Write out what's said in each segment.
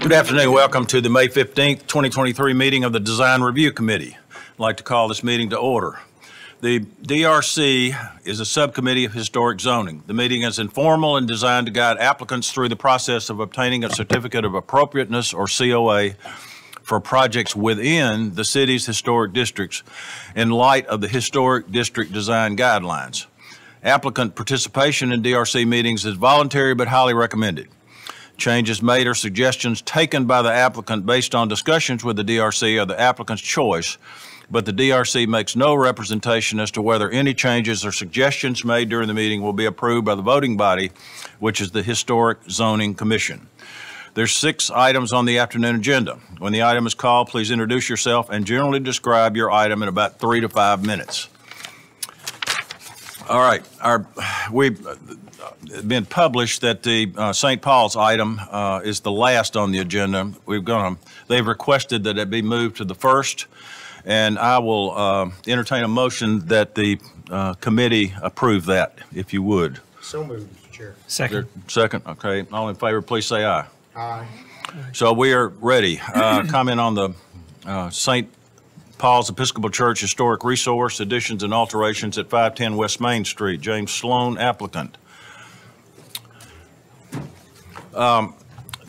Good afternoon. Welcome to the May 15th, 2023 meeting of the Design Review Committee. I'd like to call this meeting to order. The DRC is a subcommittee of historic zoning. The meeting is informal and designed to guide applicants through the process of obtaining a certificate of appropriateness or COA for projects within the city's historic districts in light of the Historic District Design Guidelines. Applicant participation in DRC meetings is voluntary but highly recommended. Changes made or suggestions taken by the applicant based on discussions with the DRC are the applicant's choice, but the DRC makes no representation as to whether any changes or suggestions made during the meeting will be approved by the voting body, which is the Historic Zoning Commission. There's 6 items on the afternoon agenda. When the item is called, please introduce yourself and generally describe your item in about 3 to 5 minutes. All right, we've been published that the St. Paul's item is the last on the agenda. They've requested that it be moved to the first, and I will entertain a motion that the committee approve that, if you would. So moved, Mr. Chair. Second. Second, okay. All in favor, please say aye. Aye. So we are ready. Comment on the St. Paul's Episcopal Church Historic Resource additions and alterations at 510 West Main Street. James Sloan, applicant.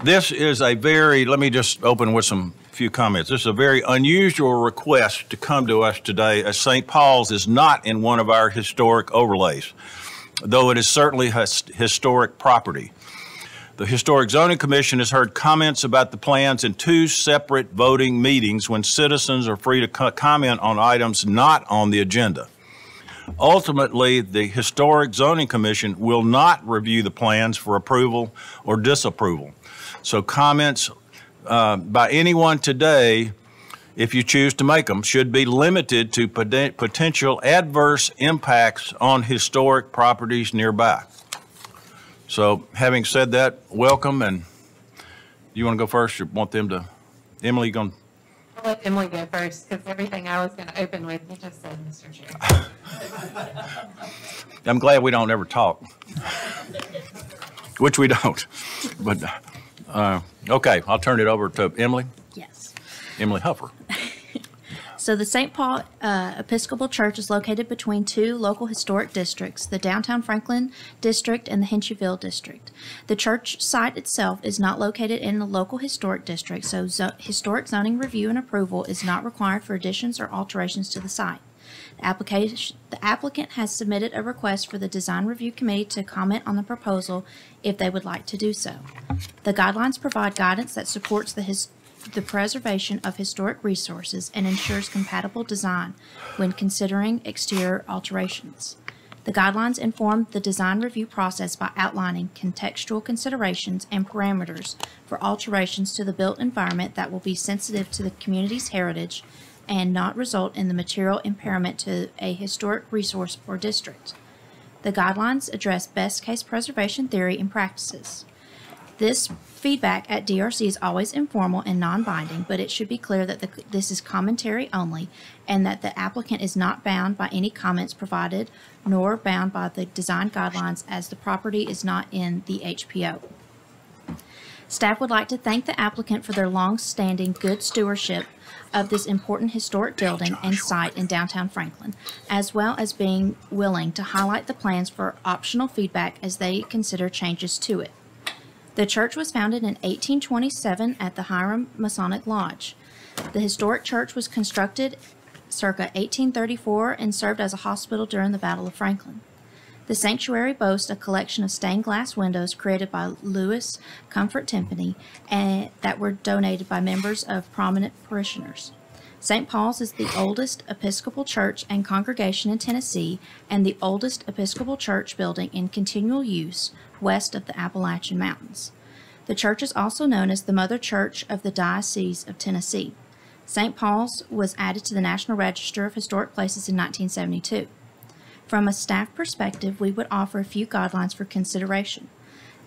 This is a let me just open with some few comments. This is a very unusual request to come to us today, as St. Paul's is not in one of our historic overlays, though it is certainly historic property. The Historic Zoning Commission has heard comments about the plans in 2 separate voting meetings when citizens are free to comment on items not on the agenda. Ultimately, the Historic Zoning Commission will not review the plans for approval or disapproval. So comments by anyone today, if you choose to make them, should be limited to potential adverse impacts on historic properties nearby. So having said that, welcome. And you want to go first or want them to? Emily, you going to? I'll let Emily go first, because everything I was going to open with, you just said, Mr. Chair. I'm glad we don't ever talk, which we don't. But okay, I'll turn it over to Emily. Yes. Emily Huffer. So the St. Paul Episcopal Church is located between 2 local historic districts, the Downtown Franklin District and the Hinchieville District. The church site itself is not located in a local historic district, so historic zoning review and approval is not required for additions or alterations to the site. The applicant has submitted a request for the Design Review Committee to comment on the proposal if they would like to do so. The guidelines provide guidance that supports the preservation of historic resources and ensures compatible design when considering exterior alterations. The guidelines inform the design review process by outlining contextual considerations and parameters for alterations to the built environment that will be sensitive to the community's heritage and not result in the material impairment to a historic resource or district. The guidelines address best case preservation theory and practices. This feedback at DRC is always informal and non-binding, but it should be clear that this is commentary only and that the applicant is not bound by any comments provided nor bound by the design guidelines, as the property is not in the HPO. Staff would like to thank the applicant for their long-standing good stewardship of this important historic building and site in downtown Franklin, as well as being willing to highlight the plans for optional feedback as they consider changes to it. The church was founded in 1827 at the Hiram Masonic Lodge. The historic church was constructed circa 1834 and served as a hospital during the Battle of Franklin. The sanctuary boasts a collection of stained glass windows created by Louis Comfort Timpany and that were donated by members of prominent parishioners. St. Paul's is the oldest Episcopal church and congregation in Tennessee and the oldest Episcopal church building in continual use west of the Appalachian Mountains. The church is also known as the Mother Church of the Diocese of Tennessee. St. Paul's was added to the National Register of Historic Places in 1972. From a staff perspective, we would offer a few guidelines for consideration.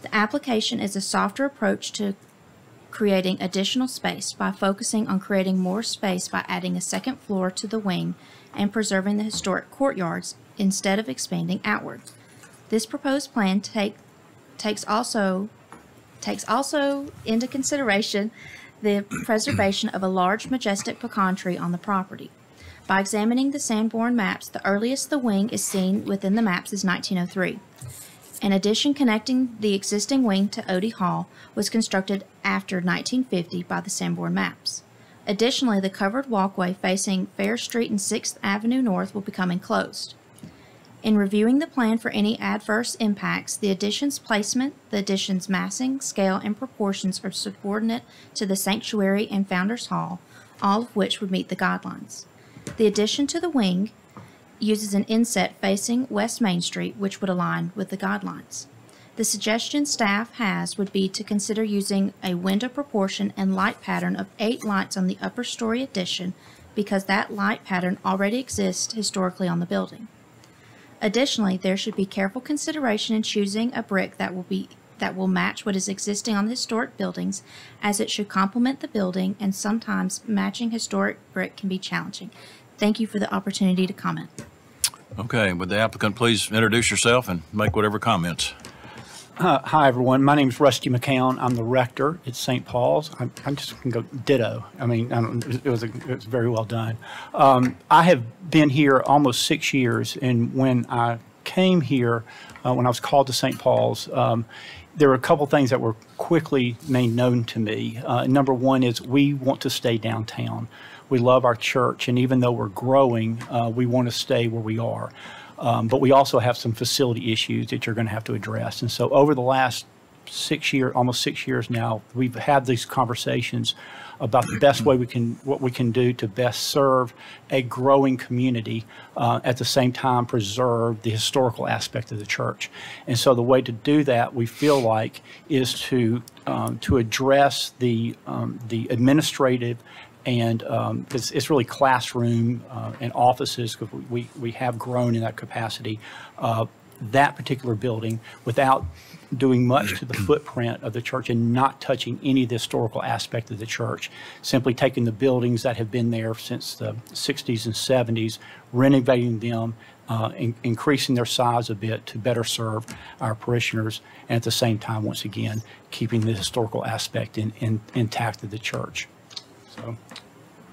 The application is a softer approach to creating additional space by focusing on creating more space by adding a second floor to the wing and preserving the historic courtyards instead of expanding outward. This proposed plan takes also takes also into consideration the preservation of a large majestic pecan tree on the property. By examining the Sanborn maps, the earliest the wing is seen within the maps is 1903. An addition connecting the existing wing to Odie Hall was constructed after 1950 by the Sanborn maps. Additionally, the covered walkway facing Fair Street and 6th Avenue North will become enclosed. In reviewing the plan for any adverse impacts, the addition's placement, the addition's massing, scale, and proportions are subordinate to the sanctuary and Founders Hall, all of which would meet the guidelines. The addition to the wing uses an inset facing West Main Street, which would align with the guidelines. The suggestion staff has would be to consider using a window proportion and light pattern of 8 lights on the upper story addition because that light pattern already exists historically on the building. Additionally, there should be careful consideration in choosing a brick that will match what is existing on the historic buildings, as it should complement the building, and sometimes matching historic brick can be challenging. Thank you for the opportunity to comment. Okay, would the applicant please introduce yourself and make whatever comments? Hi, everyone. My name is Rusty McCown. I'm the rector at St. Paul's. I'm just going to go ditto. I mean, it was very well done. I have been here almost 6 years, and when I came here, when I was called to St. Paul's, there were a couple things that were quickly made known to me. Number one is we want to stay downtown. We love our church, and even though we're growing, we want to stay where we are. But we also have some facility issues that you're going to have to address. And so over the last 6 years, almost 6 years now, we've had these conversations about the best way what we can do to best serve a growing community, at the same time preserve the historical aspect of the church. And so the way to do that, we feel like, is to address the administrative and it's really classroom and offices, because we have grown in that capacity. That particular building, without doing much to the footprint of the church and not touching any of the historical aspect of the church, simply taking the buildings that have been there since the 60s and 70s, renovating them, increasing their size a bit to better serve our parishioners, and at the same time, once again, keeping the historical aspect intact of the church. So,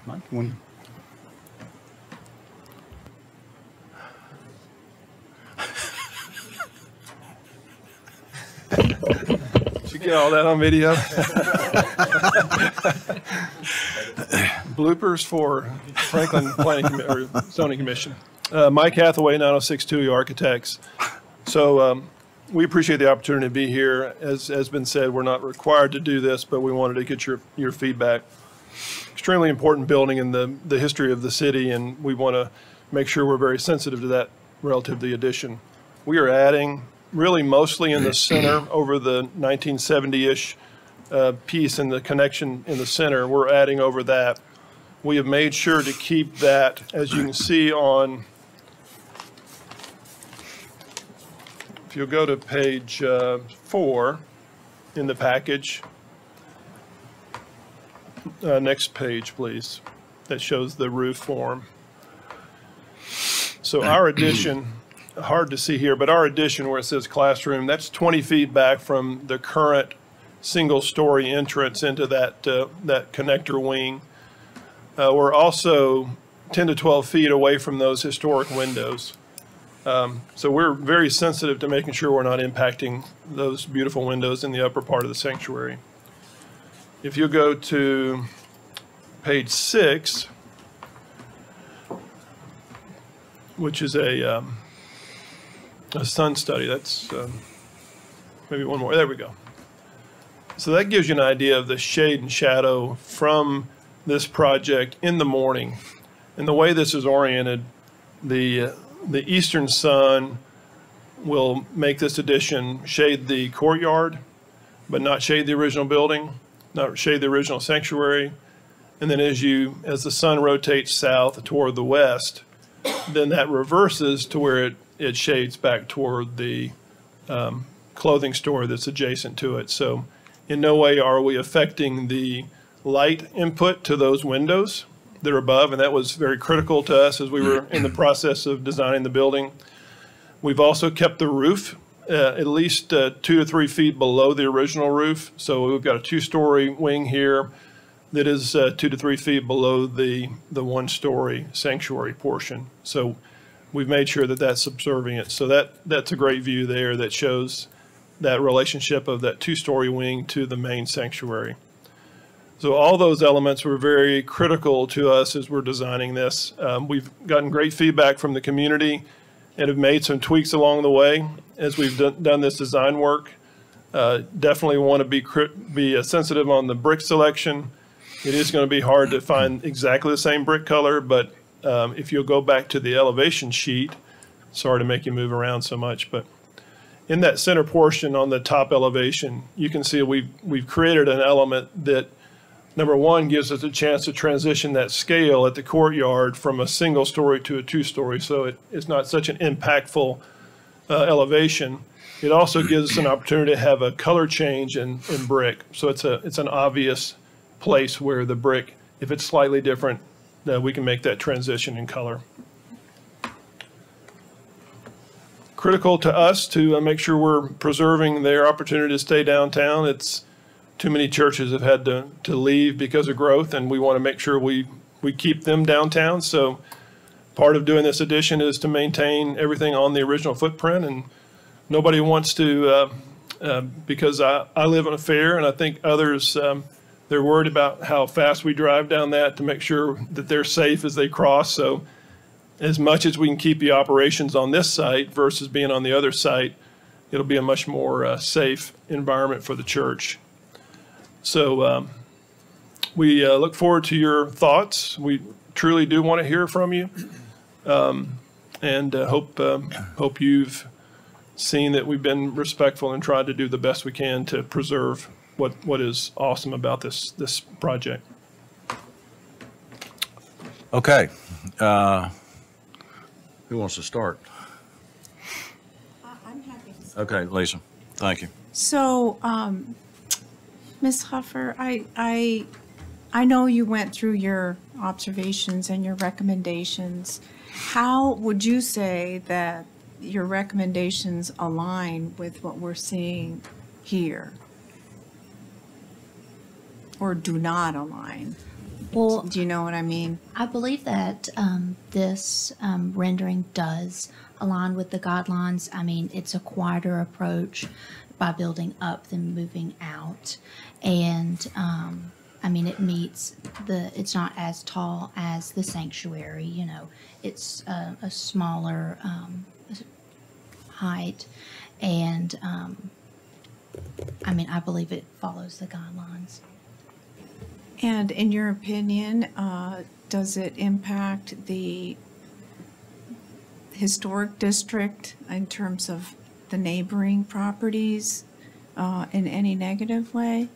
Mike, when Did you get all that on video? Bloopers for Franklin Zoning Commission. Mike Hathaway, 9062 Architects. So we appreciate the opportunity to be here. As has been said, we're not required to do this, but we wanted to get your feedback. Extremely important building in the history of the city, and we want to make sure we're very sensitive to that relative to the addition. We are adding really mostly in the center over the 1970-ish piece and the connection in the center. We're adding over that. We have made sure to keep that, as you can see on, if you'll go to page 4 in the package, next page, please, that shows the roof form. So our addition, hard to see here, but our addition where it says classroom, that's 20 feet back from the current single-story entrance into that connector wing. We're also 10 to 12 feet away from those historic windows. So we're very sensitive to making sure we're not impacting those beautiful windows in the upper part of the sanctuary. If you go to page 6, which is a sun study, that's maybe one more, there we go. So that gives you an idea of the shade and shadow from this project in the morning. And the way this is oriented, the eastern sun will make this addition shade the courtyard, but not shade the original building, not shade the original sanctuary. And then as the sun rotates south toward the west, then that reverses to where it shades back toward the clothing store that's adjacent to it. So in no way are we affecting the light input to those windows that are above, and that was very critical to us as we were in the process of designing the building. We've also kept the roof at least 2 to 3 feet below the original roof. So we've got a 2-story wing here that is 2 to 3 feet below the 1-story sanctuary portion. So we've made sure that that's subservient. So that's a great view there that shows that relationship of that 2-story wing to the main sanctuary. So all those elements were very critical to us as we're designing this. We've gotten great feedback from the community and have made some tweaks along the way as we've done this design work. Definitely want to be sensitive on the brick selection. It is going to be hard to find exactly the same brick color, but if you'll go back to the elevation sheet, sorry to make you move around so much, but in that center portion on the top elevation, you can see we've created an element that, number one, gives us a chance to transition that scale at the courtyard from a single story to a 2-story, so it's not such an impactful elevation. It also gives us an opportunity to have a color change in brick, so it's an obvious place where the brick, if it's slightly different, we can make that transition in color. Critical to us to make sure we're preserving their opportunity to stay downtown. It's too many churches have had to leave because of growth, and we want to make sure we keep them downtown. So part of doing this addition is to maintain everything on the original footprint, and nobody wants to, because I live on a fair, and I think others, they're worried about how fast we drive down that to make sure that they're safe as they cross. So as much as we can keep the operations on this site versus being on the other site, it'll be a much more safe environment for the church. So we look forward to your thoughts. We truly do want to hear from you, and hope you've seen that we've been respectful and tried to do the best we can to preserve what is awesome about this project. Okay. Who wants to start? I'm happy to say. Okay, Lisa. Thank you. So, Ms. Huffer, I know you went through your observations and your recommendations. How would you say that your recommendations align with what we're seeing here? Or do not align? Well, Do you know what I mean? I believe that this rendering does align with the guidelines. I mean, it's a quieter approach by building up than moving out. And I mean, it meets it's not as tall as the sanctuary, you know, it's a smaller height. And I mean, I believe it follows the guidelines. And in your opinion, does it impact the historic district in terms of the neighboring properties in any negative way?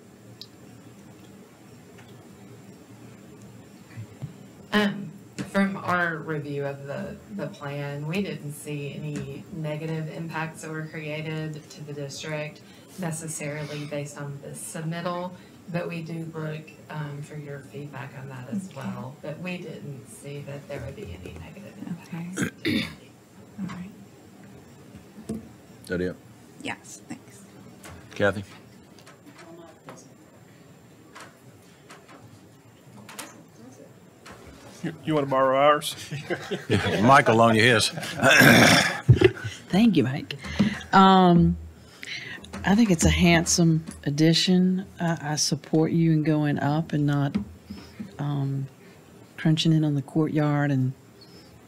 From our review of the plan, we didn't see any negative impacts that were created to the district necessarily based on the submittal, but we do look for your feedback on that as well. But we didn't see that there would be any negative impacts. Okay. All right. Is that it? Yes, thanks. Kathy? You want to borrow ours? Michael loan you his. Thank you, Mike. I think it's a handsome addition. I support you in going up and not crunching in on the courtyard. And,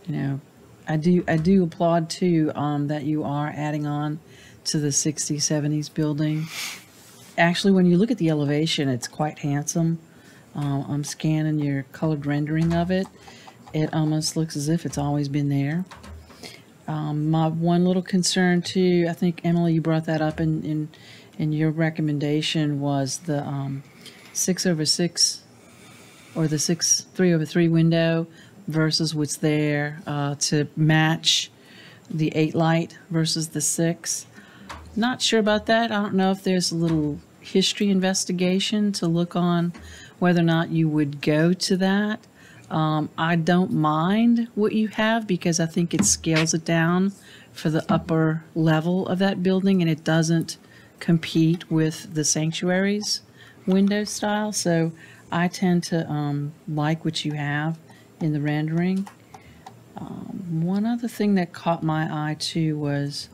you know, I do applaud too that you are adding on to the 60s, 70s building. Actually, when you look at the elevation, it's quite handsome. I'm scanning your colored rendering of it. It almost looks as if it's always been there. My one little concern too, I think Emily, you brought that up in your recommendation, was the 6/6 or the 3/3 window versus what's there to match the 8 light versus the 6. Not sure about that. I don't know if there's a little history investigation to look on whether or not you would go to that. I don't mind what you have because I think it scales it down for the upper level of that building, and it doesn't compete with the sanctuary's window style. So I tend to like what you have in the rendering. One other thing that caught my eye too was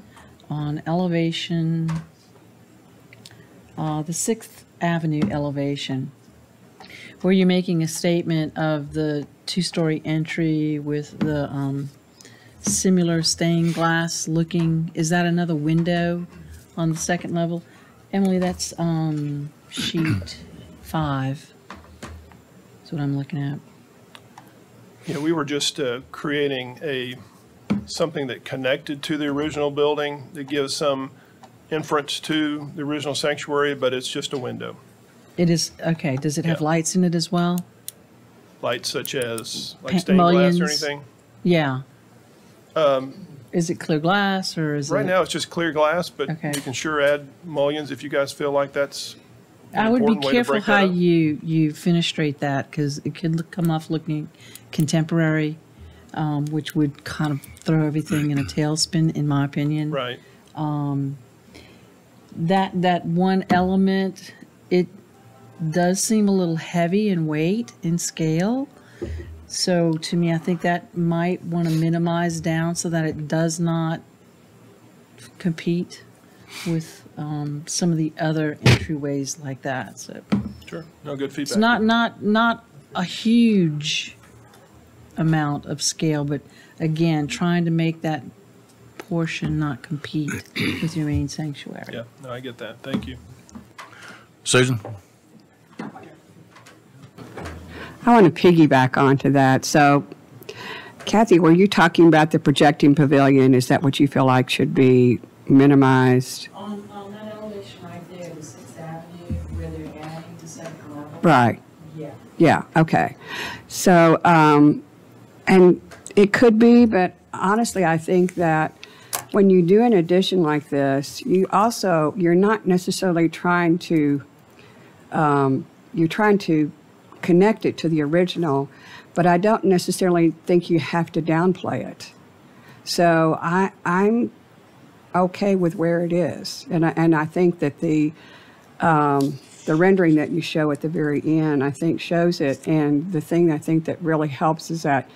on elevation, the 6th Avenue elevation, where you're making a statement of the 2-story entry with the similar stained glass looking. Is that another window on the 2nd level? Emily, that's sheet 5. That's what I'm looking at. Yeah, we were just creating something that connected to the original building that gives some inference to the original sanctuary, but it's just a window. It is, okay, does it have Yeah. lights in it as well? Lights such as like stained glass or mullions. anything. Yeah. Is it clear glass or is Right it? now, it's just clear glass, but Okay. you can sure add mullions if you guys feel like that's an I would be important way to careful break that how up. you fenestrate that, because it could come off looking contemporary, which would kind of throw everything in a tailspin, in my opinion. Right. That one element, it does seem a little heavy in weight and scale. So to me, I think that might want to minimize down so that it does not compete with some of the other entryways like that. So Sure. No, good feedback. it's not a huge amount of scale, but again, trying to make that portion not compete with your main sanctuary. Yeah, no, I get that. Thank you. Susan? I want to piggyback onto that. So, Kathy, were you talking about the projecting pavilion? Is that what you feel like should be minimized? On that elevation right there, the 6th Avenue, where they're adding the 2nd level. Right. Yeah. Yeah, okay. So, and it could be, but honestly, I think that when you do an addition like this, you're not necessarily trying to, you're trying to connect it to the original, but I don't necessarily think you have to downplay it. So I'm okay with where it is. And I think that the rendering that you show at the very end, I think shows it. And the thing I think that really helps is that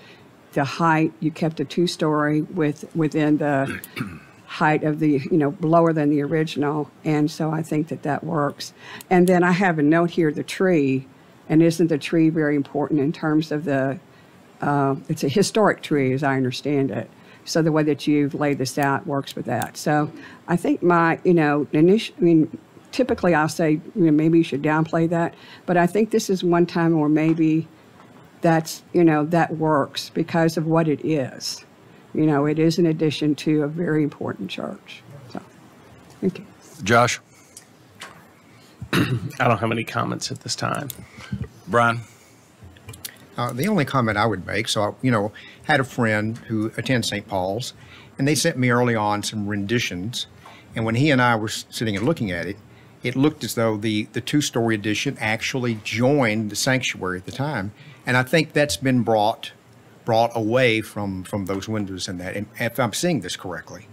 the height, you kept a 2-story within the height of the, lower than the original. And so I think that works. And then I have a note here, the tree, and isn't the tree very important in terms of it's a historic tree as I understand it. So the way that you've laid this out works with that. So I think typically I'll say, maybe you should downplay that, but I think this is one time where maybe that works because of what it is. It is an addition to a very important church. So, thank you. Josh? I don't have any comments at this time. Brian? The only comment I would make, so had a friend who attends St. Paul's, and they sent me early on some renditions, and when he and I were sitting and looking at it, it looked as though the 2-story addition actually joined the sanctuary at the time, and I think that's been brought away from those windows and that, and if I'm seeing this correctly,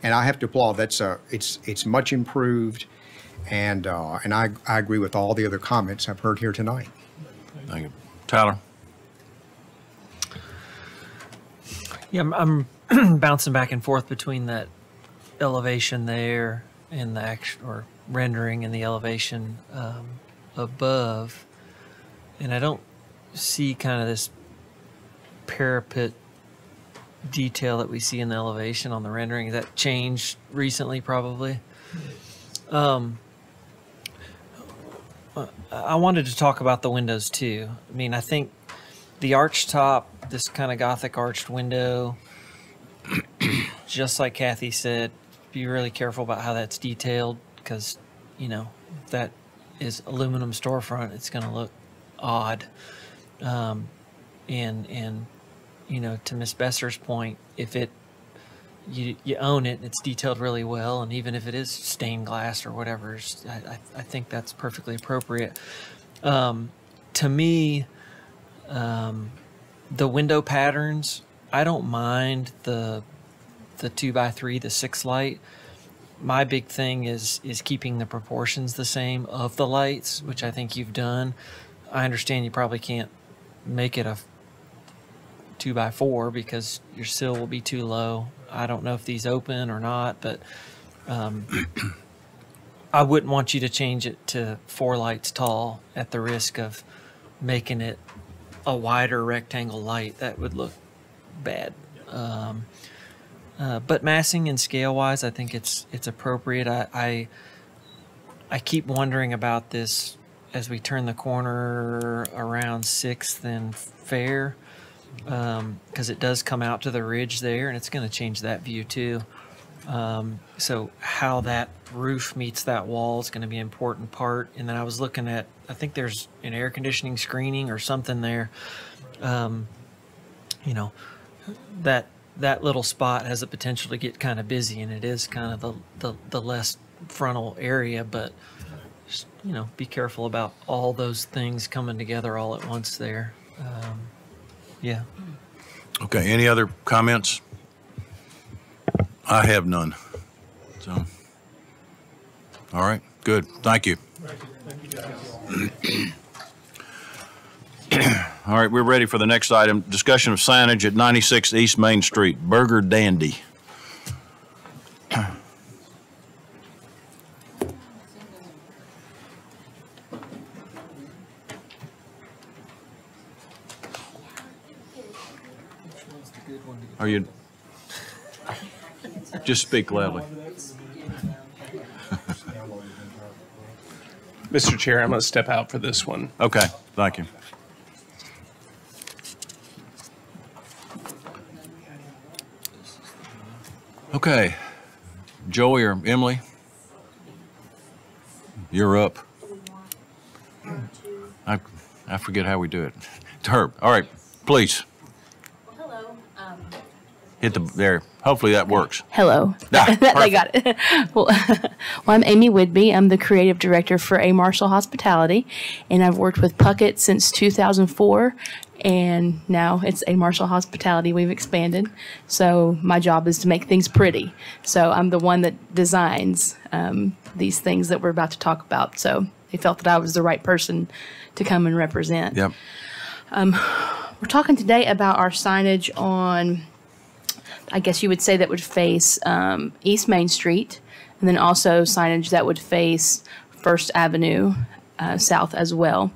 and I have to applaud. It's much improved, and I agree with all the other comments I've heard here tonight. Thank you. Tyler? Yeah, I'm bouncing back and forth between that elevation there and the or rendering and the elevation above, and I don't see kind of this parapet detail that we see in the elevation on the rendering. That changed recently, probably. I wanted to talk about the windows too. I mean, I think the arch top, this kind of Gothic arched window, just like Kathy said, be really careful about how that's detailed, because, if that is aluminum storefront, it's going to look odd. And to Miss Besser's point, if you own it, it's detailed really well, and even if it is stained glass or whatever, I think that's perfectly appropriate. To me, the window patterns, I don't mind the the 2x3, the 6 light. My big thing is keeping the proportions the same of the lights, which I think you've done. I understand you probably can't make it a 2x4 because your sill will be too low. I don't know if these open or not, but I wouldn't want you to change it to 4 lights tall at the risk of making it a wider rectangle light. That would look bad. But massing and scale wise, I think it's appropriate. I keep wondering about this as we turn the corner around 6th and Fair, because it does come out to the ridge there, and it's going to change that view too. So how that roof meets that wall is going to be an important part. And then I was looking at, I think there's an air conditioning screening or something there. You know, that little spot has the potential to get kind of busy, and it is kind of the less frontal area, but just, you know, be careful about all those things coming together all at once there. Yeah. Okay, any other comments? I have none. So, all right, good. Thank you. All right, we're ready for the next item. Discussion of signage at 96 East Main Street, Burger Dandy. Are you? Just speak loudly. Mr. Chair, I'm going to step out for this one. Okay, thank you. Okay, Joey or Emily, you're up. I forget how we do it. Herb, all right, please. Hello. Hit the, there, hopefully that works. Hello. Ah, They got it. Well, I'm Amy Whidbey. I'm the creative director for A. Marshall Hospitality, and I've worked with Puckett since 2004, and now it's A. Marshall Hospitality. We've expanded, so my job is to make things pretty. So I'm the one that designs these things that we're about to talk about. So they felt that I was the right person to come and represent. Yep. We're talking today about our signage on, I guess you would say, that would face East Main Street, and then also signage that would face First Avenue South as well.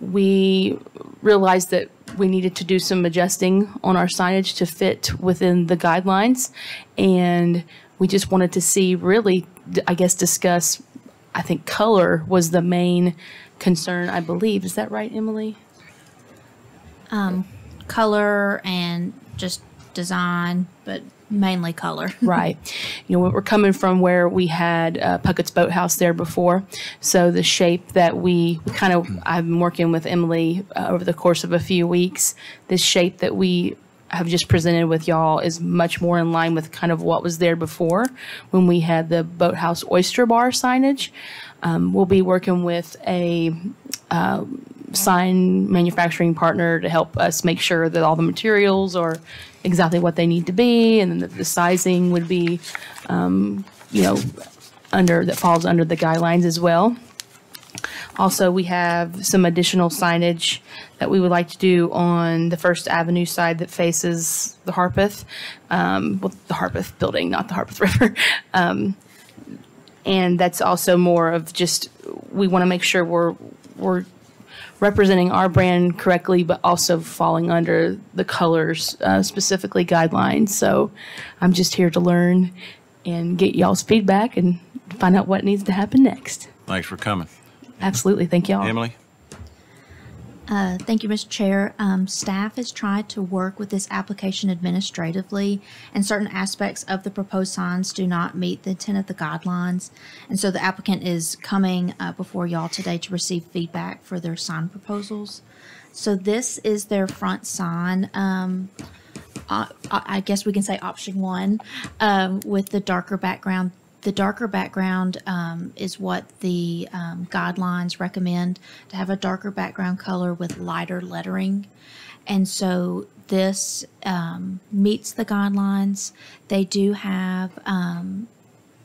We realized that we needed to do some adjusting on our signage to fit within the guidelines, and we just wanted to see, really, I guess, discuss, I think color was the main concern, I believe. Is that right, Emily? Color and just design, but mainly color. Right. You know, we're coming from where we had Puckett's Boathouse there before. So the shape that we kind of, I've been working with Emily over the course of a few weeks, this shape that we have just presented with y'all is much more in line with kind of what was there before when we had the Boathouse Oyster Bar signage. We'll be working with a sign manufacturing partner to help us make sure that all the materials are exactly what they need to be, and then the sizing would be, you know, that falls under the guidelines as well. Also, we have some additional signage that we would like to do on the First Avenue side that faces the Harpeth, well, the Harpeth building, not the Harpeth River. And that's also more of just, we want to make sure we're representing our brand correctly, but also falling under the colors, specifically guidelines. So I'm just here to learn and get y'all's feedback and find out what needs to happen next. Thanks for coming. Absolutely. Thank y'all. Emily? Thank you, Mr. Chair. Staff has tried to work with this application administratively, and certain aspects of the proposed signs do not meet the intent of the guidelines. And so the applicant is coming before y'all today to receive feedback for their sign proposals. So this is their front sign. I guess we can say option 1 with the darker background. The darker background is what the guidelines recommend, to have a darker background color with lighter lettering. And so this meets the guidelines. They do have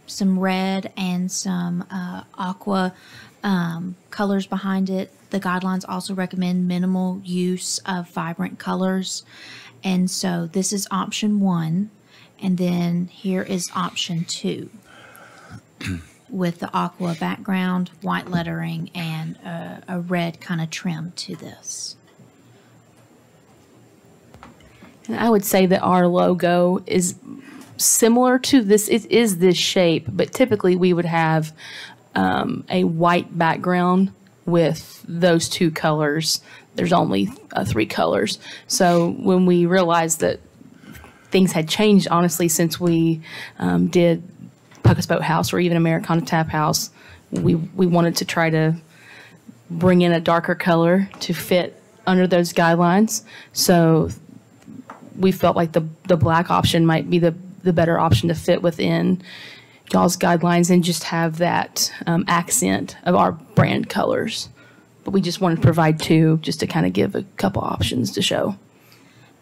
some red and some aqua colors behind it. The guidelines also recommend minimal use of vibrant colors. And so this is option 1. And then here is option 2 with the aqua background, white lettering, and a red kind of trim to this. And I would say that our logo is similar to this. It is this shape, but typically we would have a white background with those 2 colors. There's only 3 colors. So when we realized that things had changed, honestly, since we did Puckett's Boathouse or even Americana Tap House, we wanted to try to bring in a darker color to fit under those guidelines. So we felt like the black option might be the better option to fit within y'all's guidelines and just have that accent of our brand colors. But we just wanted to provide 2 just to kind of give a couple options to show.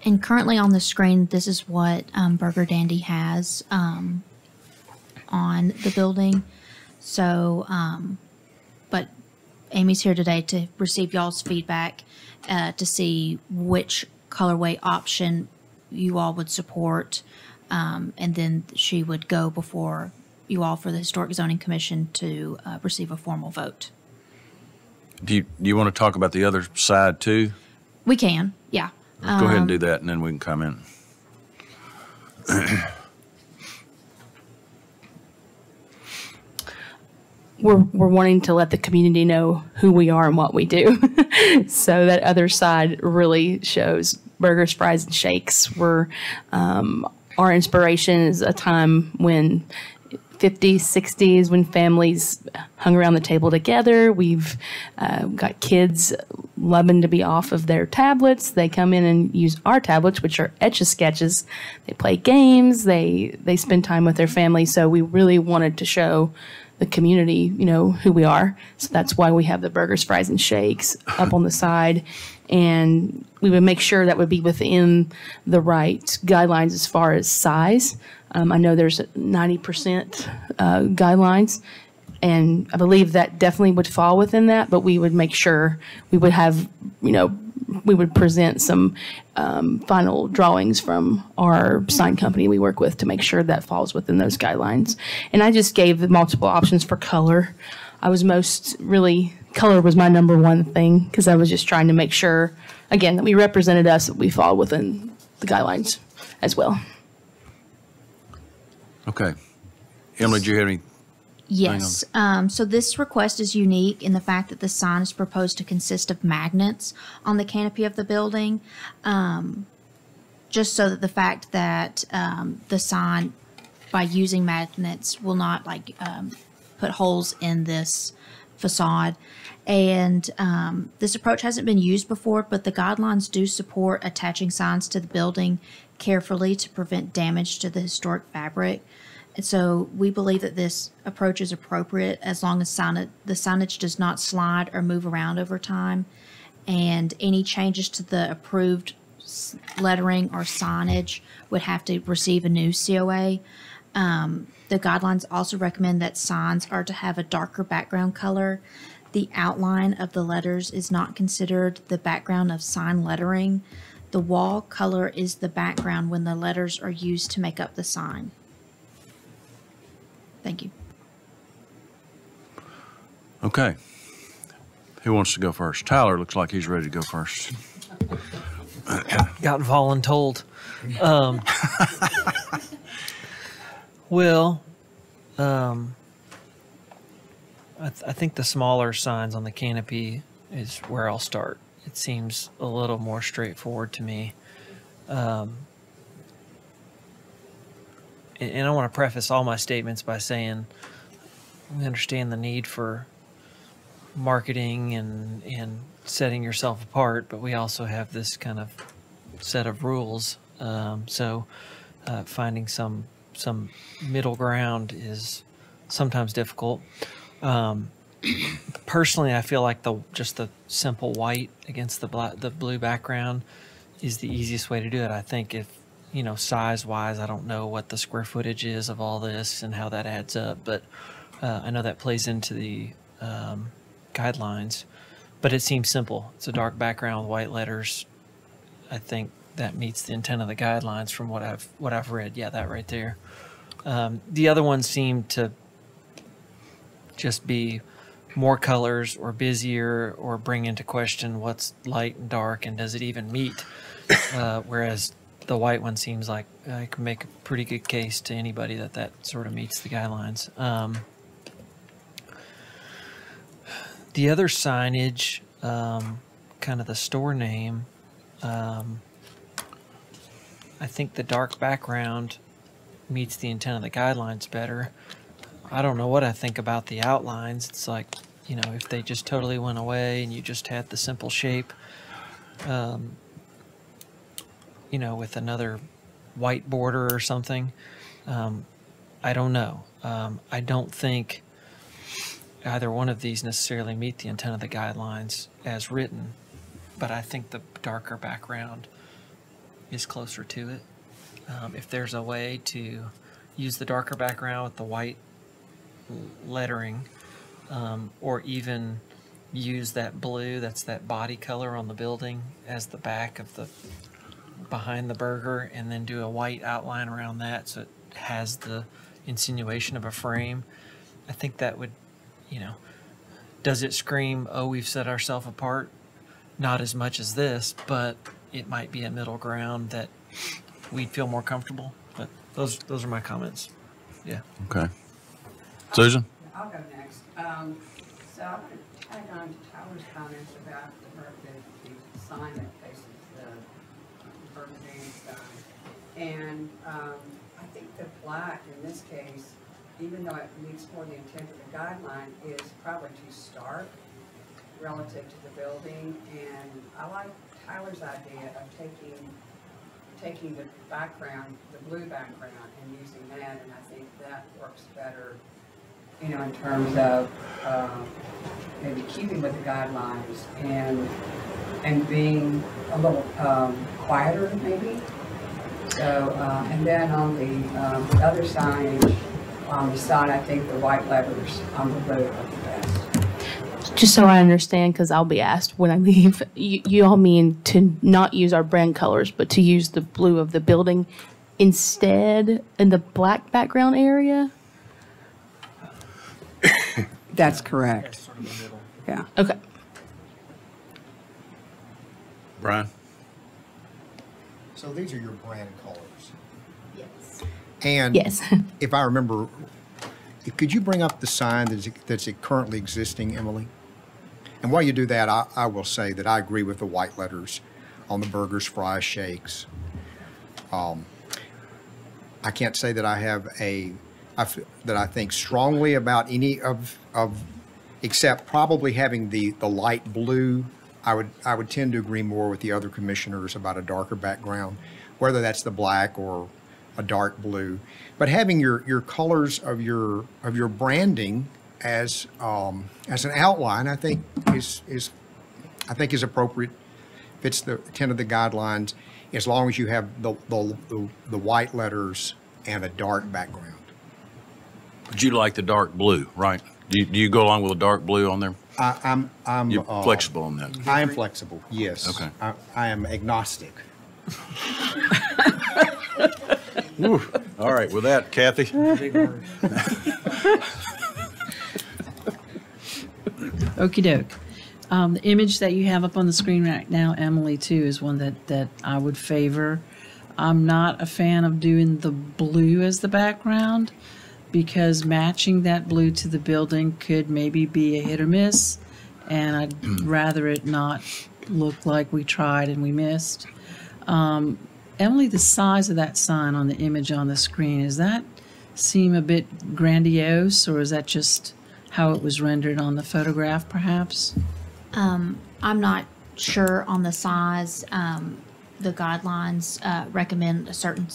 And currently on the screen, this is what Burger Dandy has on the building. So, but Amy's here today to receive y'all's feedback to see which colorway option you all would support. And then she would go before you all for the Historic Zoning Commission to receive a formal vote. Do you want to talk about the other side too? We can, yeah. Go ahead and do that, and then we can comment. We're wanting to let the community know who we are and what we do. So that other side really shows burgers, fries, and shakes. Our inspiration is a time when 50s, 60s, when families hung around the table together. We've got kids loving to be off of their tablets. They come in and use our tablets, which are Etch-a-Sketches. They play games. They spend time with their family. So we really wanted to show the community, who we are. So that's why we have the burgers, fries, and shakes up on the side. And we would make sure that would be within the right guidelines as far as size. I know there's 90% guidelines, and I believe that definitely would fall within that, but we would make sure we would have, we would present some final drawings from our sign company we work with to make sure that falls within those guidelines. And I just gave the multiple options for color. Color was my number 1 thing, because I was just trying to make sure, again, that we represented us, that we fall within the guidelines as well. Okay. Emily, do you have any? Yes. So this request is unique in the fact that the sign is proposed to consist of magnets on the canopy of the building, just so that the fact that the sign, by using magnets, will not put holes in this facade. And this approach hasn't been used before, but the guidelines do support attaching signs to the building carefully to prevent damage to the historic fabric. And so we believe that this approach is appropriate as long as the signage does not slide or move around over time. And any changes to the approved lettering or signage would have to receive a new COA. The guidelines also recommend that signs are to have a darker background color. The outline of the letters is not considered the background of sign lettering. The wall color is the background when the letters are used to make up the sign. Thank you. Okay. Who wants to go first? Tyler looks like he's ready to go first. Got voluntold. Well, I think the smaller signs on the canopy is where I'll start. It seems a little more straightforward to me. And I want to preface all my statements by saying we understand the need for marketing and setting yourself apart, but we also have this kind of set of rules. So finding some middle ground is sometimes difficult. Personally, I feel like just the simple white against the blue background is the easiest way to do it. I think if, you know, size-wise, I don't know what the square footage is of all this and how that adds up, but I know that plays into the guidelines. But it seems simple. It's a dark background with white letters. I think that meets the intent of the guidelines from what I've read. Yeah, that right there. The other ones seem to just be more colors or busier or bring into question what's light and dark and does it even meet. Whereas the white one seems like I can make a pretty good case to anybody that that sort of meets the guidelines. The other signage, kind of the store name, I think the dark background meets the intent of the guidelines better. I don't know what I think about the outlines. It's like, you know, if they just totally went away and you just had the simple shape, you know, with another white border or something. I don't know. I don't think either one of these necessarily meet the intent of the guidelines as written, but I think the darker background is closer to it. If there's a way to use the darker background with the white lettering, or even use that blue, that's that body color on the building, as the back of the behind the burger, and then do a white outline around that so it has the insinuation of a frame, I think that would, you know, does it scream, oh, we've set ourselves apart? Not as much as this, but it might be a middle ground that we'd feel more comfortable. But those are my comments. Yeah. Okay. Susan? I'll go next. So I'm going to tag on to Tyler's comments about the sign that faces the Burger King sign. And I think the black in this case, even though it meets more the intent of the guideline, is probably too stark relative to the building. And I like Tyler's idea of taking the background, the blue background, and using that, and I think that works better, you know, in terms of maybe keeping with the guidelines and being a little quieter, maybe. So, and then on the other signage, on the side, I think the white letters on the road are the best. Just so I understand, because I'll be asked when I leave, you all mean to not use our brand colors, but to use the blue of the building instead in the black background area? That's correct. Yeah. Okay. Brian? So these are your brand colors. Yes. And Yes. if I remember, could you bring up the sign that's currently existing, Emily? And while you do that, I will say that I agree with the white letters on the burgers, fries, shakes. I can't say that I have that I think strongly about any of except probably having the light blue. I would tend to agree more with the other commissioners about a darker background, whether that's the black or a dark blue. But having your colors of your branding as an outline, I think is appropriate. Fits the intent of the guidelines, as long as you have the white letters and a dark background. But you like the dark blue, right? Do you go along with a dark blue on there? I'm You're flexible on that. I am flexible. Yes. Okay. I am agnostic. Woo. All right, with that, Kathy. Okie doke. The image that you have up on the screen right now, Emily, too, is one that I would favor. I'm not a fan of doing the blue as the background because matching that blue to the building could maybe be a hit or miss, and I'd rather it not look like we tried and we missed. Emily, the size of that sign on the image on the screen, does that seem a bit grandiose, or is that just how it was rendered on the photograph, perhaps? I'm not sure on the size. The guidelines recommend a certain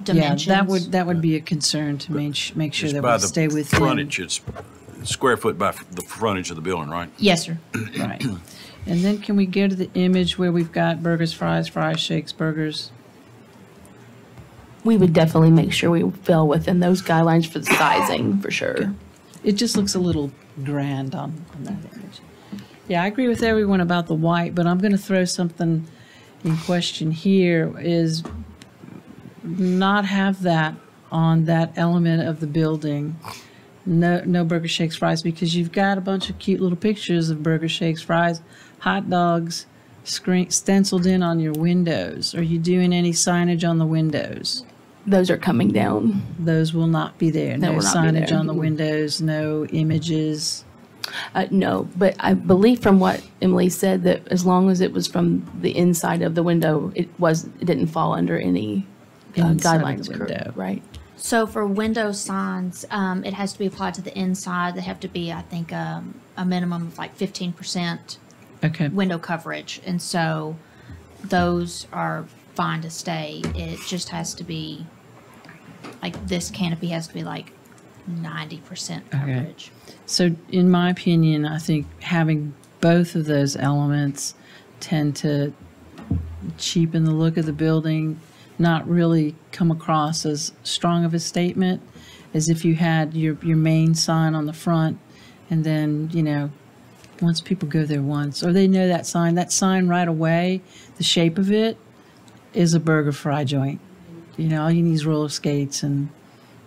dimensions. Yeah, that would be a concern to make sure Just that by we the stay within. frontage, it's square foot by the frontage of the building, right? Yes, sir. Right. And then can we go to the image where we've got burgers, fries, shakes, burgers? We would definitely make sure we fell within those guidelines for the sizing, for sure. It just looks a little grand on that image. Yeah, I agree with everyone about the white, but I'm going to throw something in question here is not have that on that element of the building. No burger, shakes, fries, because you've got a bunch of cute little pictures of burger, shakes, fries, hot dogs stenciled in on your windows. Are you doing any signage on the windows? Those are coming down. Those will not be there. That No will not be signage there. on the windows, no images. No, but I believe from what Emily said that as long as it was from the inside of the window, it didn't fall under any Inside of the guidelines, window. correct? Right. So for window signs, it has to be applied to the inside. They have to be, I think, a minimum of like 15% Okay. window coverage. And so those are fine to stay. It just has to be, like this canopy has to be like 90% coverage. So in my opinion, I think having both of those elements tend to cheapen the look of the building, not really come across as strong of a statement as if you had your main sign on the front and then, you know, once people go there once or they know that sign right away, the shape of it is a burger fry joint. You know, all you need is roller skates and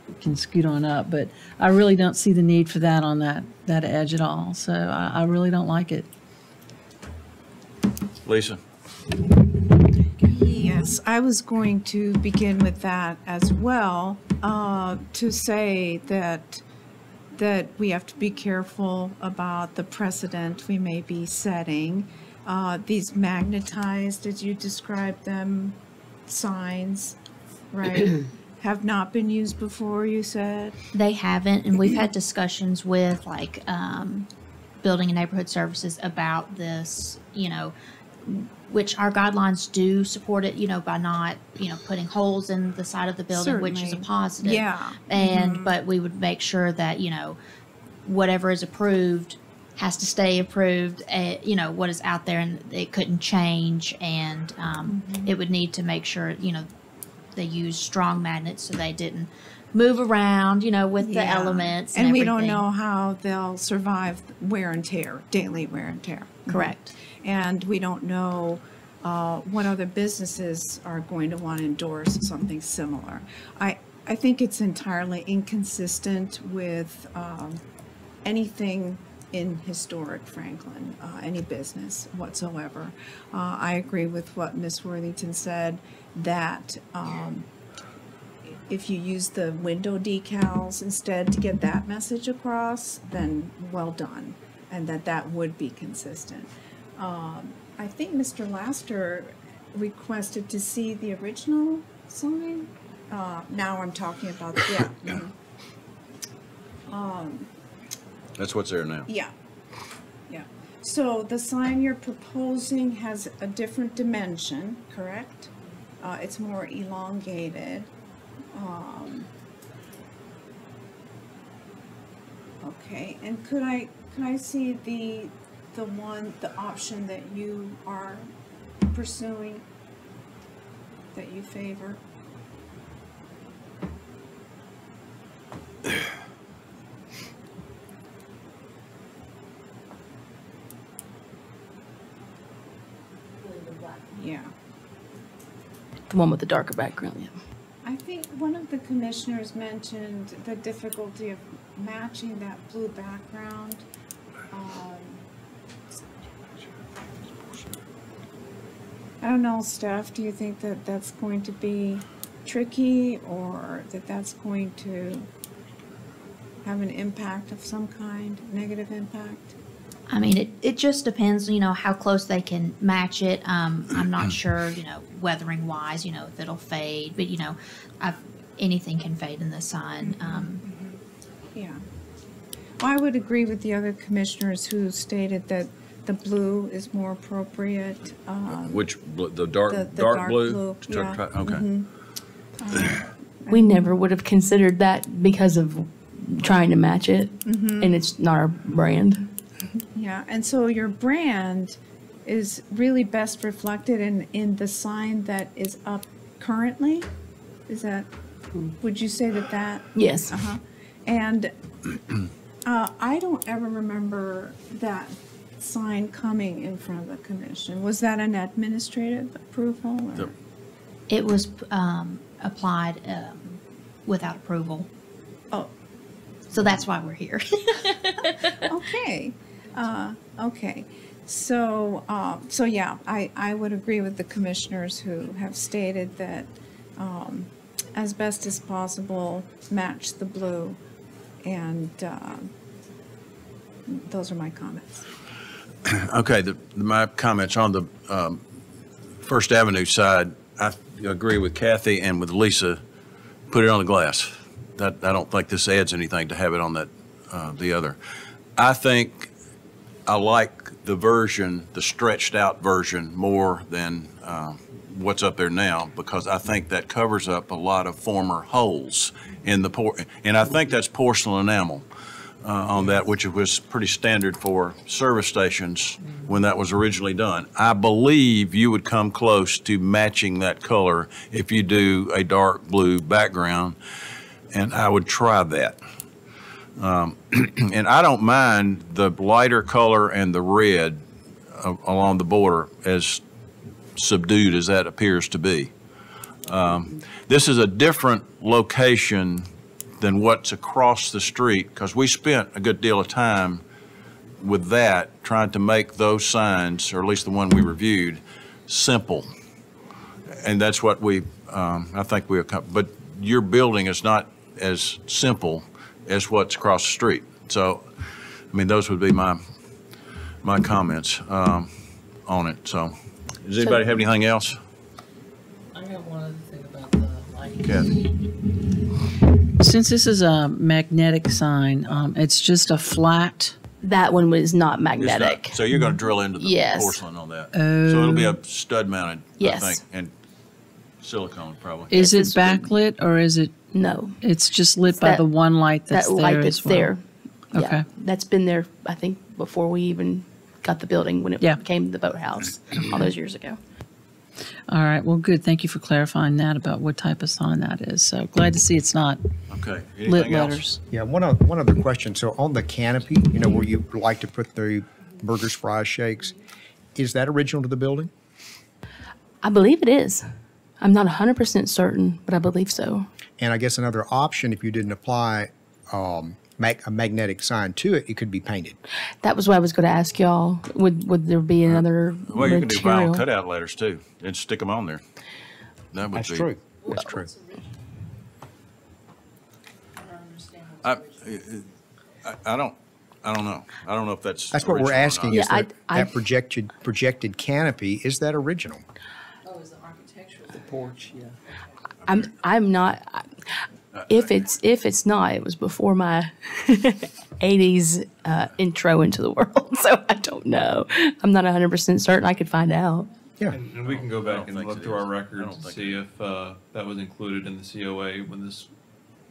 you can scoot on up. But I really don't see the need for that on that edge at all. So I really don't like it. Lisa? Yes, I was going to begin with that as well, to say that we have to be careful about the precedent we may be setting. These magnetized, as you described them, signs, right, have not been used before, you said? They haven't, and we've had discussions with like building and neighborhood services about this, you know, which our guidelines do support it, you know, by not, you know, putting holes in the side of the building, which is a Certainly. positive. Yeah. And, but we would make sure that, you know, whatever is approved has to stay approved, you know, what is out there, and it couldn't change, and it would need to make sure, you know, they use strong magnets so they didn't move around, you know, with the Yeah. elements And we don't everything. know how they'll survive wear and tear, daily wear and tear. Correct. And we don't know what other businesses are going to want to endorse something similar. I think it's entirely inconsistent with anything in historic Franklin, any business whatsoever. I agree with what Ms. Worthington said, that if you use the window decals instead to get that message across, then well done, and that would be consistent. I think Mr. Laster requested to see the original sign. Now I'm talking about, yeah. That's what's there now. Yeah, yeah. So the sign you're proposing has a different dimension, correct? It's more elongated. Okay, and could I see the option that you are pursuing, that you favor? Yeah. The one with the darker background, yeah. I think one of the commissioners mentioned the difficulty of matching that blue background. I don't know, Steph, do you think that that's going to be tricky, or that that's going to have an impact of some kind, negative impact? I mean, it just depends, you know, how close they can match it. I'm not sure, you know, weathering wise, you know, if it'll fade, but you know, anything can fade in the sun. Yeah. Well, I would agree with the other commissioners who stated that the blue is more appropriate. Which, the dark The dark blue? yeah. Okay. We never would have considered that because of trying to match it, and it's not our brand. Yeah, and so your brand is really best reflected in the sign that is up currently? Is that, would you say that? Yes. Uh-huh. And I don't ever remember that sign coming in front of the commission. Was that an administrative approval? Or? It was applied without approval. Oh. So that's why we're here. Okay. Okay. So, so yeah, I would agree with the commissioners who have stated that as best as possible, match the blue. And those are my comments. Okay, my comments on the First Avenue side, I agree with Kathy and with Lisa, put it on the glass. I don't think this adds anything to have it on that, the other. I think I like the version, the stretched out version, more than what's up there now, because I think that covers up a lot of former holes in the and I think that's porcelain enamel on that, which was pretty standard for service stations when that was originally done. I believe you would come close to matching that color if you do a dark blue background, and I would try that. And I don't mind the lighter color and the red along the border, as subdued as that appears to be. This is a different location than what's across the street, because we spent a good deal of time with that, trying to make those signs, or at least the one we reviewed, simple. And that's what we, I think we, but your building is not as simple as what's across the street. So, I mean, those would be my comments on it. So, does anybody have anything else? I got one other thing about the lighting. Kathy? Since this is a magnetic sign, it's just a flat. That one was not It's magnetic. not. So you're going to drill into the Yes. porcelain on that. So it'll be a stud mounted, Yes. I think, and silicone probably. Is it It's backlit or is it? No. It's just lit by That- the one light that's That there light as that's well. there. Yeah. Okay. That's been there, I think, before we even got the building, when it Yeah. became the boathouse all those years ago. All right. Well, good. Thank you for clarifying that about what type of sign that is. So glad to see it's not Okay. lit Anything else? letters. Yeah, one other question. So on the canopy, you know, where you like to put the burgers, fries, shakes, is that original to the building? I believe it is. I'm not 100% certain, but I believe so. And I guess another option, if you didn't apply a magnetic sign to it, it could be painted. That was what I was going to ask y'all. Would there be another Well, you can do vinyl material? cutout letters too, and stick them on there. That would That's be. true. That's true. I don't know. I don't know if that's. That's what we're original or asking, not. is Yeah, that I- that projected canopy, is that original? Oh, is the architectural? The porch, yeah. I'm not. If it's not, it was before my 80s intro into the world, so I don't know. I'm not 100% certain. I could find out. Yeah. And we can go back and think look it through our is. I records don't to think see if that was included in the COA when this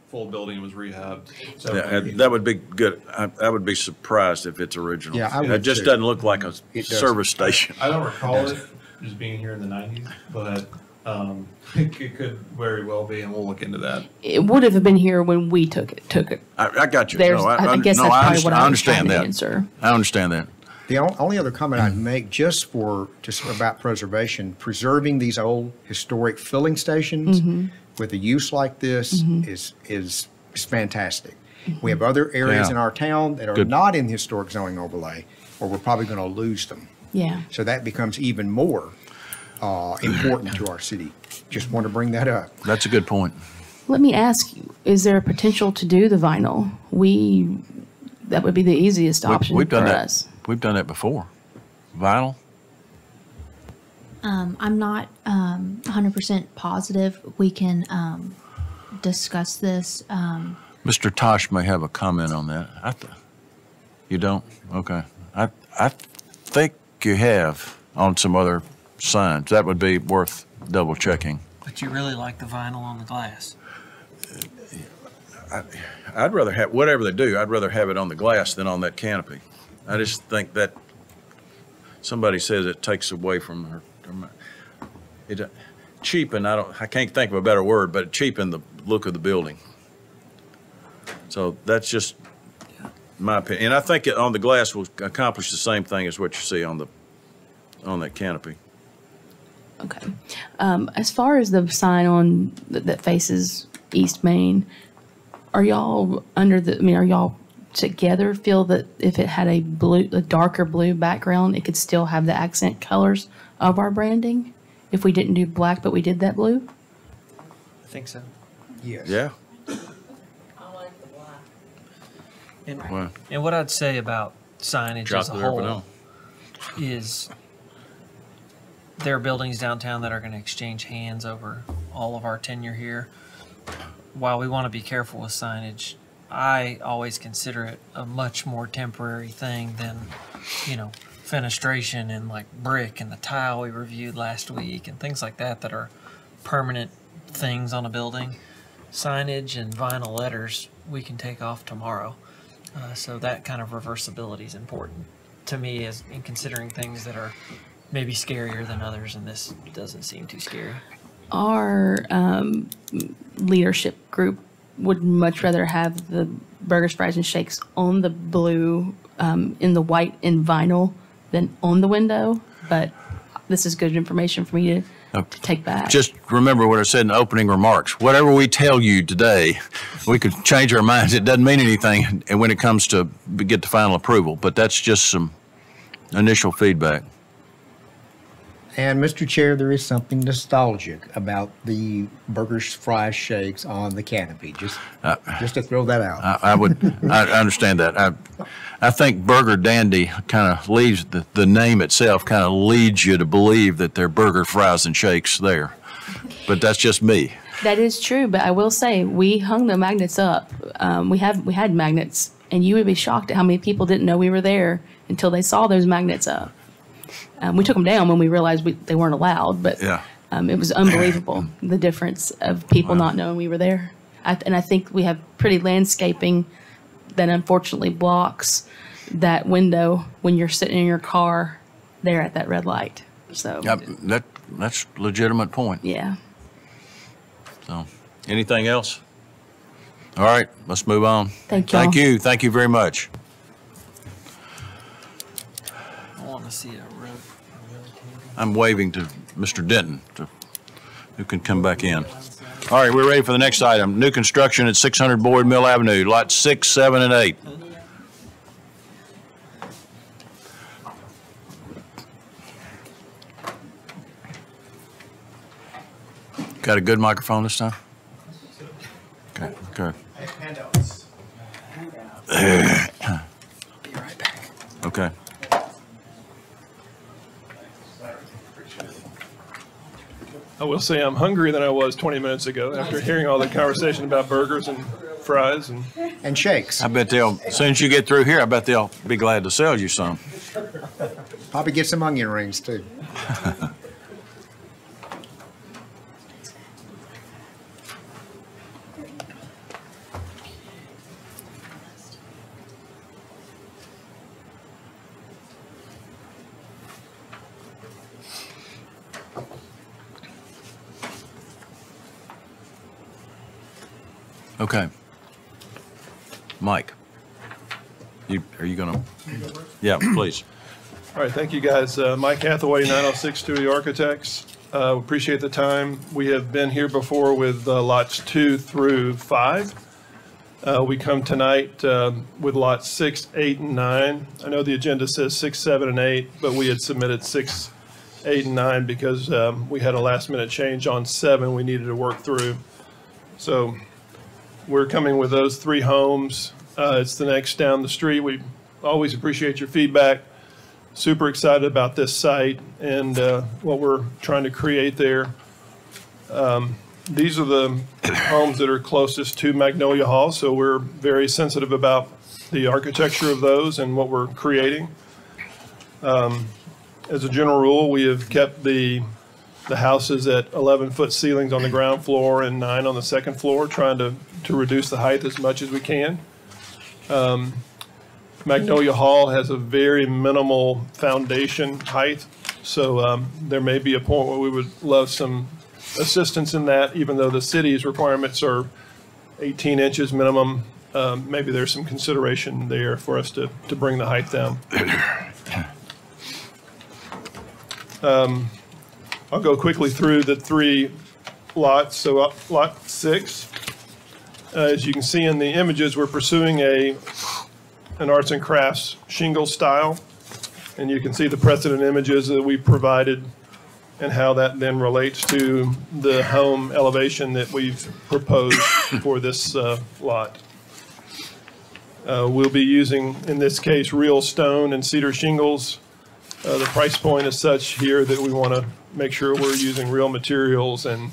full building was rehabbed. Yeah, that would be good. I would be surprised if it's original. Yeah, I would It just too. doesn't look like a It doesn't. service station. I don't recall it just being here in the 90s, but it could very well be, and we'll look into that. It would have been here when we took it. I got you. There's- No, I guess no, that's I probably what I was understand trying to that. answer. I understand that. The only other comment I'd make, just about preservation, preserving these old historic filling stations with a use like this is fantastic. We have other areas Yeah. in our town that are Good. not in the historic zoning overlay, or we're probably going to lose them. Yeah. So that becomes even more important to our city. Just want to bring that up. That's a good point. Let me ask you: is there a potential to do the vinyl? That would be the easiest option We've done for that. us. We've done that before. Vinyl. I'm not 100% positive. We can discuss this. Mr. Tosh may have a comment on that. You don't? Okay. I think you have on some other signs. That would be worth double checking. But you really like the vinyl on the glass. I'd rather have, whatever they do, I'd rather have it on the glass than on that canopy. I just think that somebody says it takes away from her, it cheapen, I can't think of a better word, but it cheapened the look of the building. So that's just my opinion. And I think it on the glass will accomplish the same thing as what you see on that canopy. Okay. As far as the sign on that faces East Main, are y'all are y'all together feel that if it had a darker blue background, it could still have the accent colors of our branding? If we didn't do black, but we did that blue? I think so. Yes. Yeah. And what I'd say about signage as a whole is there are buildings downtown that are going to exchange hands over all of our tenure here. While we want to be careful with signage, I always consider it a much more temporary thing than, fenestration and like brick and the tile we reviewed last week and things like that that are permanent things on a building. Signage and vinyl letters we can take off tomorrow. So that kind of reversibility is important to me as in considering things that are maybe scarier than others, and this doesn't seem too scary. Our leadership group would much rather have the burgers, fries, and shakes on the blue, in the white and vinyl than on the window, but this is good information for me to take back. Just remember what I said in the opening remarks. Whatever we tell you today, we could change our minds. It doesn't mean anything and when it comes to get the final approval, but that's just some initial feedback. And Mr. Chair, there is something nostalgic about the burgers, fries, shakes on the canopy. Just to throw that out. I understand that. I think Burger Dandy kind of leaves the name itself kind of leads you to believe that there are burger, fries, and shakes there. But that's just me. That is true, but I will say we hung the magnets up. We had magnets, and you would be shocked at how many people didn't know we were there until they saw those magnets up. We took them down when we realized they weren't allowed, but yeah. It was unbelievable, the difference of people not knowing we were there. And I think we have pretty landscaping that unfortunately blocks that window when you're sitting in your car there at that red light. So that's a legitimate point. Yeah. So, anything else? All right, let's move on. Thank you. Thank you. Thank you very much. I want to see a road. I'm waving to Mr. Denton, who can come back in. All right, we're ready for the next item. New construction at 600 Boyd Mill Avenue, lots 6, 7, and 8. Got a good microphone this time? Okay, good. Okay. I will say I'm hungrier than I was 20 minutes ago after hearing all the conversation about burgers and fries and shakes. I bet as soon as you get through here, I bet they'll be glad to sell you some. Probably get some onion rings too. Okay. Mike, are you going to? Yeah, please. All right, thank you, guys. Mike Hathaway, 906 Studio Architects. Appreciate the time. We have been here before with lots 2 through 5. We come tonight with lots 6, 8, and 9. I know the agenda says 6, 7, and 8, but we had submitted 6, 8, and 9 because we had a last-minute change on 7 we needed to work through. So we're coming with those 3 homes. It's the next down the street. We always appreciate your feedback. Super excited about this site and what we're trying to create there. These are the homes that are closest to Magnolia Hall, so we're very sensitive about the architecture of those and what we're creating. As a general rule, we have kept the The house is at 11-foot ceilings on the ground floor and 9 on the second floor, trying to reduce the height as much as we can. Magnolia Hall has a very minimal foundation height, so there may be a point where we would love some assistance in that, even though the city's requirements are 18 inches minimum. Maybe there's some consideration there for us to bring the height down. I'll go quickly through the 3 lots. So lot 6, as you can see in the images, we're pursuing an arts and crafts shingle style. And you can see the precedent images that we provided and how that then relates to the home elevation that we've proposed for this lot. We'll be using, in this case, real stone and cedar shingles. The price point is such here that we want to make sure we're using real materials and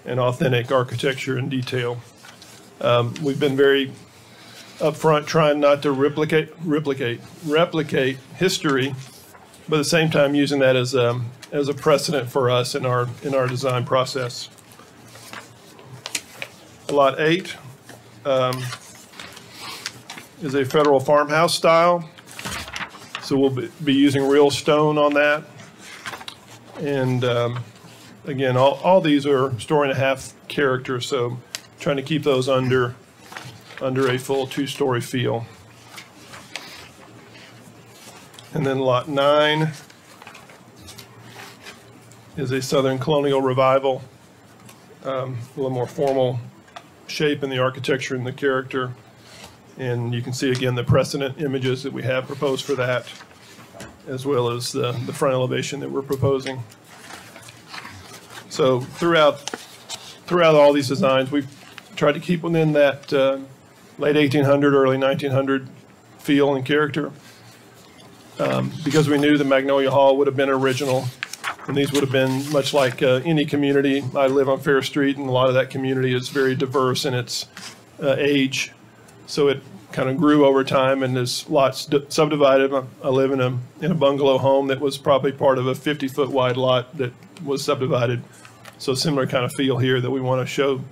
authentic architecture and detail. We've been very upfront trying not to replicate history, but at the same time using that as a precedent for us in our design process. Lot 8 is a federal farmhouse style, so we'll be using real stone on that. And again, all these are 1.5-story character, so trying to keep those under a full 2-story feel. And then lot 9 is a Southern Colonial Revival, a little more formal shape in the architecture and the character. And you can see again the precedent images that we have proposed for that, as well as the front elevation that we're proposing. So throughout all these designs, we've tried to keep within that late 1800, early 1900 feel and character, because we knew the Magnolia Hall would have been original, and these would have been much like any community. I live on Fair Street, and a lot of that community is very diverse in its age, so it kind of grew over time, and as lots subdivided. I live in a bungalow home that was probably part of a 50-foot wide lot that was subdivided, so similar kind of feel here that we want to show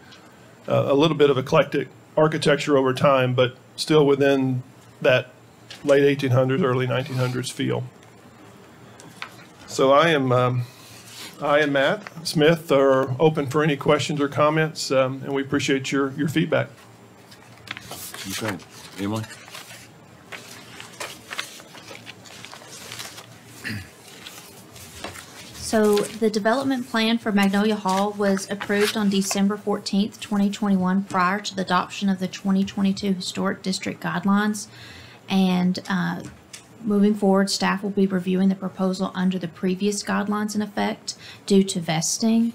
a little bit of eclectic architecture over time, but still within that late 1800s, early 1900s feel. So I and Matt Smith are open for any questions or comments, and we appreciate your feedback. Okay. Emily? So the development plan for Magnolia Hall was approved on December 14th, 2021, prior to the adoption of the 2022 Historic District Guidelines. And moving forward, staff will be reviewing the proposal under the previous guidelines in effect due to vesting.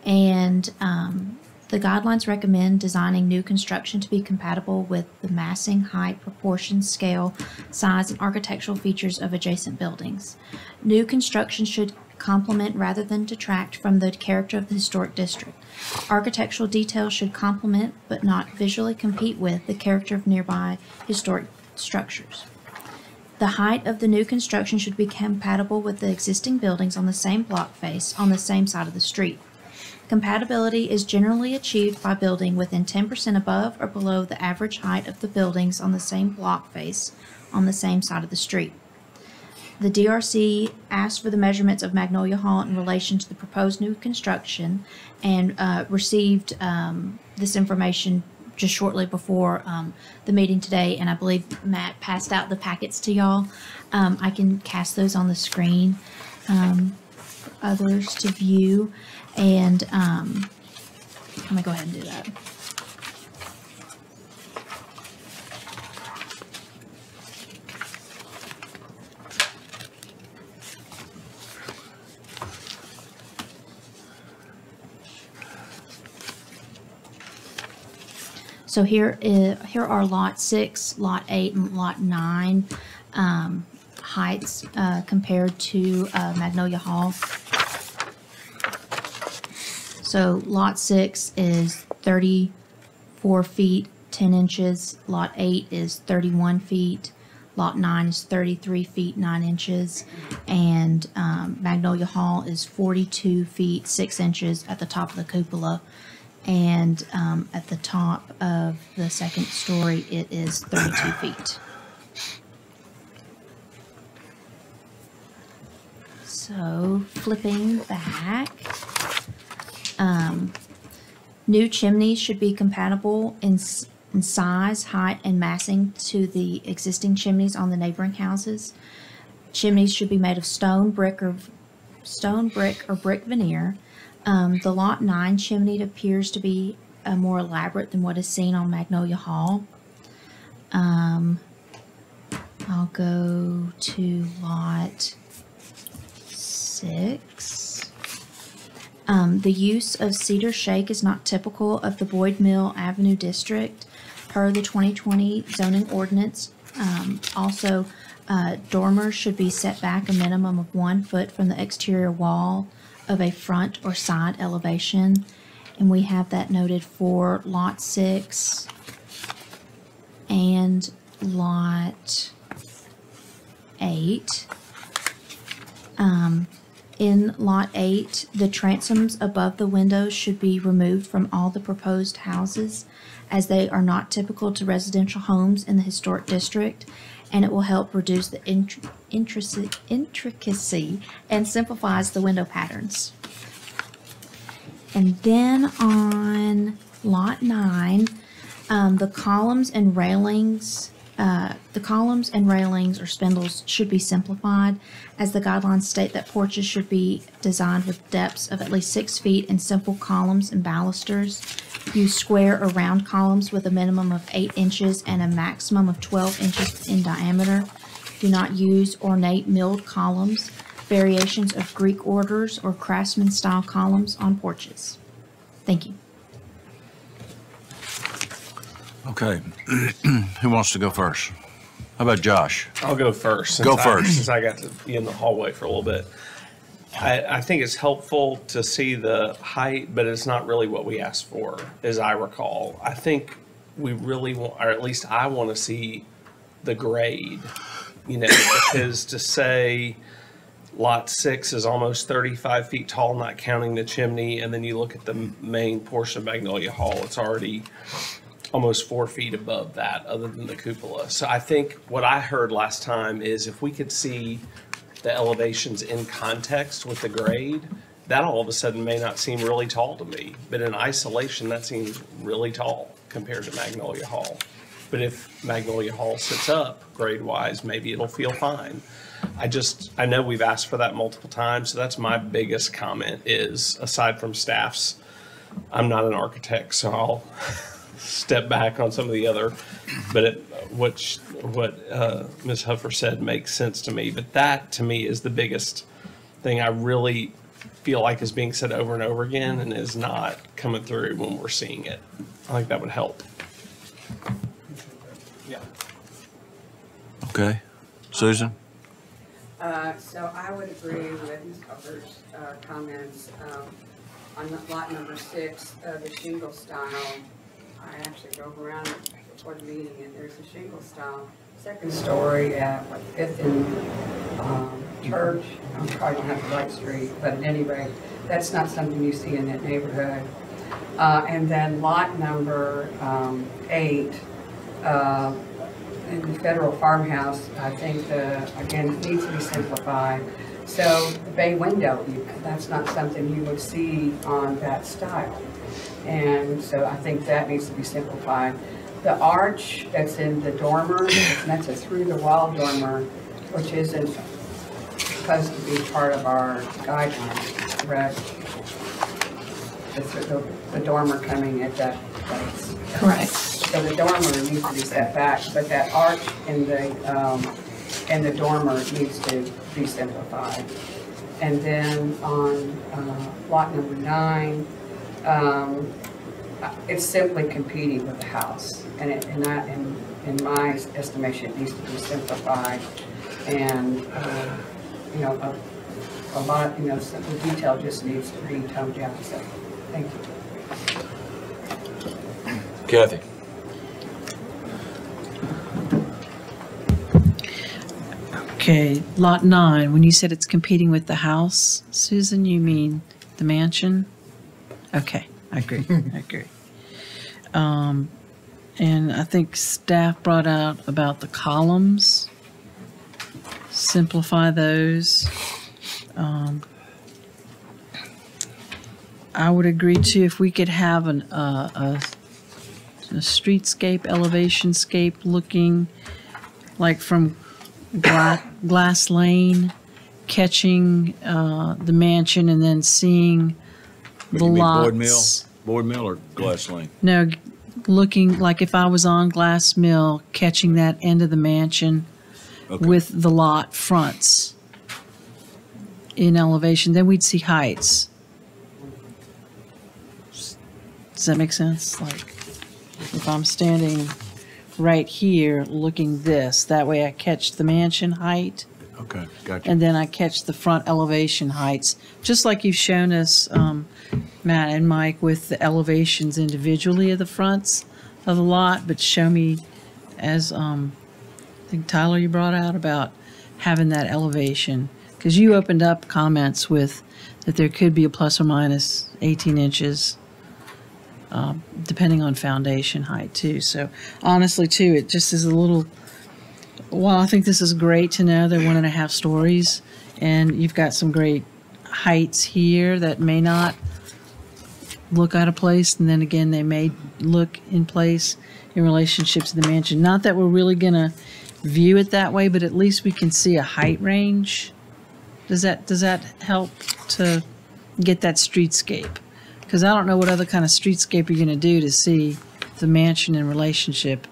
And the guidelines recommend designing new construction to be compatible with the massing, height, proportion, scale, size, and architectural features of adjacent buildings. New construction should complement rather than detract from the character of the historic district. Architectural details should complement but not visually compete with the character of nearby historic structures. The height of the new construction should be compatible with the existing buildings on the same block face on the same side of the street. Compatibility is generally achieved by building within 10% above or below the average height of the buildings on the same block face on the same side of the street. The DRC asked for the measurements of Magnolia Hall in relation to the proposed new construction and received this information just shortly before the meeting today, and I believe Matt passed out the packets to y'all. I can cast those on the screen for others to view, and I'm going to go ahead and do that. So here are lot 6, lot 8, and lot 9 heights compared to Magnolia Hall. So lot 6 is 34 feet 10 inches. Lot 8 is 31 feet. Lot 9 is 33 feet 9 inches, and Magnolia Hall is 42 feet 6 inches at the top of the cupola, and at the top of the second story it is 32 feet. So flipping back, new chimneys should be compatible in size, height, and massing to the existing chimneys on the neighboring houses. Chimneys should be made of stone, brick, or brick veneer. The Lot 9 chimney appears to be more elaborate than what is seen on Magnolia Hall. I'll go to Lot 6. The use of cedar shake is not typical of the Boyd Mill Avenue district per the 2020 zoning ordinance. Also, dormers should be set back a minimum of 1 foot from the exterior wall of a front or side elevation. And we have that noted for Lot 6 and Lot 8. In Lot 8, the transoms above the windows should be removed from all the proposed houses, as they are not typical to residential homes in the historic district, and it will help reduce the intricacy and simplifies the window patterns. And then on Lot 9, the columns and railings or spindles should be simplified, as the guidelines state that porches should be designed with depths of at least 6 feet and simple columns and balusters. Use square or round columns with a minimum of 8 inches and a maximum of 12 inches in diameter. Do not use ornate milled columns, variations of Greek orders, or craftsman style columns on porches. Thank you. Okay. Who wants to go first? How about Josh? I'll go first. Since I got to be in the hallway for a little bit. I think it's helpful to see the height, but it's not really what we asked for, as I recall. I think we really want, or at least I want to see the grade, because to say Lot 6 is almost 35 feet tall, not counting the chimney, and then you look at the main portion of Magnolia Hall, it's already almost 4 feet above that, other than the cupola. So I think what I heard last time is if we could see the elevations in context with the grade, that all of a sudden may not seem really tall to me. But in isolation, that seems really tall compared to Magnolia Hall. But if Magnolia Hall sits up grade-wise, maybe it'll feel fine. I know we've asked for that multiple times, so that's my biggest comment is, aside from staff's, I'm not an architect, so I'll step back on some of the other, but what Ms. Huffer said makes sense to me. But that, to me, is the biggest thing I really feel like is being said over and over again and is not coming through when we're seeing it. I think that would help. Yeah. Okay. Susan? So I would agree with Ms. Huffer's comments on Lot number 6, the shingle style. I actually drove around before the meeting, and there's a shingle style second story at 5th and Church. I probably don't have the right street, but at any rate, that's not something you see in that neighborhood. And then lot number 8, in the federal farmhouse, I think again, it needs to be simplified. So the bay window, that's not something you would see on that style. And so I think that needs to be simplified. The arch that's in the dormer, that's a through-the-wall dormer, which isn't supposed to be part of our guidelines, correct? The dormer coming at that place. Correct. So the dormer needs to be set back, but that arch in the dormer needs to be simplified. And then on lot number 9, it's simply competing with the house, and in my estimation, it needs to be simplified, and a lot, the detail just needs to be toned down. So, thank you. Kathy? Okay, lot 9, when you said it's competing with the house, Susan, you mean the mansion? Okay, I agree, I agree. And I think staff brought out about the columns. Simplify those. I would agree too if we could have a streetscape, elevation scape looking like from Glass Lane, catching the mansion and then seeing the lots. Boyd Mill or Glass Lane? No, looking like if I was on Glass Mill, catching that end of the mansion with the lot fronts in elevation, then we'd see heights. Does that make sense? Like if I'm standing right here looking this, that way I catch the mansion height. Okay, gotcha. And then I catch the front elevation heights, just like you've shown us, Matt and Mike, with the elevations individually of the fronts of the lot, but show me as, I think Tyler, you brought out about having that elevation, because you opened up comments with that there could be a plus or minus 18 inches, depending on foundation height too. So honestly too, it just is a little, well, I think this is great to know they're 1.5 stories, and you've got some great heights here that may not look out of place, and then again, they may look in place in relationship to the mansion. Not that we're really going to view it that way, but at least we can see a height range. Does that help to get that streetscape? Because I don't know what other kind of streetscape you're going to do to see the mansion in relationship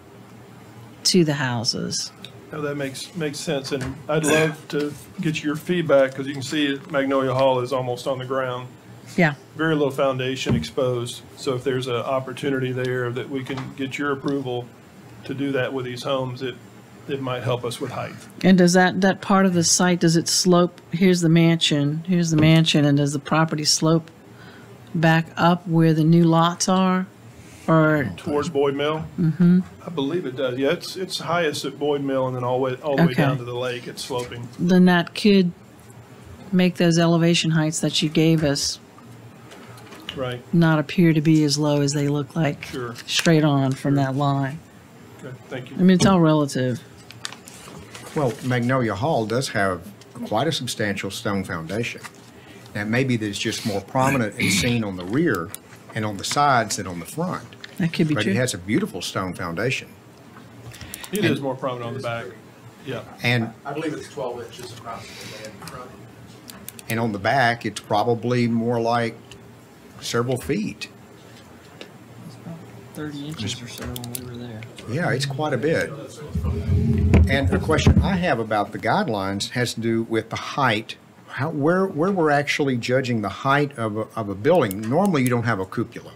to the houses. No, that makes sense, and I'd love to get your feedback, because you can see Magnolia Hall is almost on the ground. Yeah. Very low foundation exposed, so if there's an opportunity there that we can get your approval to do that with these homes, it might help us with height. And does that part of the site, does it slope, here's the mansion, and does the property slope back up where the new lots are? Or towards Boyd Mill? Mm-hmm. I believe it does. Yeah, it's highest at Boyd Mill, and then all the way down to the lake. It's sloping. Then that could make those elevation heights that you gave us right not appear to be as low as they look like straight on from that line. Okay, thank you. I mean, it's all relative. Well, Magnolia Hall does have quite a substantial stone foundation. Now, maybe that's just more prominent and seen on the rear and on the sides than on the front. That could be but true. It has a beautiful stone foundation. It is more prominent on the back. Yeah. And I believe it's 12 inches approximately in front. And on the back, it's probably more like several feet. 30 inches or so when we were there. Yeah, it's quite a bit. And a question I have about the guidelines has to do with the height, where we're actually judging the height of a building. Normally, you don't have a cupola.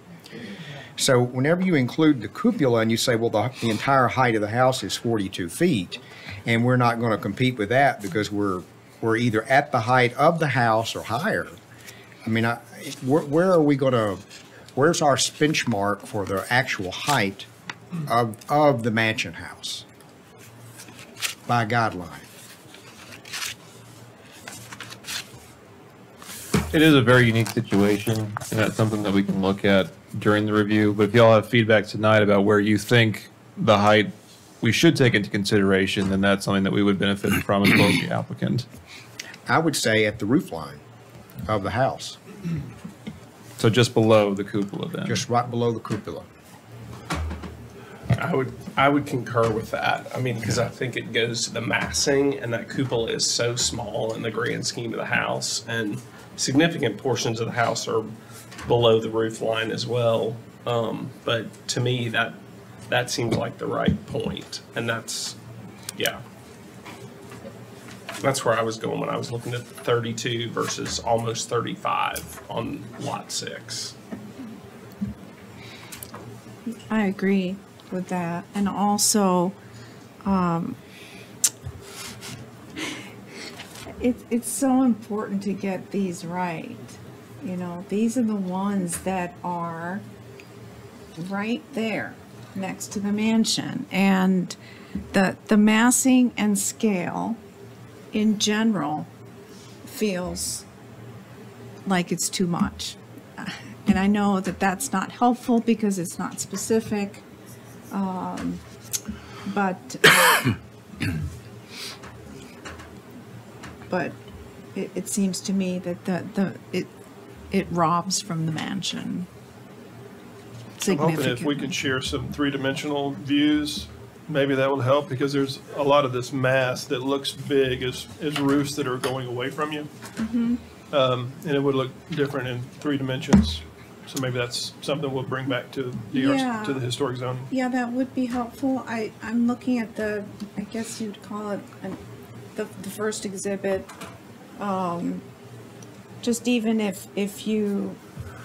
So whenever you include the cupola and you say, well, the entire height of the house is 42 feet, and we're not going to compete with that because we're either at the height of the house or higher. I mean, where are we going to, where's our benchmark for the actual height of the mansion house by guideline? It is a very unique situation, and that's something that we can look at during the review. But if y'all have feedback tonight about where you think the height we should take into consideration, then that's something that we would benefit from as well as the applicant. I would say at the roof line of the house. So just below the cupola then? Just right below the cupola. I would concur with that. I mean, because I think it goes to the massing, and that cupola is so small in the grand scheme of the house, and significant portions of the house are below the roof line as well. But to me, that seems like the right point, and that's where I was going when I was looking at 32 versus almost 35 on lot 6. I agree with that. And also, it's so important to get these right. You know, these are the ones that are right there next to the mansion. And the massing and scale in general feels like it's too much. And I know that that's not helpful because it's not specific. But it seems to me that it robs from the mansion I'm hoping significantly. if we could share some three-dimensional views, maybe that would help, because there's a lot of this mass that looks big as roofs that are going away from you. And it would look different in 3 dimensions. So maybe that's something we'll bring back to to the historic zone. Yeah, that would be helpful. I'm looking at I guess you'd call it the first exhibit. Just even if you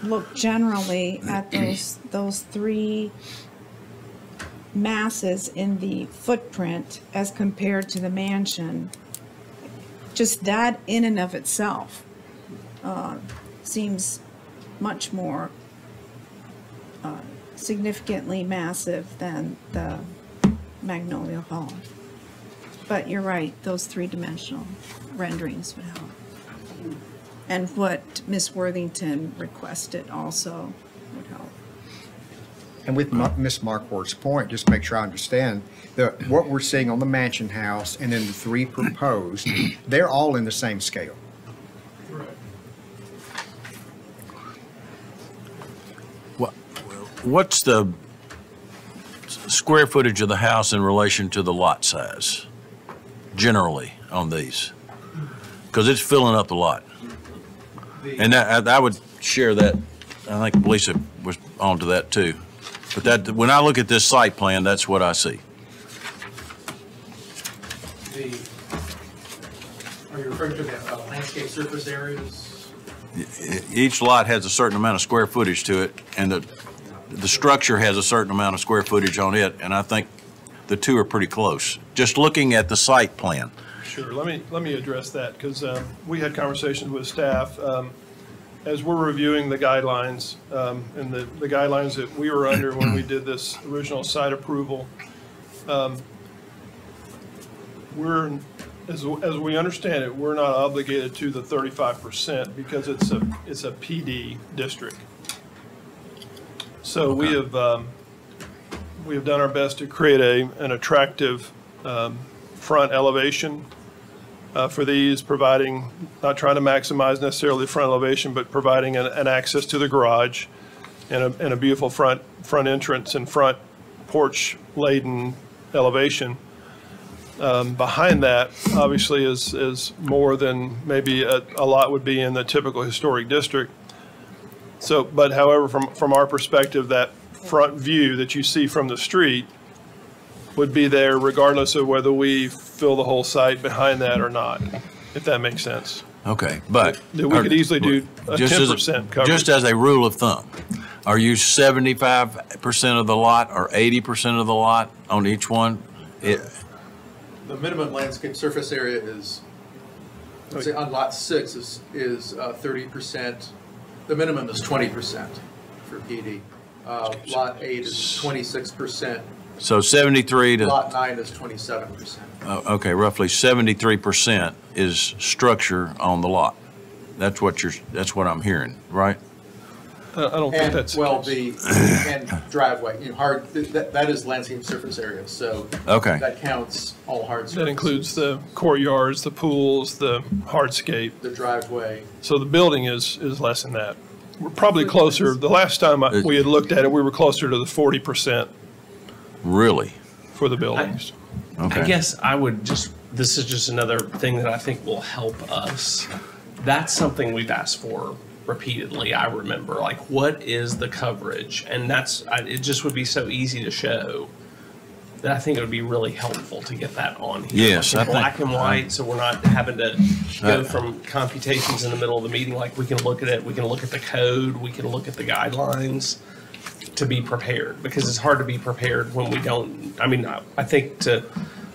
look generally at those 3 masses in the footprint as compared to the mansion, just that in and of itself seems much more significantly massive than the Magnolia Hall. But you're right, those 3-dimensional renderings would help. And what Ms. Worthington requested also would help. And with Ms. Marquardt's point, just to make sure I understand, what we're seeing on the mansion house and then the 3 proposed, they're all in the same scale. What's the square footage of the house in relation to the lot size, generally, on these? Because it's filling up the lot. And I would share that. I think Lisa was onto that too. But that, when I look at this site plan, that's what I see. Are you referring to the landscape surface areas? Each lot has a certain amount of square footage to it, and the structure has a certain amount of square footage on it, and I think the 2 are pretty close. Just looking at the site plan. Sure. Let me address that, because we had conversations with staff as we're reviewing the guidelines and the guidelines that we were under when we did this original site approval. We're as we understand it, we're not obligated to the 35% because it's a PD district. So we have done our best to create an attractive front elevation for these, providing, not trying to maximize necessarily the front elevation, but providing an access to the garage and a beautiful front entrance and front porch laden elevation. Behind that, obviously, is more than maybe a lot would be in the typical historic district. So, but however, from our perspective, that front view that you see from the street would be there regardless of whether we fill the whole site behind that or not, if that makes sense. Okay, but we could easily do a 10% coverage. Just as a rule of thumb, are you 75% of the lot or 80% of the lot on each one? The minimum landscape surface area is, let's say on lot 6 is 30%. The minimum is 20% for PD. Lot 8 is 26%. So 73 to... Lot 9 is 27%. Okay, roughly 73% is structure on the lot. That's what I'm hearing, right? I don't think that's well, and driveway, that is landscape surface area, so okay, that counts all hard surfaces. That includes the courtyards, the pools, the hardscape, the driveway. So the building is less than that. We're probably closer. The last time we had looked at it, we were closer to the 40%. Really? For the buildings. Okay. I guess I would this is just another thing that I think will help us. That's something we've asked for repeatedly. I remember, like, what is the coverage? And it just would be so easy to show that I think it would be really helpful to get that on here. Yes, like in black and white, so we're not having to go from computations in the middle of the meeting. Like, we can look at it, we can look at the code, we can look at the guidelines to be prepared, because it's hard to be prepared when we don't. I mean, I think to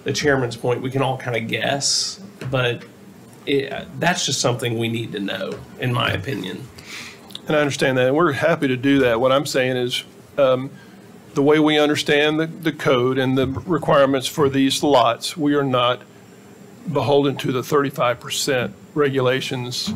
the chairman's point, we can all kind of guess, but that's just something we need to know, in my opinion. And I understand that, and we're happy to do that. What I'm saying is the way we understand the code and the requirements for these lots, we are not beholden to the 35% regulations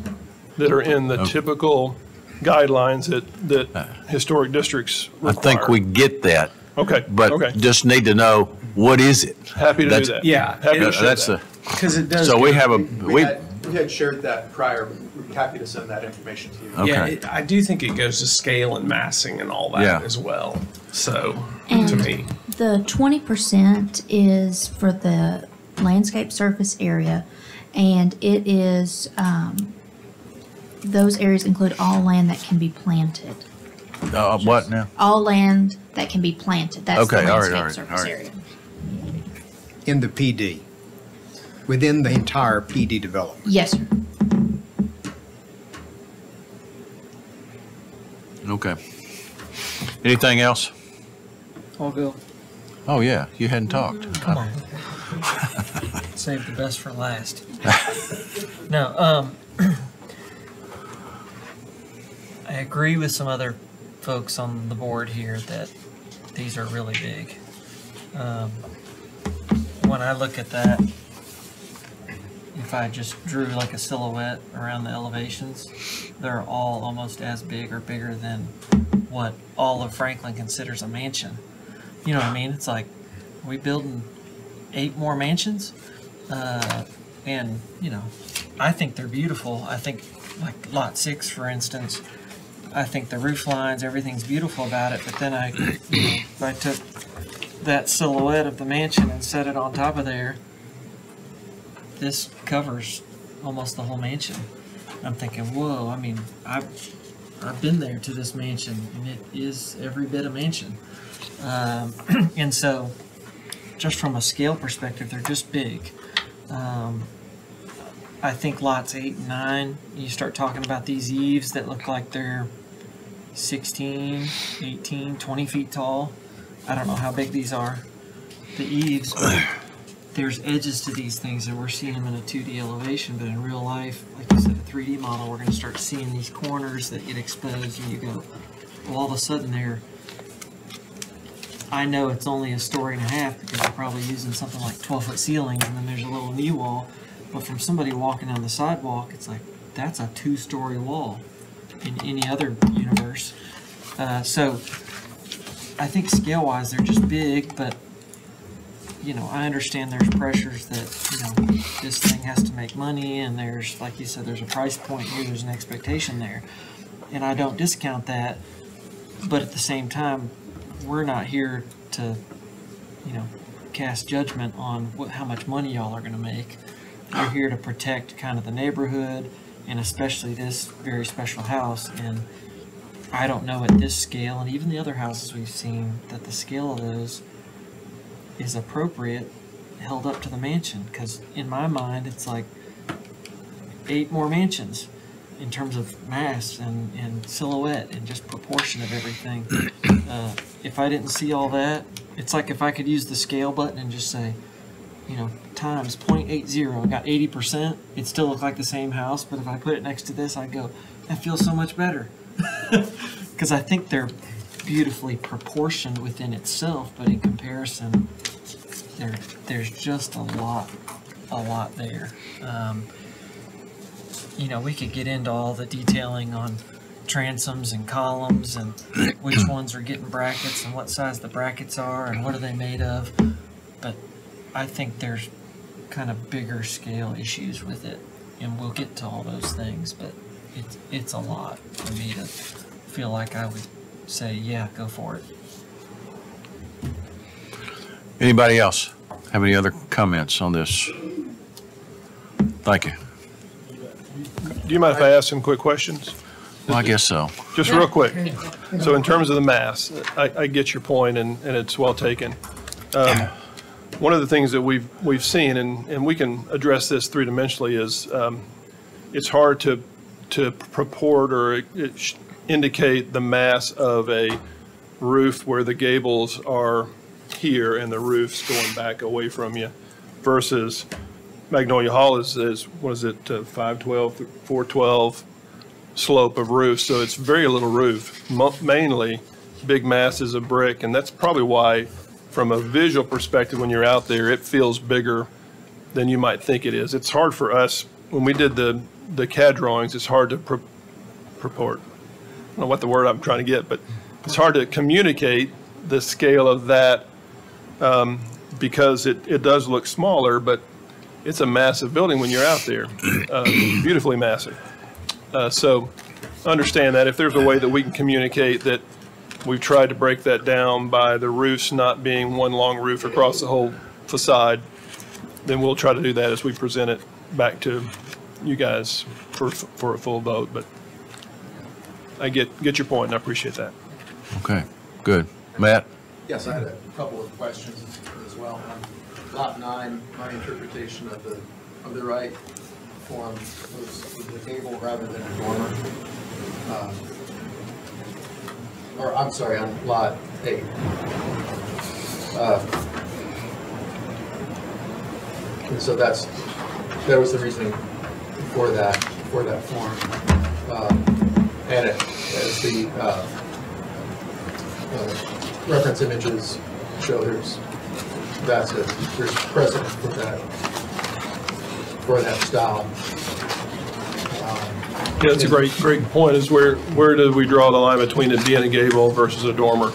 that are in the typical guidelines that historic districts require. I think we get that. Okay. But okay. just need to know, what is it? Happy to do that. Yeah. Happy to share That's that. Because it does. So we have a, We had shared that prior. We'd be happy to send that information to you. Okay. Yeah, I do think it goes to scale and massing and all that Yeah. as well. So, to And me. the 20% is for the landscape surface area, and it is, those areas include all land that can be planted. what now? All land that can be planted. That's the Okay, all right, landscape all right, surface all right. area. In the PD, within the entire PD development. Yes, sir. Okay. Anything else? All good. Oh, yeah, you hadn't talked. Come on. Save the best for last. No, I agree with some other folks on the board here that these are really big. When I look at that, if I just drew like a silhouette around the elevations, they're all almost as big or bigger than what all of Franklin considers a mansion. You know what I mean? It's like, are we building 8 more mansions? And, you know, I think they're beautiful. I think, like Lot 6, for instance, I think the roof lines, everything's beautiful about it. But then if I took that silhouette of the mansion and set it on top of there, this covers almost the whole mansion. I'm thinking, whoa, I mean, I've been there to this mansion, and it is every bit a mansion. And so, just from a scale perspective, they're just big. I think lots 8 and 9, you start talking about these eaves that look like they're 16, 18, 20 feet tall. I don't know how big these are, the eaves, but there's edges to these things, and we're seeing them in a 2D elevation, but in real life, like you said, a 3D model, we're going to start seeing these corners that get exposed, and you go, well, all of a sudden I know it's only a story and a half because they're probably using something like 12-foot ceilings, and then there's a little knee wall, but from somebody walking down the sidewalk, it's like, that's a 2-story wall in any other universe. So I think scale-wise, they're just big, but you know, I understand there's pressures that, you know, this thing has to make money, and there's, like you said, there's a price point here, there's an expectation there. And I don't discount that, but at the same time, we're not here to, you know, cast judgment on how much money y'all are going to make. We're here to protect kind of the neighborhood, and especially this very special house. And I don't know at this scale, and even the other houses we've seen, that the scale of those is appropriate held up to the mansion, because in my mind it's like 8 more mansions in terms of mass and silhouette and just proportion of everything. If I didn't see all that, it's like if I could use the scale button and just say, you know, times 0.80, I got 80%, it'd still look like the same house, but if I put it next to this, I'd go, that feels so much better. Because I think they're beautifully proportioned within itself, but in comparison, there's just a lot there. You know, we could get into all the detailing on transoms and columns and which ones are getting brackets and what size the brackets are and what are they made of, but I think there's kind of bigger scale issues with it, and we'll get to all those things, but it's a lot for me to feel like I would say, yeah, go for it. Anybody else have any other comments on this? Thank you. Do you mind if I ask some quick questions? Well, I guess so. Just real quick. So in terms of the mass, I get your point, and it's well taken. One of the things that we've seen, and we can address this 3-dimensionally, is it's hard to purport or indicate the mass of a roof where the gables are here and the roof's going back away from you, versus Magnolia Hall is what is it, 512, 412 slope of roof, so it's very little roof, mainly big masses of brick, and that's probably why, from a visual perspective, when you're out there, it feels bigger than you might think it is. It's hard for us, when we did the CAD drawings, it's hard to purport. I don't know what the word I'm trying to get, but it's hard to communicate the scale of that because it does look smaller, but it's a massive building when you're out there, beautifully massive. So understand that if there's a way that we can communicate that we've tried to break that down by the roofs not being one long roof across the whole facade, then we'll try to do that as we present it back to you guys for a full vote. But I get your point, and I appreciate that. Okay, good. Matt? Yes, I had a couple of questions as well. On lot 9, my interpretation of the right form was a gable rather than a dormer. Or I'm sorry, on lot 8. And so that was the reasoning for that form. And as the reference images show, there's precedent for that style. Yeah, that's a great point. Is where do we draw the line between it being a gable versus a dormer?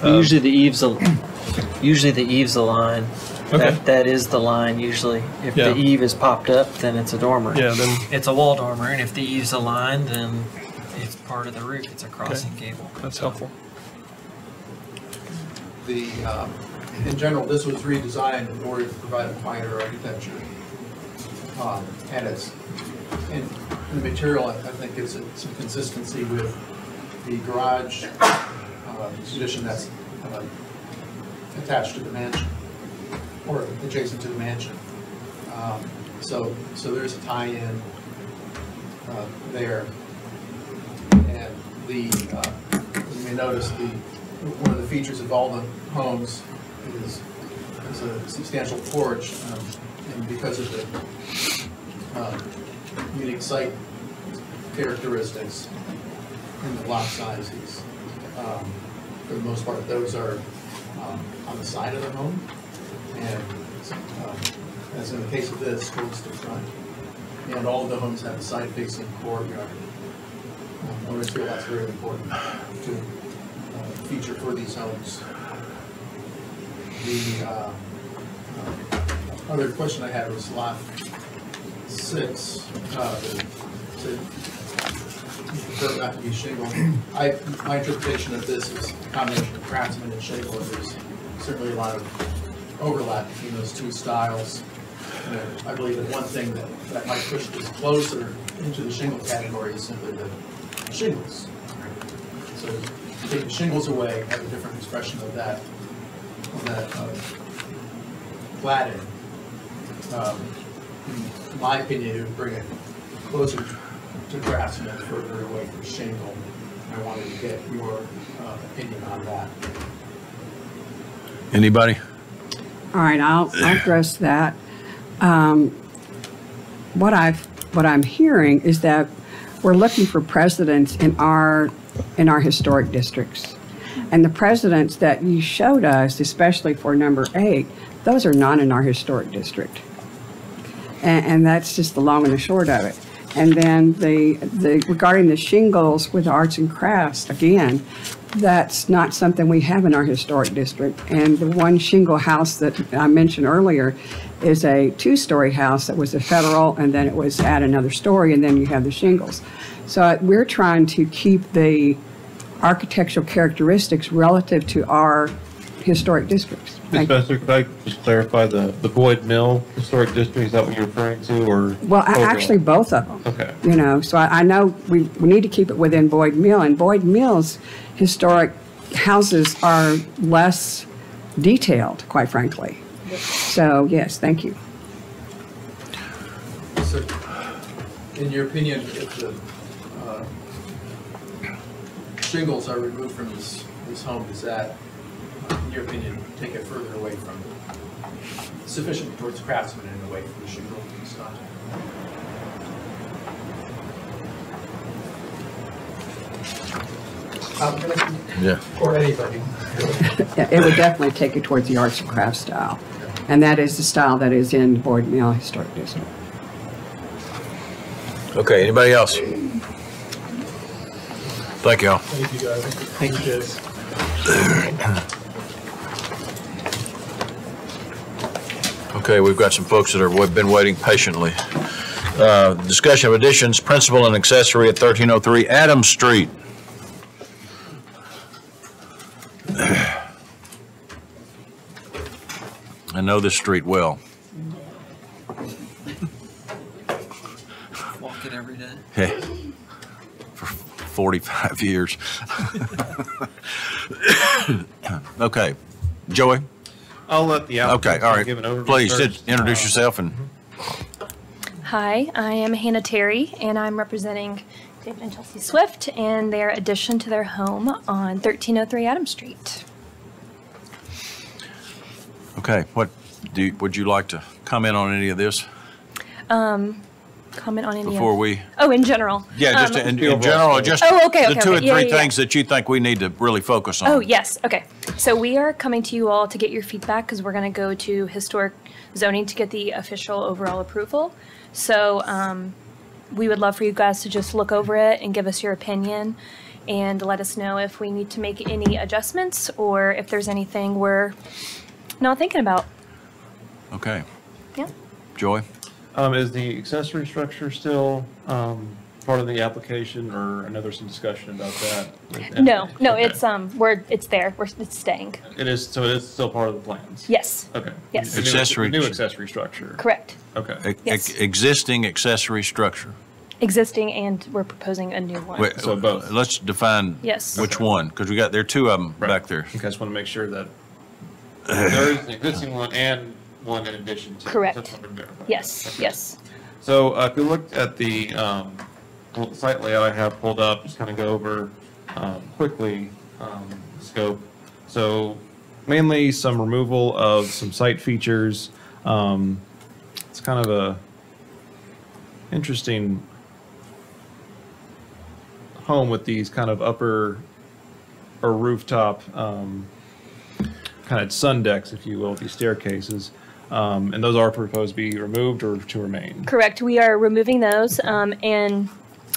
Usually the eaves the line. Okay. That is the line usually. If the eave is popped up, then it's a dormer. Yeah, then it's a wall dormer, and if the eave's aligned, then it's part of the roof. It's a crossing gable. That's helpful. In general, this was redesigned in order to provide a quieter architecture, and it's in the material. I think gives it some consistency with the garage addition that's attached to the mansion or adjacent to the mansion. So there's a tie-in there, and you may notice one of the features of all the homes is a substantial porch, and because of the unique site characteristics and the lot sizes, for the most part, those are on the side of the home, and as in the case of this, towards the front. And all of the homes have a side-facing courtyard. I always feel that's very important to feature for these homes. The other question I had was lot 6. Prefer not to be shingle. My interpretation of this is a combination of craftsman and shingle. There's certainly a lot of overlap between those two styles. And I believe that one thing that might push this closer into the shingle category is simply the shingles. So take the shingles away, have a different expression of that cladding. In my opinion, it would bring it closer to craftsman, further away from shingle. I wanted to get your opinion on that. Anybody? All right, I'll address that. What I'm hearing is that we're looking for precedents in our historic districts, and the precedents that you showed us, especially for number 8, those are not in our historic district, and that's just the long and the short of it. And then the regarding the shingles with arts and crafts, again, that's not something we have in our historic district. And the one shingle house that I mentioned earlier is a 2-story house that was a federal, and then it was add another story, and then you have the shingles. So we're trying to keep the architectural characteristics relative to our historic districts. Ms. Spencer, could I just clarify the Boyd Mill Historic District? Is that what you're referring to, or? Well, actually, both of them. Okay. You know, so I know we need to keep it within Boyd Mill, and Boyd Mill's historic houses are less detailed, quite frankly. So, yes, thank you. So, in your opinion, if the shingles are removed from this home, does that, in your opinion, take it further away from sufficient towards craftsman and away from the shingle style? Yeah. Or anybody. It would definitely take it towards the arts and crafts style. And that is the style that is in Boyd Mill Historic District. Okay, anybody else? Thank y'all. Thank you, guys. Thank you, guys. Okay, we've got some folks that have been waiting patiently. Discussion of additions, principal and accessory at 1303 Adams Street. I know this street well. Walk it every day. Hey, for 45 years. Okay, Joey? I'll let the applicant Okay, all right. give an overview Please, first. introduce yourself and. Hi, I am Hannah Terry, and I'm representing David and Chelsea Swift and their addition to their home on 1303 Adams Street. Okay, would you like to comment on any of this Comment on any before of, we? Oh, in general. Yeah, just in general, just Oh, okay, the okay, two or okay. Yeah, three yeah, yeah. things that you think we need to really focus on. Oh, yes, okay. So we are coming to you all to get your feedback because we're going to go to historic zoning to get the official overall approval. So we would love for you guys to just look over it and give us your opinion and let us know if we need to make any adjustments or if there's anything we're not thinking about. Okay. Yeah. Joy? Is the accessory structure still part of the application, or I know there's some discussion about that? No, Okay. it's it's staying. It is, so it is still part of the plans? Yes. Okay. Yes. The new- Accessory- the new accessory structure? Correct. Okay. Yes. Existing accessory structure. Existing, and we're proposing a new one. Wait, So both. Let's define Yes. which one, because there are two of them Right. back there. Okay, I just want to make sure that there is an existing one and one in addition to. Correct. Just wanted to verify. Yes, Okay. yes. So if you look at the site layout I have pulled up, just kind of go over quickly scope. So mainly some removal of some site features. It's kind of a interesting home with these kind of upper or rooftop kind of sun decks, if you will, these staircases. And those are proposed to be removed or to remain. Correct. We are removing those and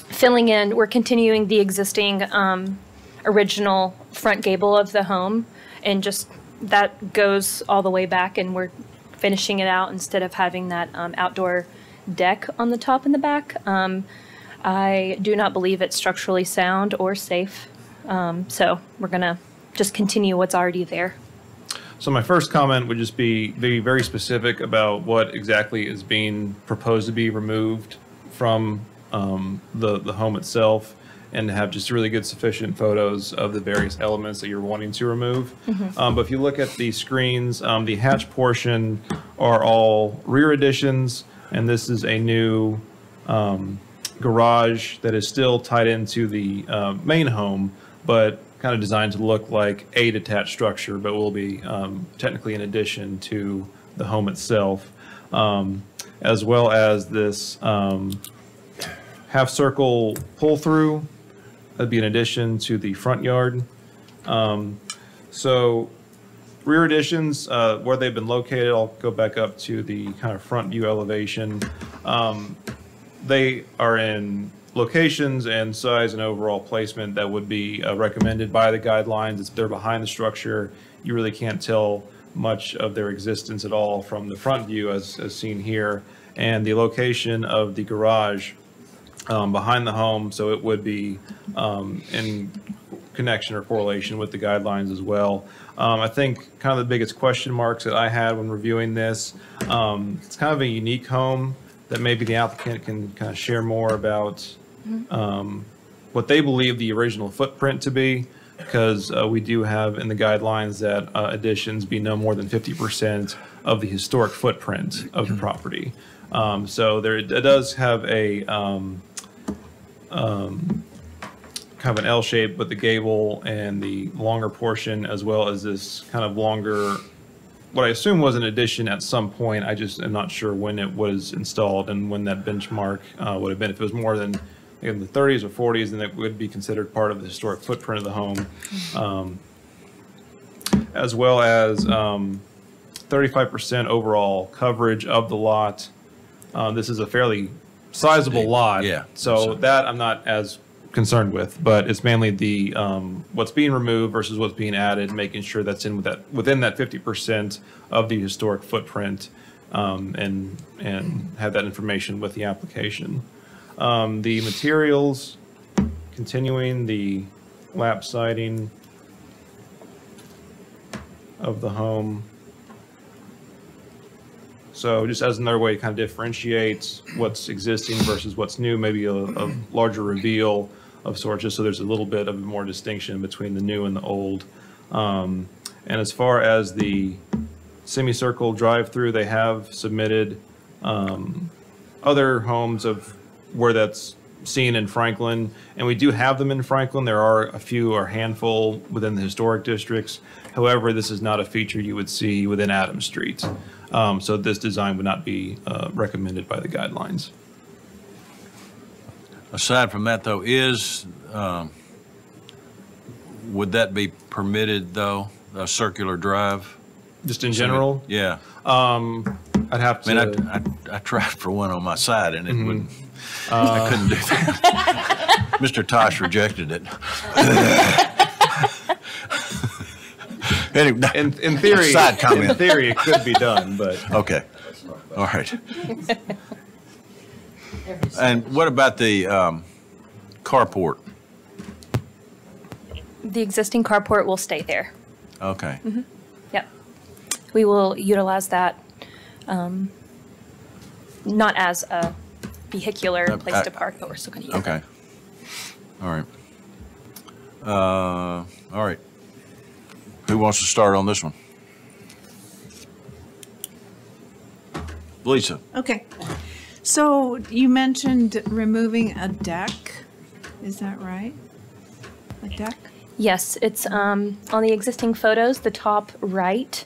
filling in. We're continuing the existing original front gable of the home, and just that goes all the way back, and we're finishing it out instead of having that outdoor deck on the top and the back. I do not believe it's structurally sound or safe, so we're gonna just continue what's already there. So my first comment would just be very specific about what exactly is being proposed to be removed from the home itself, and to have just really good sufficient photos of the various elements that you're wanting to remove. But if you look at the screens, the hatch portion are all rear additions, and this is a new garage that is still tied into the main home, but kind of designed to look like a detached structure, but will be technically in addition to the home itself, as well as this half circle pull through. That'd be in addition to the front yard. So rear additions, where they've been located, I'll go back up to the kind of front view elevation. They are in locations and size and overall placement that would be recommended by the guidelines. If they're behind the structure, you really can't tell much of their existence at all from the front view as seen here. And the location of the garage behind the home, so it would be in connection or correlation with the guidelines as well. I think kind of the biggest question marks that I had when reviewing this, it's kind of a unique home that maybe the applicant can kind of share more about what they believe the original footprint to be, because we do have in the guidelines that additions be no more than 50% of the historic footprint of the property. So it does have a kind of an L shape with the gable and the longer portion, as well as this kind of longer, what I assume was an addition at some point. I just am not sure when it was installed and when that benchmark would have been. If it was more than in the 30s or 40s, then it would be considered part of the historic footprint of the home. As well as 35% overall coverage of the lot. This is a fairly sizable lot. Yeah. So that I'm not as concerned with, but it's mainly the what's being removed versus what's being added, making sure that's within that 50% of the historic footprint, and have that information with the application. The materials, continuing the lap siding of the home. So just as another way to kind of differentiate what's existing versus what's new, maybe a larger reveal of sorts, just so there's a little bit of more distinction between the new and the old. And as far as the semicircle drive-through, they have submitted other homes of where that's seen in Franklin, and we do have them in Franklin. There are a few or handful within the historic districts. However, this is not a feature you would see within Adams Street. So this design would not be recommended by the guidelines. Aside from that, though, would that be permitted, though, a circular drive? Just in general? Yeah. I'd have to. I mean, I tried for one on my side, and it wouldn't. I couldn't do that. Mr. Tosh rejected it. Anyway, in theory, side comment. In theory, it could be done, but okay. All right. And what about the carport? The existing carport will stay there. Okay. Mm-hmm. Yep. We will utilize that, not as a vehicular place to park, but we're still going to use it. Okay. All right. All right. Who wants to start on this one? Lisa. Okay. So you mentioned removing a deck. Is that right? A deck? Yes, it's on the existing photos, the top right.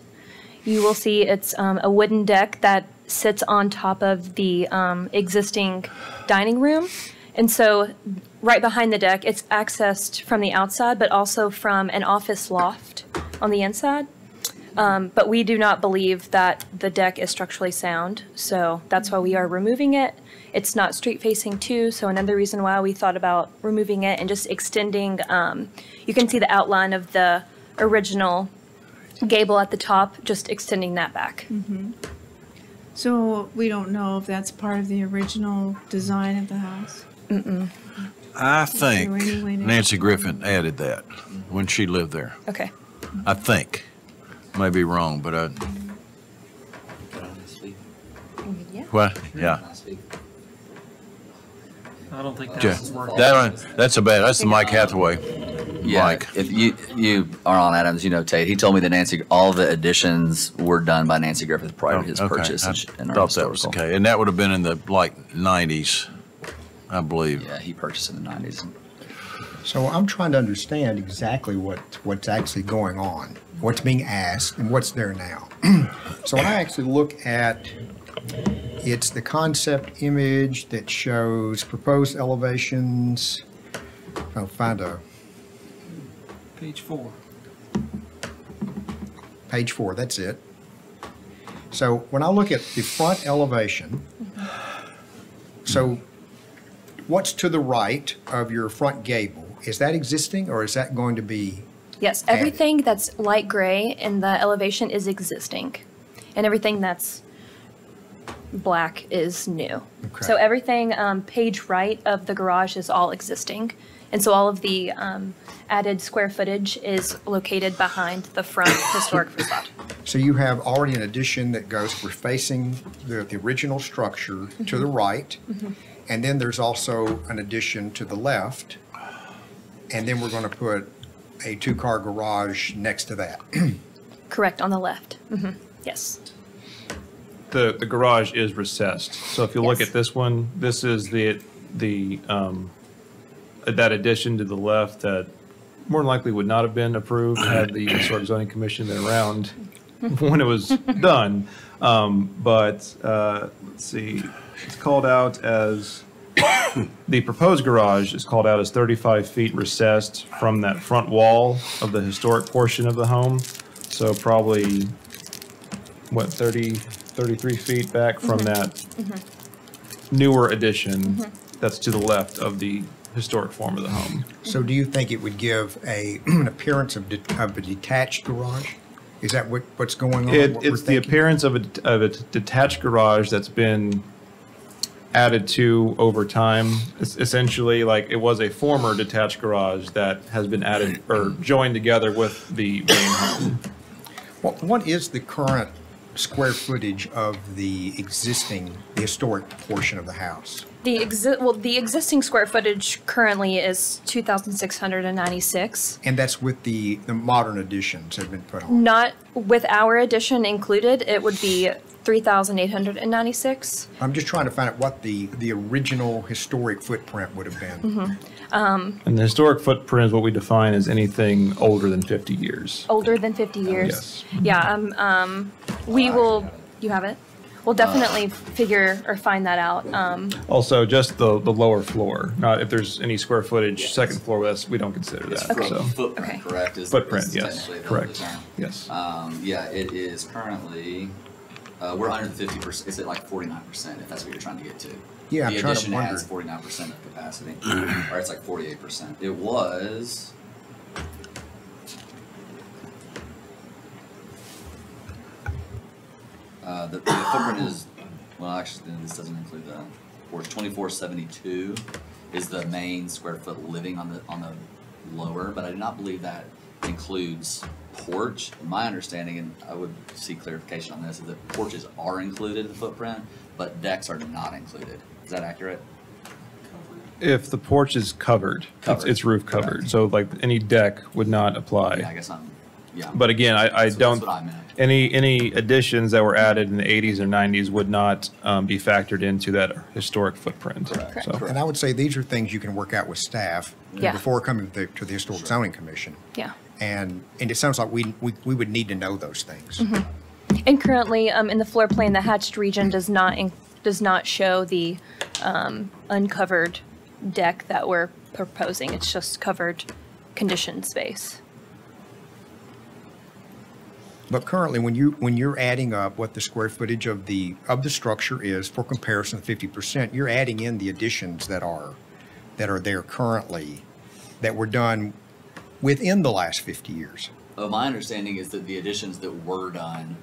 You will see it's a wooden deck that sits on top of the existing dining room. And so right behind the deck, it's accessed from the outside, but also from an office loft on the inside. But we do not believe that the deck is structurally sound, so that's why we are removing it. It's not street facing too, so another reason why we thought about removing it and just extending, you can see the outline of the original gable at the top, just extending that back. Mm-hmm. So we don't know if that's part of the original design of the house? Mm-mm. I think Nancy Griffin added that when she lived there. Okay. I think. May be wrong, but I. What? Yeah. I don't think Yeah. that's working. That's the Mike Hathaway. Yeah, Mike. if you are on Adams, you know Tate. He told me that all the additions were done by Nancy Griffith prior to his purchase. I in our thought that was historical. okay, and that would have been in the 90s, I believe. Yeah, he purchased in the 90s. So I'm trying to understand exactly what's actually going on, what's being asked, and what's there now. So when I actually look at, it's the concept image that shows proposed elevations. I'll find a Page 4. page 4, that's it. So when I look at the front elevation, so what's to the right of your front gable? Is that existing, or is that going to be? Yes, everything that's light gray in the elevation is existing, and everything that's black is new. Okay. So everything page right of the garage is all existing, and so all of the added square footage is located behind the front historic facade. So you have already an addition that goes, we're facing the original structure to the right, and then there's also an addition to the left, and then we're going to put a two-car garage next to that. Correct, on the left. Yes. The garage is recessed. So if you look at this one, this is the that addition to the left that more than likely would not have been approved had the Historic Zoning Commission been around when it was done. But let's see, it's called out as the proposed garage is called out as 35 feet recessed from that front wall of the historic portion of the home. So probably 33 feet back from that newer addition that's to the left of the historic form of the home. So do you think it would give an appearance of a detached garage? Is that what's going on? what we're It's the thinking? appearance of a detached garage that's been added to over time. It's essentially like it was a former detached garage that has been added or joined together with the main home. What is the current square footage of the historic portion of the house? The existing square footage currently is 2,696. And that's with the modern additions that have been put on? Not with our addition included, it would be 3,896. I'm just trying to find out what the original historic footprint would have been. And the historic footprint is what we define as anything older than 50 years. Older than 50 years. Yeah, we will, you have it? We'll definitely figure or find that out. Also, just the lower floor, not if there's any square footage, second floor, we don't consider that. From So, footprint, correct? Footprint, is yes, technically the correct. term. Yes. Yeah, it is currently, we're under the 50%, it's at like 49%, if that's what you're trying to get to. Yeah, I'm The trying to addition wonder. has 49% of capacity, or it's like 48%. It was, the footprint is, well, actually, this doesn't include that. 2472 is the main square foot living on the lower, but I do not believe that includes porch. My understanding, and I would see clarification on this, is that porches are included in the footprint, but decks are not included. Is that accurate? If the porch is covered, it's roof covered. So like any deck would not apply. Yeah, I guess yeah. But again, I So don't, that's what I meant. any additions that were added in the 80s or 90s would not be factored into that historic footprint. So. And I would say these are things you can work out with staff Yeah. before coming to the Historic Zoning Commission. Yeah. And it sounds like we would need to know those things. And currently, in the floor plan, the hatched region does not show the uncovered deck that we're proposing. It's just covered conditioned space. But currently, when you're adding up what the square footage of the structure is for comparison to 50%, you're adding in the additions that are there currently that were done within the last 50 years. My understanding is that the additions that were done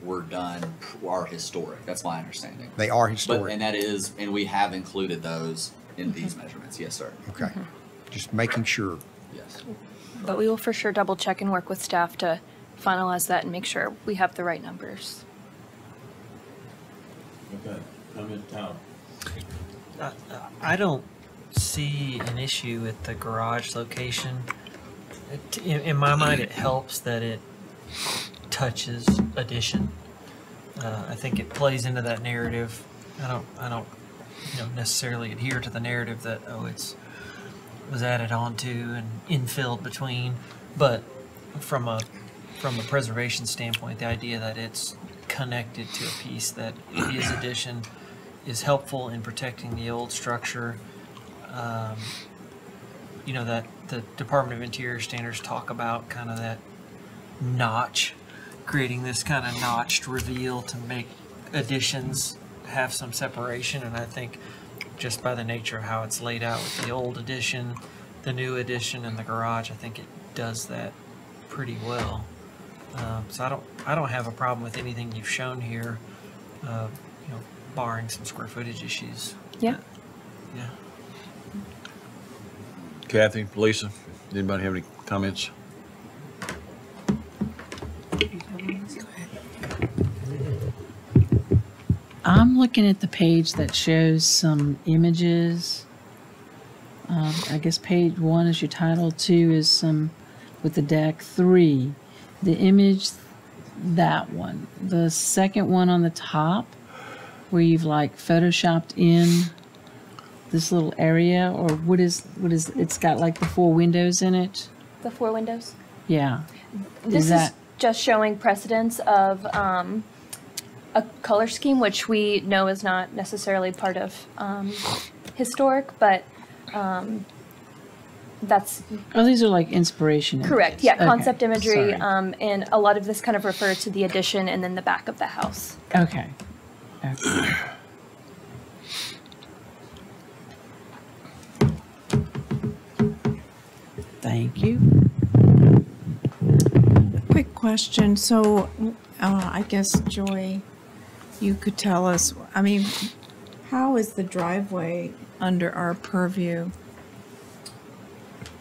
are historic. That's my understanding. They are historic. And we have included those in these measurements. Yes, sir. Okay. Just making sure. Yes. But we will for sure double check and work with staff to finalize that and make sure we have the right numbers. Okay, comment, Tom. I don't see an issue with the garage location. In my mind, it helps that it touches addition. I think it plays into that narrative. I don't necessarily adhere to the narrative that it was added onto and infilled between, but from a preservation standpoint, the idea that it's connected to a piece that is addition is helpful in protecting the old structure. That the Department of Interior standards talk about kind of that notch, creating this kind of notched reveal to make additions have some separation. And I think just by the nature of how it's laid out with the old addition, the new addition, and the garage, I think it does that pretty well. So I don't have a problem with anything you've shown here, barring some square footage issues. Yeah. Yeah. Kathy, Lisa, anybody have any comments? I'm looking at the page that shows some images. I guess page 1 is your title, 2 is some with the deck, 3. The image, that one. The second one on the top, where you've like photoshopped in this little area, or what is it's got like the 4 windows in it? The 4 windows? Yeah. This is just showing precedence of a color scheme, which we know is not necessarily part of historic, but that's Oh, these are like inspiration. correct. images. Yeah, Okay, concept imagery, sorry. and a lot of this kind of refers to the addition and then the back of the house. Okay. Okay. Thank you. Quick question. So, I guess, Joy, you could tell us, I mean, how is the driveway under our purview?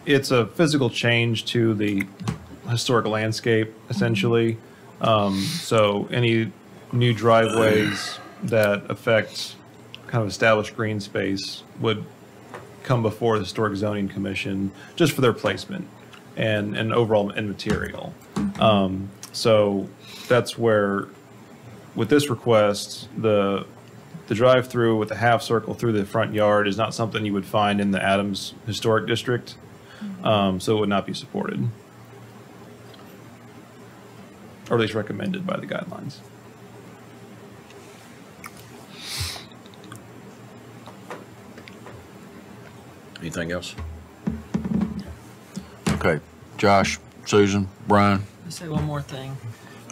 It's a physical change to the historic landscape, essentially. So any new driveways that affect kind of established green space would come before the Historic Zoning Commission just for their placement and overall and material. So that's where, with this request, the drive-through with the half circle through the front yard is not something you would find in the Adams Historic District. So it would not be supported, or at least recommended by the guidelines. Anything else? Okay, Josh, Susan, Brian. I'll say one more thing.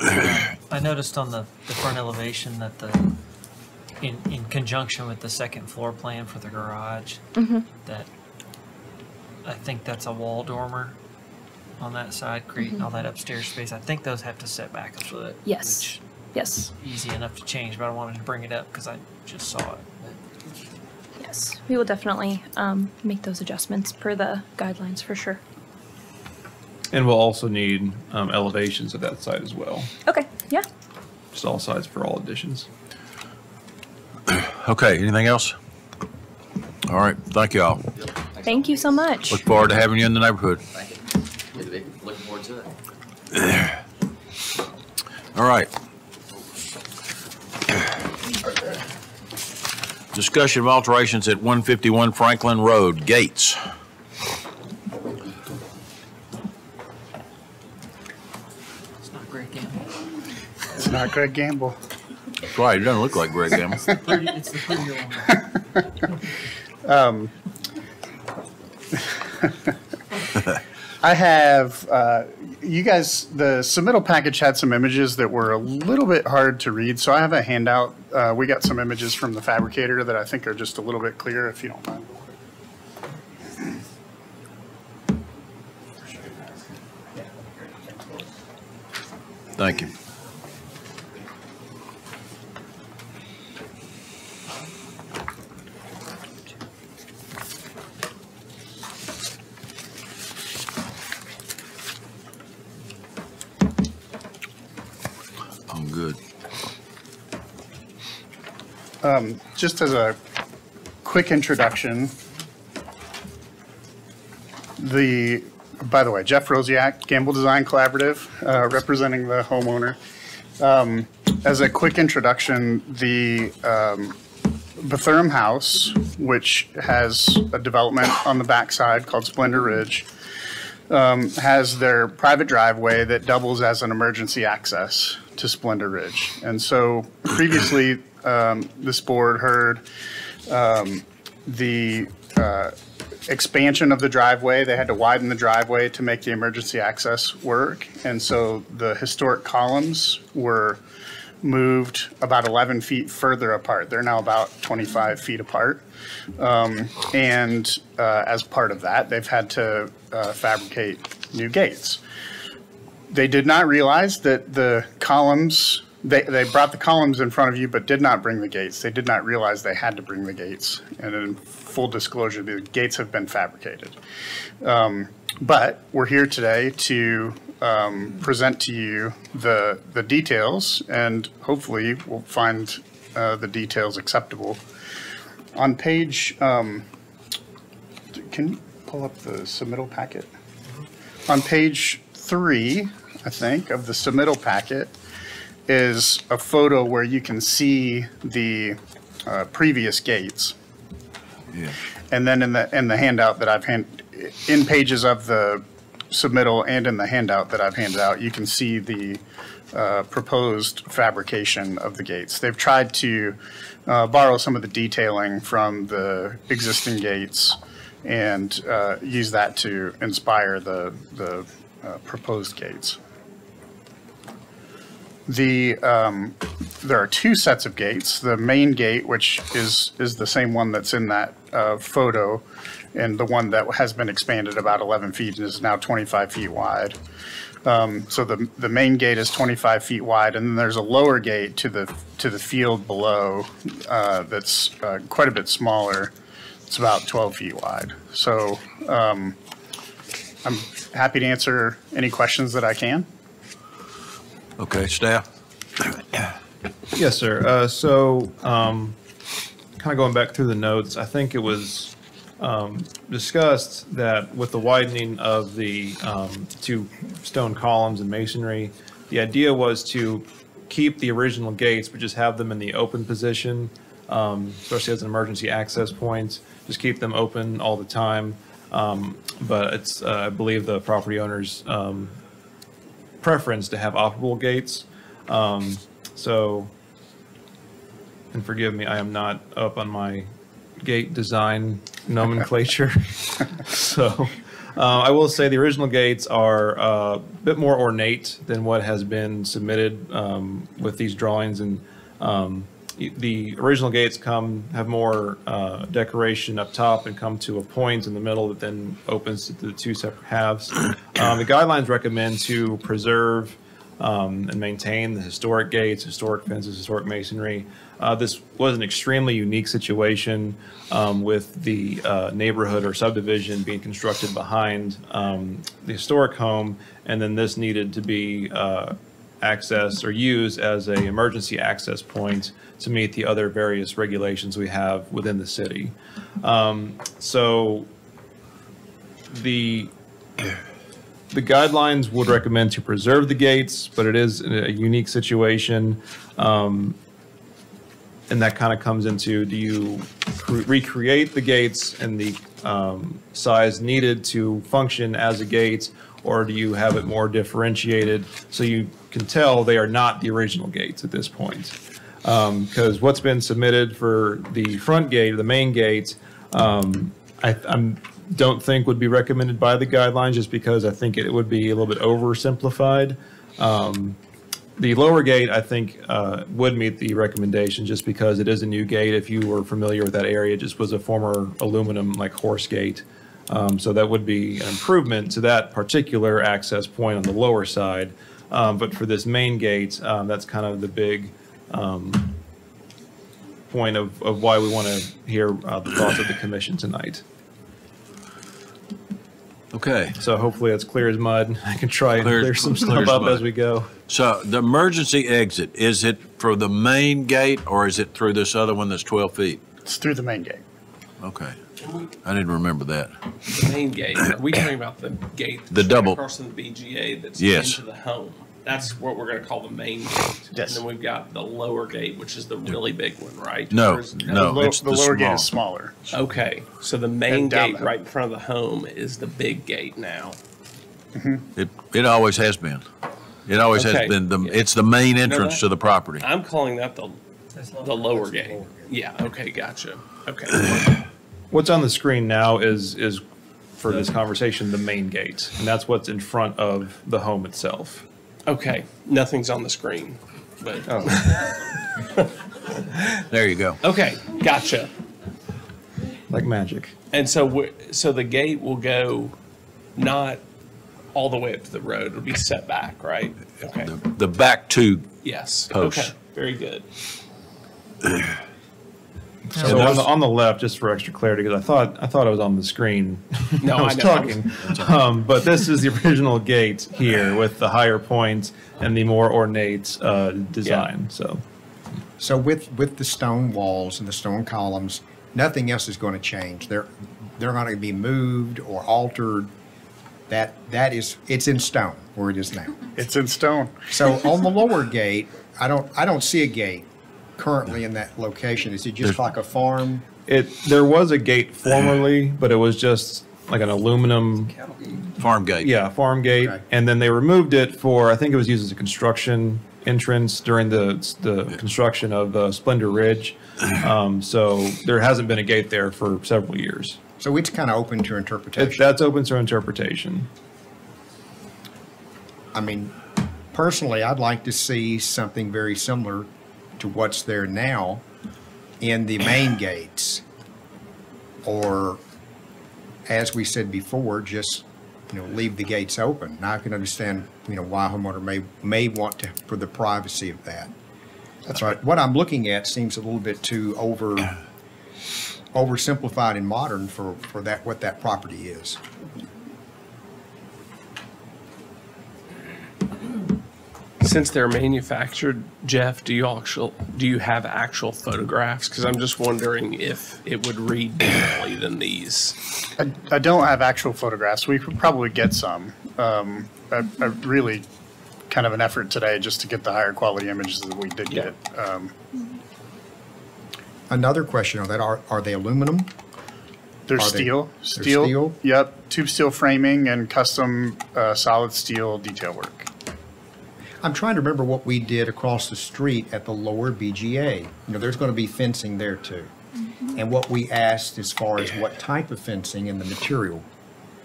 I noticed on the front elevation that in conjunction with the second floor plan for the garage, that I think that's a wall dormer on that side, creating all that upstairs space. I think those have to set back a foot. Yes. Which Yes. is easy enough to change, but I wanted to bring it up because I just saw it. Yes. We will definitely make those adjustments per the guidelines for sure. And we'll also need elevations of that site as well. Okay. Yeah. Just all sides for all additions. Okay, anything else? All right, thank you all. Thank you so much. Look forward to having you in the neighborhood. Thank you. Looking forward to it. All right. Discussion of alterations at 151 Franklin Road, Gates. It's not Greg Gamble. It's not Greg Gamble. That's right, it doesn't look like Greg Gamble. It's the prettier one. I have, you guys, the submittal package had some images that were a little bit hard to read, so I have a handout. We got some images from the fabricator that I think are just a little bit clearer, if you don't mind. Thank you. I'm good. Just as a quick introduction, by the way, Jeff Rosiak, Gamble Design Collaborative, representing the homeowner. As a quick introduction, the Bethurham House, which has a development on the backside called Splendor Ridge, has their private driveway that doubles as an emergency access to Splendor Ridge. And so previously, this board heard the expansion of the driveway. They had to widen the driveway to make the emergency access work. And so the historic columns were moved about 11 feet further apart. They're now about 25 feet apart. And as part of that, they've had to fabricate new gates. They did not realize that the columns, they brought the columns in front of you, but did not bring the gates. They did not realize they had to bring the gates. And in full disclosure, the gates have been fabricated. But we're here today to present to you the details, and hopefully we'll find the details acceptable. On page, can you pull up the submittal packet? On page 3, I think, of the submittal packet is a photo where you can see the previous gates. Yeah. And then in the handout that in pages of the submittal and in the handout that I've handed out, you can see the proposed fabrication of the gates. They've tried to borrow some of the detailing from the existing gates and use that to inspire the proposed gates. There are two sets of gates. The main gate, which is the same one that's in that photo, and the one that has been expanded about 11 feet and is now 25 feet wide. So the main gate is 25 feet wide, and then there's a lower gate to the field below that's quite a bit smaller. It's about 12 feet wide. So I'm happy to answer any questions that I can. Okay, staff? Yes, sir. So kind of going back through the notes, I think it was discussed that with the widening of the two stone columns and masonry, the idea was to keep the original gates, but just have them in the open position, especially as an emergency access point, just keep them open all the time. But it's, I believe, the property owner's preference to have operable gates. So, and forgive me, I am not up on my gate design nomenclature. So I will say the original gates are a bit more ornate than what has been submitted with these drawings, and the original gates have more decoration up top and come to a point in the middle that then opens to the two separate halves. The guidelines recommend to preserve and maintain the historic gates, historic fences, historic masonry. This was an extremely unique situation with the neighborhood or subdivision being constructed behind the historic home, and then this needed to be accessed or used as an emergency access point to meet the other various regulations we have within the city. So the guidelines would recommend to preserve the gates, but it is a unique situation. And that kind of comes into, do you recreate the gates and the size needed to function as a gate, or do you have it more differentiated so you can tell they are not the original gates at this point? Because what's been submitted for the front gate, the main gate, I don't think would be recommended by the guidelines, just because I think it would be a little bit oversimplified. The lower gate, I think, would meet the recommendation, just because it is a new gate. If you were familiar with that area, it just was a former aluminum like horse gate. So that would be an improvement to that particular access point on the lower side. But for this main gate, that's kind of the big point of why we want to hear the thoughts of the commission tonight. Okay. So hopefully it's clear as mud. I can try and clear some stuff up as we go. So the emergency exit, is it for the main gate, or is it through this other one that's 12 feet? It's through the main gate. Okay. I didn't remember that. The main gate, are we talking about the gate The double. across from the BGA that's Yes. into the home? That's what we're going to call the main gate. Yes. And then we've got the lower gate, which is the really big one, right? No, Or is it- no, it's The the lower gate small. is smaller. Okay, so the main And down gate the- right in front of the home is the big gate now. It always has been. It always Okay. has been. It's the main entrance that- to the property. I'm calling that the lower gate. Yeah, okay, gotcha. Okay. What's on the screen now is for this conversation, the main gate, and that's what's in front of the home itself. Okay, nothing's on the screen, but. There you go. Okay, gotcha. Like magic. And so so the gate will go not all the way up to the road. It'll be set back, right? Okay. The back two Yes. posts. Okay. Very good. So on the left, just for extra clarity, because I thought I was on the screen. No, I was I know. talking. But this is the original gate here with the higher points and the more ornate design. So with the stone walls and the stone columns, nothing else is going to change. They're going to be moved or altered. It's in stone where it is now. It's in stone. So on the lower gate, I don't see a gate currently in that location. Is it just like a farm? There was a gate formerly, but it was just like an aluminum farm gate. Yeah, farm gate, Okay. and then they removed it for, I think it was used as a construction entrance during the construction of Splendor Ridge. So there hasn't been a gate there for several years. So it's kind of open to interpretation. That's open to interpretation. I mean, personally, I'd like to see something very similar to what's there now in the main gates. Or, as we said before, just, leave the gates open. Now I can understand, why a homeowner may want to, for the privacy of that. That's right. What I'm looking at seems a little bit too oversimplified and modern for that, what that property is. Since they're manufactured, Jeff, do you have actual photographs? Because I'm just wondering if it would read differently than these. I don't have actual photographs. We could probably get some. I really kind of an effort today just to get the higher quality images that we did get. Another question on that, are they aluminum? They're steel. Steel. Yep. Tube steel framing and custom solid steel detail work. I'm trying to remember what we did across the street at the lower BGA. There's going to be fencing there too. Mm-hmm. And what we asked as far as what type of fencing and the material.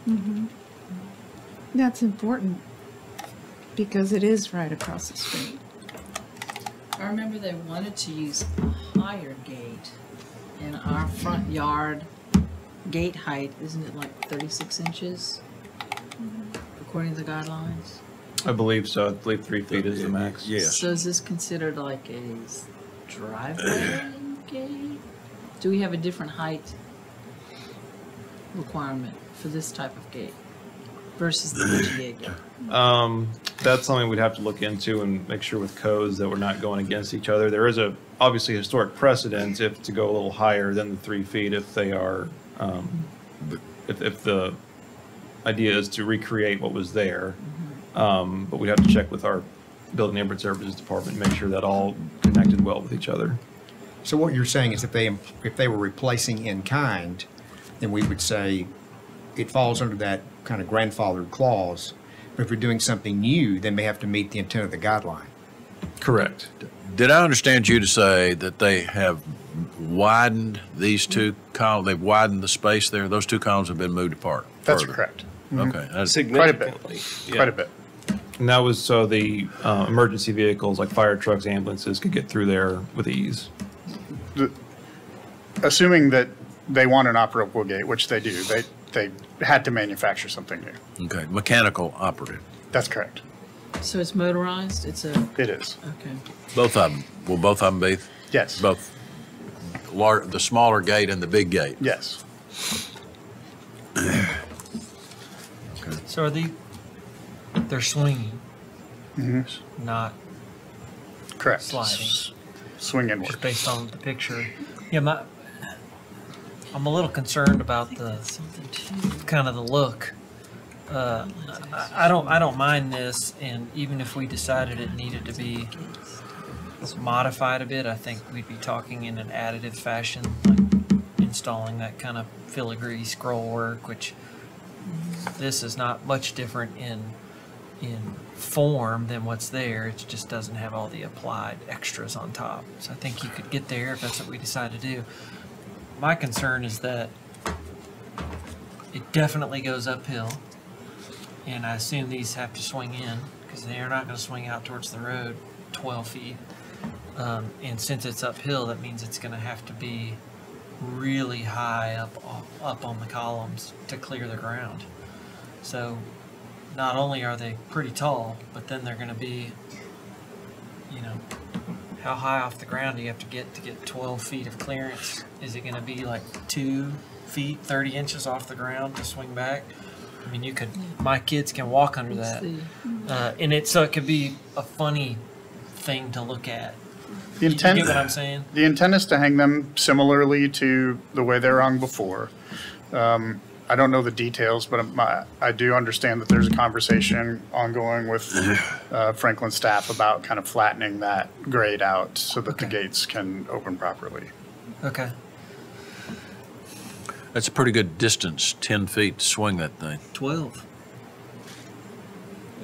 Mm-hmm. That's important because it is right across the street. I remember they wanted to use a higher gate, and our front yard gate height, isn't it like 36 inches? According to the guidelines? I believe so. I believe 3 feet is the max. Yes. So is this considered like a driveway gate? Do we have a different height requirement for this type of gate versus the BGA gate? That's something we'd have to look into and make sure with codes that we're not going against each other. There is obviously historic precedence if to go a little higher than the 3 feet if they are, if the idea is to recreate what was there. But we'd have to check with our Building Neighborhood Services Department and make sure that all connected well with each other. So what you're saying is if they were replacing in kind, then we would say it falls under that kind of grandfathered clause. But if we're doing something new, then they have to meet the intent of the guideline. Correct. Did I understand you to say that they have widened these two columns? They've widened the space there? Those two columns have been moved apart? That's further? correct. Okay. That's Quite a bit. Quite a bit. And that was so the emergency vehicles like fire trucks, ambulances could get through there with ease. Assuming that they want an operable gate, which they do, they had to manufacture something new. Okay. Mechanical operative. That's correct. So it's motorized? It is. Okay. Both of them. Will both of them be? Yes. Both. The smaller gate and the big gate. Yes. So they're swinging, not correct. Sliding. Swing inward. Just based on the picture. Yeah, I'm a little concerned about the kind of the look. I don't mind this, and even if we decided it needed to be modified a bit, I think we'd be talking in an additive fashion, like installing that kind of filigree scroll work, which this is not much different in form than what's there. It just doesn't have all the applied extras on top. So I think you could get there if that's what we decide to do. My concern is that it definitely goes uphill, and I assume these have to swing in because they are not going to swing out towards the road 12 feet. And since it's uphill, that means it's going to have to be really high up on the columns to clear the ground. So not only are they pretty tall, but then they're going to be, how high off the ground do you have to get 12 feet of clearance? Is it going to be like 2 feet, 30 inches off the ground to swing back? I mean, my kids can walk under that. So it could be a funny thing to look at. The intent, you get what I'm saying? The intent is to hang them similarly to the way they were hung before. I don't know the details, but I do understand that there's a conversation ongoing with Franklin staff about kind of flattening that grade out so that the gates can open properly. Okay. That's a pretty good distance, 10 feet to swing that thing. 12.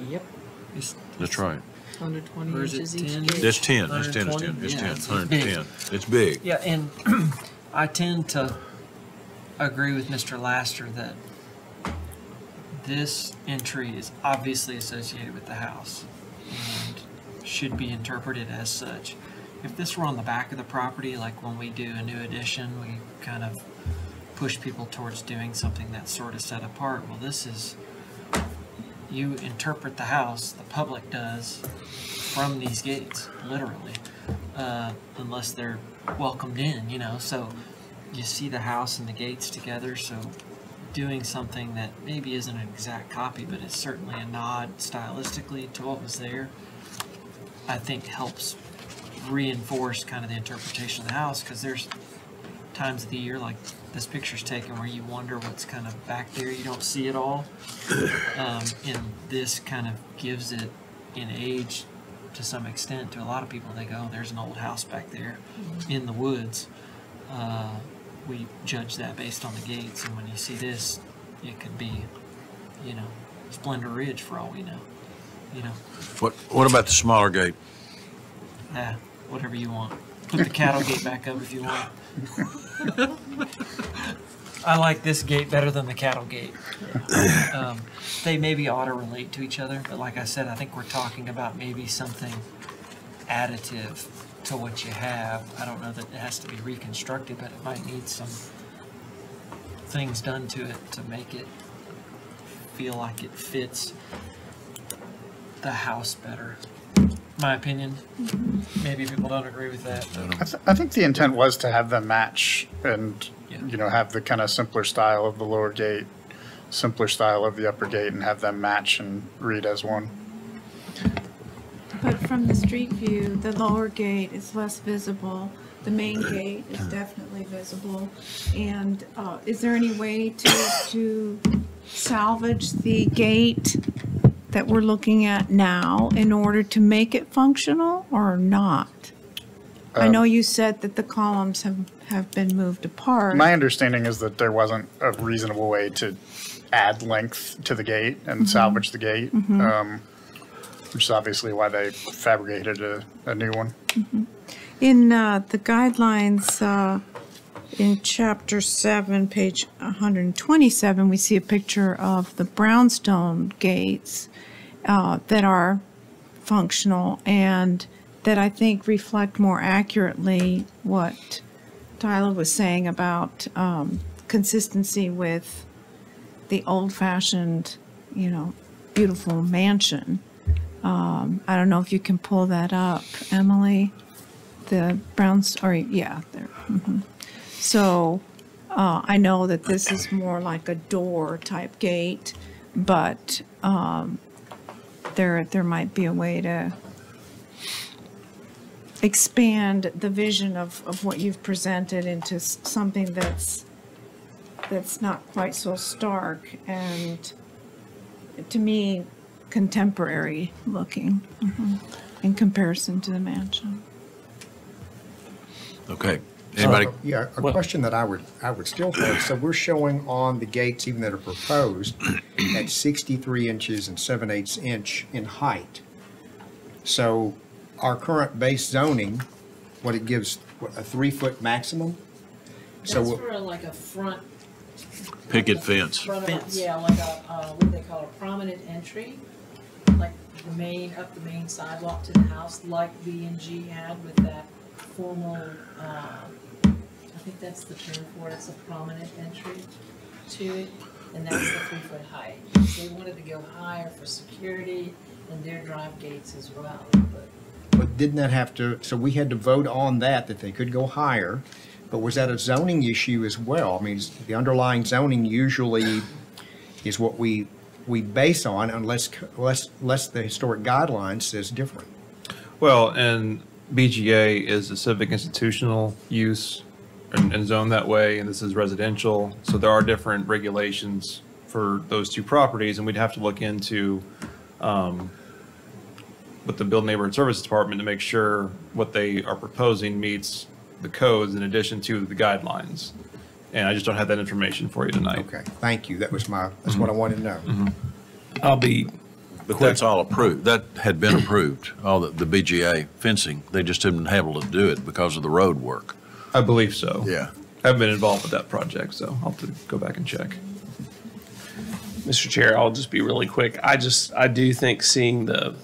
Yep. That's right. 120 Or is it inches each 10? gate. It's 10. It's 10. It's 10. It's 10. 110. It's big. Yeah, and I tend to agree with Mr. Laster that this entry is obviously associated with the house and should be interpreted as such. If this were on the back of the property, like when we do a new addition, we kind of push people towards doing something that's sort of set apart. Well, this is, you interpret the house, the public does, from these gates, literally, unless they're welcomed in, you know. So you see the house and the gates together, so doing something that maybe isn't an exact copy, but it's certainly a nod stylistically to what was there, I think helps reinforce kind of the interpretation of the house, because there's times of the year like this picture's taken where you wonder what's kind of back there, you don't see it all, and this kind of gives it in age to some extent to a lot of people. They go, oh, there's an old house back there in the woods. We judge that based on the gates, and when you see this, it could be, you know, Splendor Ridge for all we know, you know. What about the smaller gate? Whatever you want. Put the cattle gate back up if you want. I like this gate better than the cattle gate. They maybe ought to relate to each other, but like I said, I think we're talking about maybe something additive to what you have. I don't know that it has to be reconstructed, but it might need some things done to it to make it feel like it fits the house better. My opinion. Maybe people don't agree with that. I think the intent was to have them match and, you know, have the kind of simpler style of the lower gate, simpler style of the upper gate, and have them match and read as one. But from the street view, the lower gate is less visible. The main gate is definitely visible. And is there any way to salvage the gate that we're looking at now in order to make it functional or not? I know you said that the columns have been moved apart. My understanding is that there wasn't a reasonable way to add length to the gate and salvage the gate, which is obviously why they fabricated a new one. In the guidelines, in Chapter 7, page 127, we see a picture of the brownstone gates that are functional and that I think reflect more accurately what Tyler was saying about consistency with the old-fashioned, you know, beautiful mansion. I don't know if you can pull that up, Emily. The yeah, there. So I know that this is more like a door type gate, but there might be a way to expand the vision of what you've presented into something that's not quite so stark and, to me, contemporary looking in comparison to the mansion. Okay. Anybody? Yeah, a question that I would still have. So we're showing on the gates, even that are proposed, at 63 inches and 7/8 inch in height. So our current base zoning, what it gives, a 3-foot maximum? That's So for like a front. Picket fence. Yeah, like a, what do they call a prominent entry, like the main, up the main sidewalk to the house, like B&G had with that formal, I think that's the term for it, it's a prominent entry to it, and that's the 3-foot height. They wanted to go higher for security and their drive gates as well, But didn't that have to, so we had to vote on that they could go higher, but was that a zoning issue as well? I mean, the underlying zoning usually is what we base on unless the historic guidelines says different. Well, and BGA is a civic institutional use and zoned that way, and this is residential. So there are different regulations for those two properties, and we'd have to look into with the Build Neighborhood Services Department to make sure what they are proposing meets the codes in addition to the guidelines. And I just don't have that information for you tonight. Okay, thank you. That was that's what I wanted to know. I'll be. But that's all approved. That had been approved, all the BGA fencing. They just didn't have able to do it because of the road work. I believe so. Yeah. haven't been involved with that project, so I'll have to go back and check. Mr. Chair, I'll just be really quick. I do think seeing the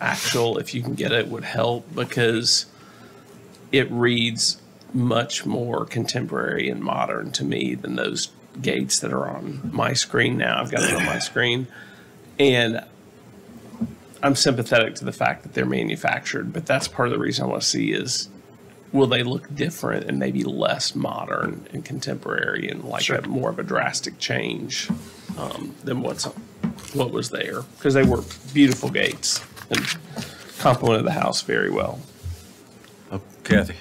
actual, if you can get it, would help, because it reads much more contemporary and modern to me than those gates that are on my screen now. I've got it on my screen. And I'm sympathetic to the fact that they're manufactured, but that's part of the reason I want to see is, will they look different and maybe less modern and contemporary and like a more of a drastic change than what was there? Because they were beautiful gates and complemented the house very well. Oh, Kathy.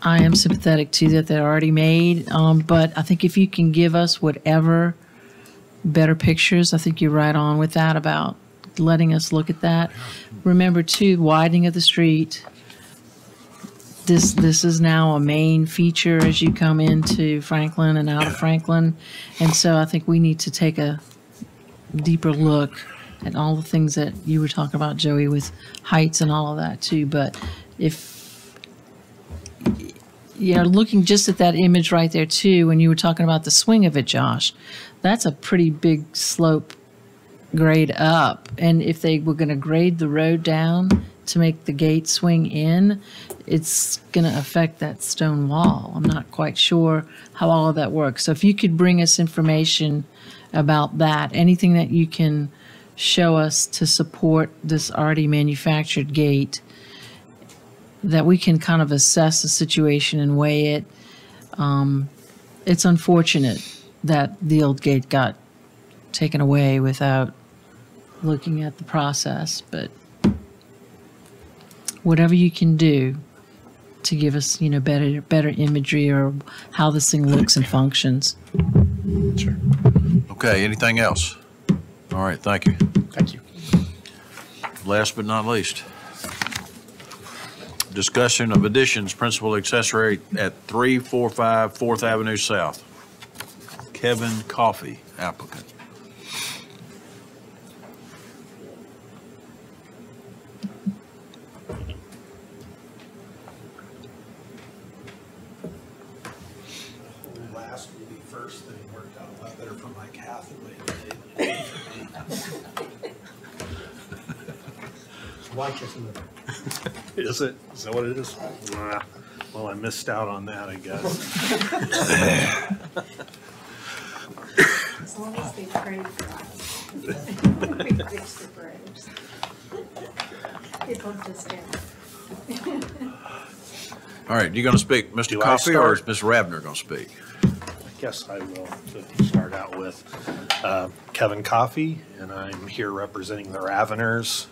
I am sympathetic to that they're already made, but I think if you can give us whatever better pictures, I think you're right on with that about letting us look at that. Remember too, widening of the street. This is now a main feature as you come into Franklin and out of Franklin, and so I think we need to take a deeper look at all the things that you were talking about, Joey, with heights and all of that too. But if looking just at that image right there too, when you were talking about the swing of it, Josh, that's a pretty big slope grade up. And if they were going to grade the road down to make the gate swing in, it's going to affect that stone wall. I'm not quite sure how all of that works. So if you could bring us information about that, anything that you can show us to support this already manufactured gate, that we can kind of assess the situation and weigh it. It's unfortunate that the old gate got taken away without looking at the process, but whatever you can do to give us, better imagery or how this thing looks and functions. Sure. Okay, anything else? All right, thank you. Thank you. Last but not least, discussion of additions, principal accessory at 345 4th Avenue South. Kevin Coffey, applicant. Last will be first, then it worked out a lot better for Mike Hathaway today than it did for me. Like it, isn't it? Is it? Is that what it is? Nah. Well, I missed out on that, I guess. As long as they pray for us. We fix the prayers. People just don't. All right, you going to speak, Mr. Coffey, or is Ms. Rabner going to speak? I guess I will, to start out with. Kevin Coffey, and I'm here representing the Raveners.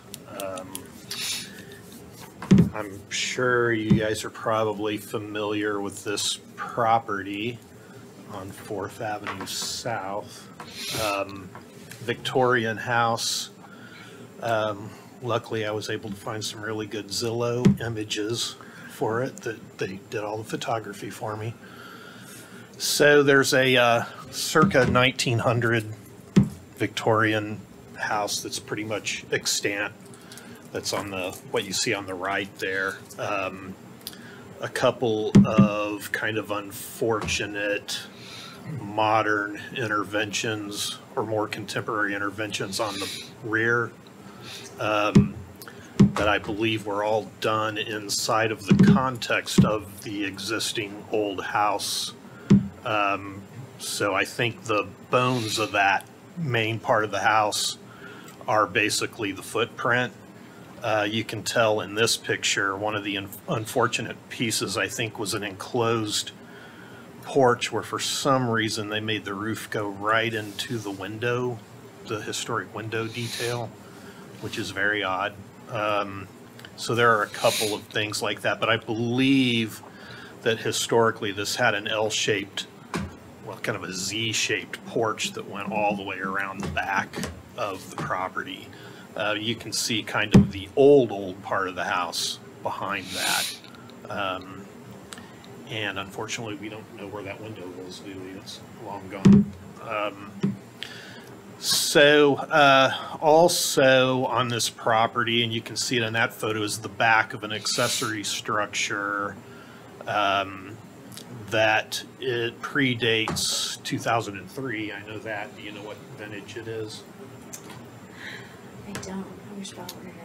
I'm sure you guys are probably familiar with this property on 4th Avenue South. Victorian house. Luckily, I was able to find some really good Zillow images for it that they did all the photography for me. So there's a circa 1900 Victorian house that's pretty much extant. That's on what you see on the right there. A couple of kind of unfortunate modern interventions or more contemporary interventions on the rear that I believe were all done inside of the context of the existing old house. So I think the bones of that main part of the house are basically the footprint. You can tell in this picture, one of the unfortunate pieces, I think, was an enclosed porch where for some reason they made the roof go right into the window, the historic window detail, which is very odd. So there are a couple of things like that, but I believe that historically this had an L-shaped, well, kind of a Z-shaped porch that went all the way around the back of the property. You can see kind of the old part of the house behind that. And unfortunately, we don't know where that window is, do we? It's long gone. So also on this property, and you can see it in that photo, is the back of an accessory structure that it predates 2003. I know that. Do you know what vintage it is? I don't. I wish Bob were here.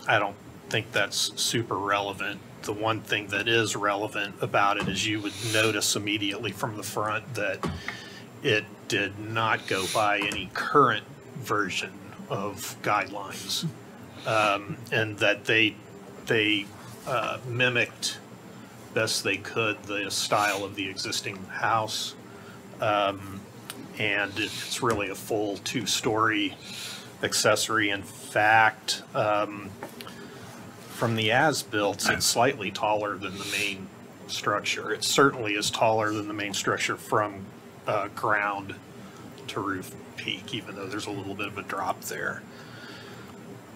I don't think that's super relevant. The one thing that is relevant about it is you would notice immediately from the front that it did not go by any current version of guidelines, and that they mimicked best they could the style of the existing house, and it's really a full 2-story accessory. In fact, from the as-built, it's slightly taller than the main structure. It certainly is taller than the main structure from ground to roof peak, even though there's a little bit of a drop there.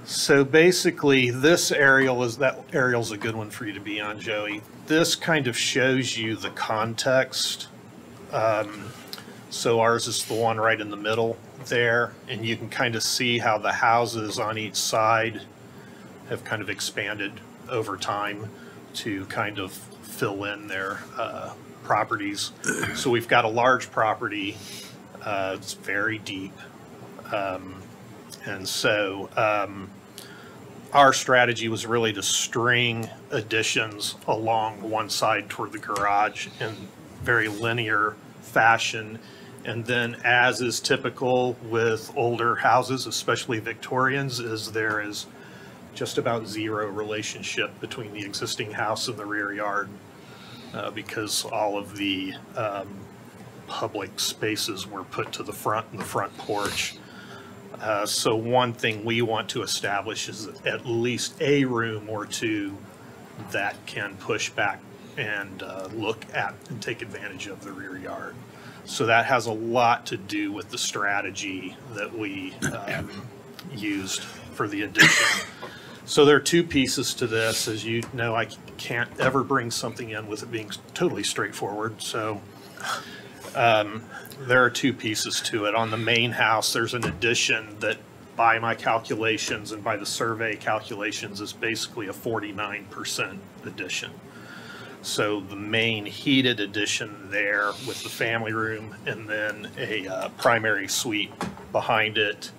So basically, this aerial is, that aerial's a good one for you to be on, Joey. This kind of shows you the context. So ours is the one right in the middle there, and you can kind of see how the houses on each side have kind of expanded over time to kind of fill in their properties. So we've got a large property, it's very deep, and so our strategy was really to string additions along one side toward the garage in very linear fashion. And then, as is typical with older houses, especially Victorians, is there is just about zero relationship between the existing house and the rear yard, because all of the public spaces were put to the front and the front porch. So one thing we want to establish is at least a room or two that can push back and look at and take advantage of the rear yard. So that has a lot to do with the strategy that we used for the addition. So there are two pieces to this. As you know, I can't ever bring something in with it being totally straightforward. So there are two pieces to it. On the main house, there's an addition that, by my calculations and by the survey calculations, is basically a 49% addition. So the main heated addition there with the family room and then a primary suite behind it,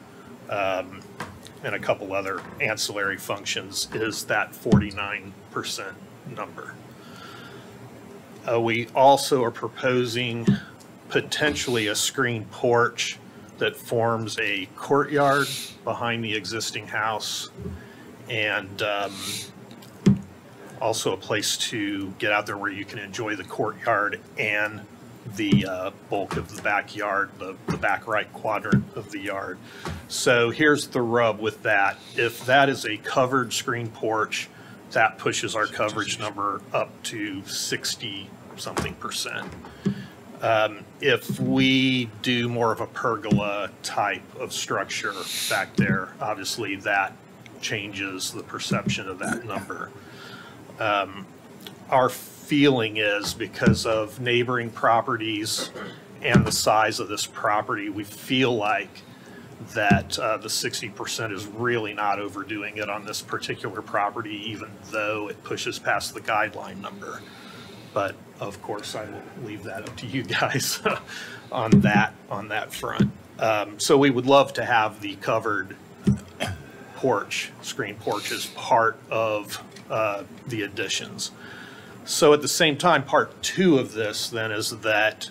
and a couple other ancillary functions, is that 49% number. We also are proposing potentially a screen porch that forms a courtyard behind the existing house, and also a place to get out there where you can enjoy the courtyard and the bulk of the backyard, the back right quadrant of the yard. So here's the rub with that. If that is a covered screen porch, that pushes our coverage number up to 60-something%. If we do more of a pergola type of structure back there, obviously that changes the perception of that number. Our feeling is, because of neighboring properties and the size of this property, we feel like that the 60% is really not overdoing it on this particular property, even though it pushes past the guideline number. But of course, I will leave that up to you guys on that front. So we would love to have the covered porch, screen porch, as part of the additions. So at the same time, part two of this then is that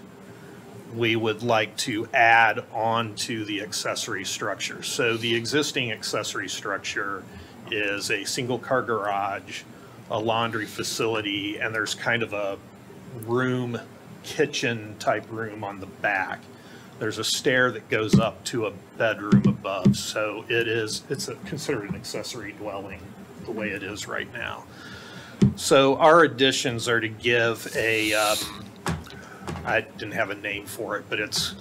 we would like to add on to the accessory structure. So the existing accessory structure is a single car garage, a laundry facility, and there's kind of a room, kitchen type room on the back. There's a stair that goes up to a bedroom above. So it's considered an accessory dwelling the way it is right now. So our additions are to give a, I didn't have a name for it, but it's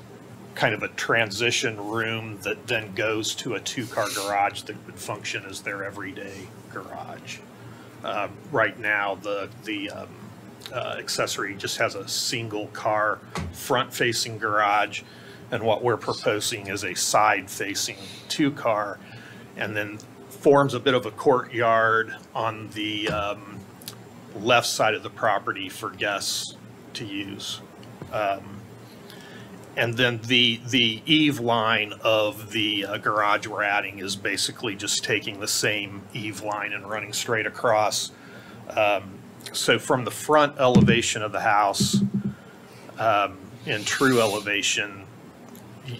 kind of a transition room that then goes to a 2-car garage that would function as their everyday garage. Right now, the accessory just has a single car front-facing garage, And what we're proposing is a side-facing two-car, and then forms a bit of a courtyard on the left side of the property for guests to use. And then the eave line of the garage we're adding is basically just taking the same eave line and running straight across. So from the front elevation of the house, in true elevation,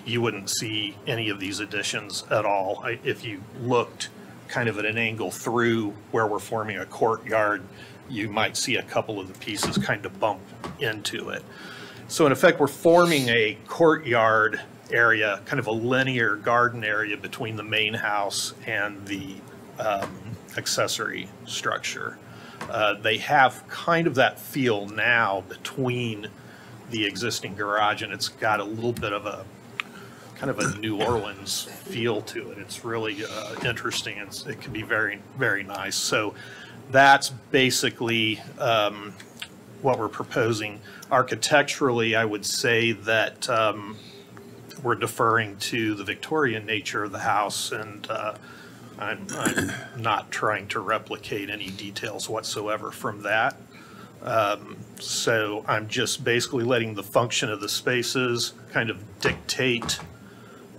you wouldn't see any of these additions at all. If you looked kind of at an angle through where we're forming a courtyard, you might see a couple of the pieces kind of bump into it. So in effect, we're forming a courtyard area, kind of a linear garden area between the main house and the accessory structure. They have kind of that feel now between the existing garage, and it's got a little bit of a kind of a New Orleans feel to it. It's really interesting, and it can be very, very nice. So that's basically what we're proposing. Architecturally, I would say that we're deferring to the Victorian nature of the house, and I'm not trying to replicate any details whatsoever from that. So I'm just basically letting the function of the spaces kind of dictate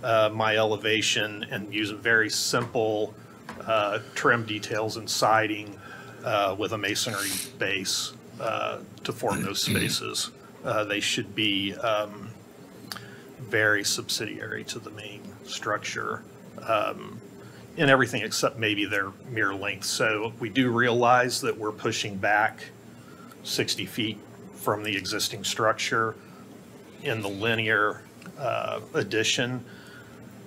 my elevation, and using very simple trim details and siding with a masonry base to form those spaces. They should be very subsidiary to the main structure in everything except maybe their mere length. So we do realize that we're pushing back 60 feet from the existing structure in the linear addition.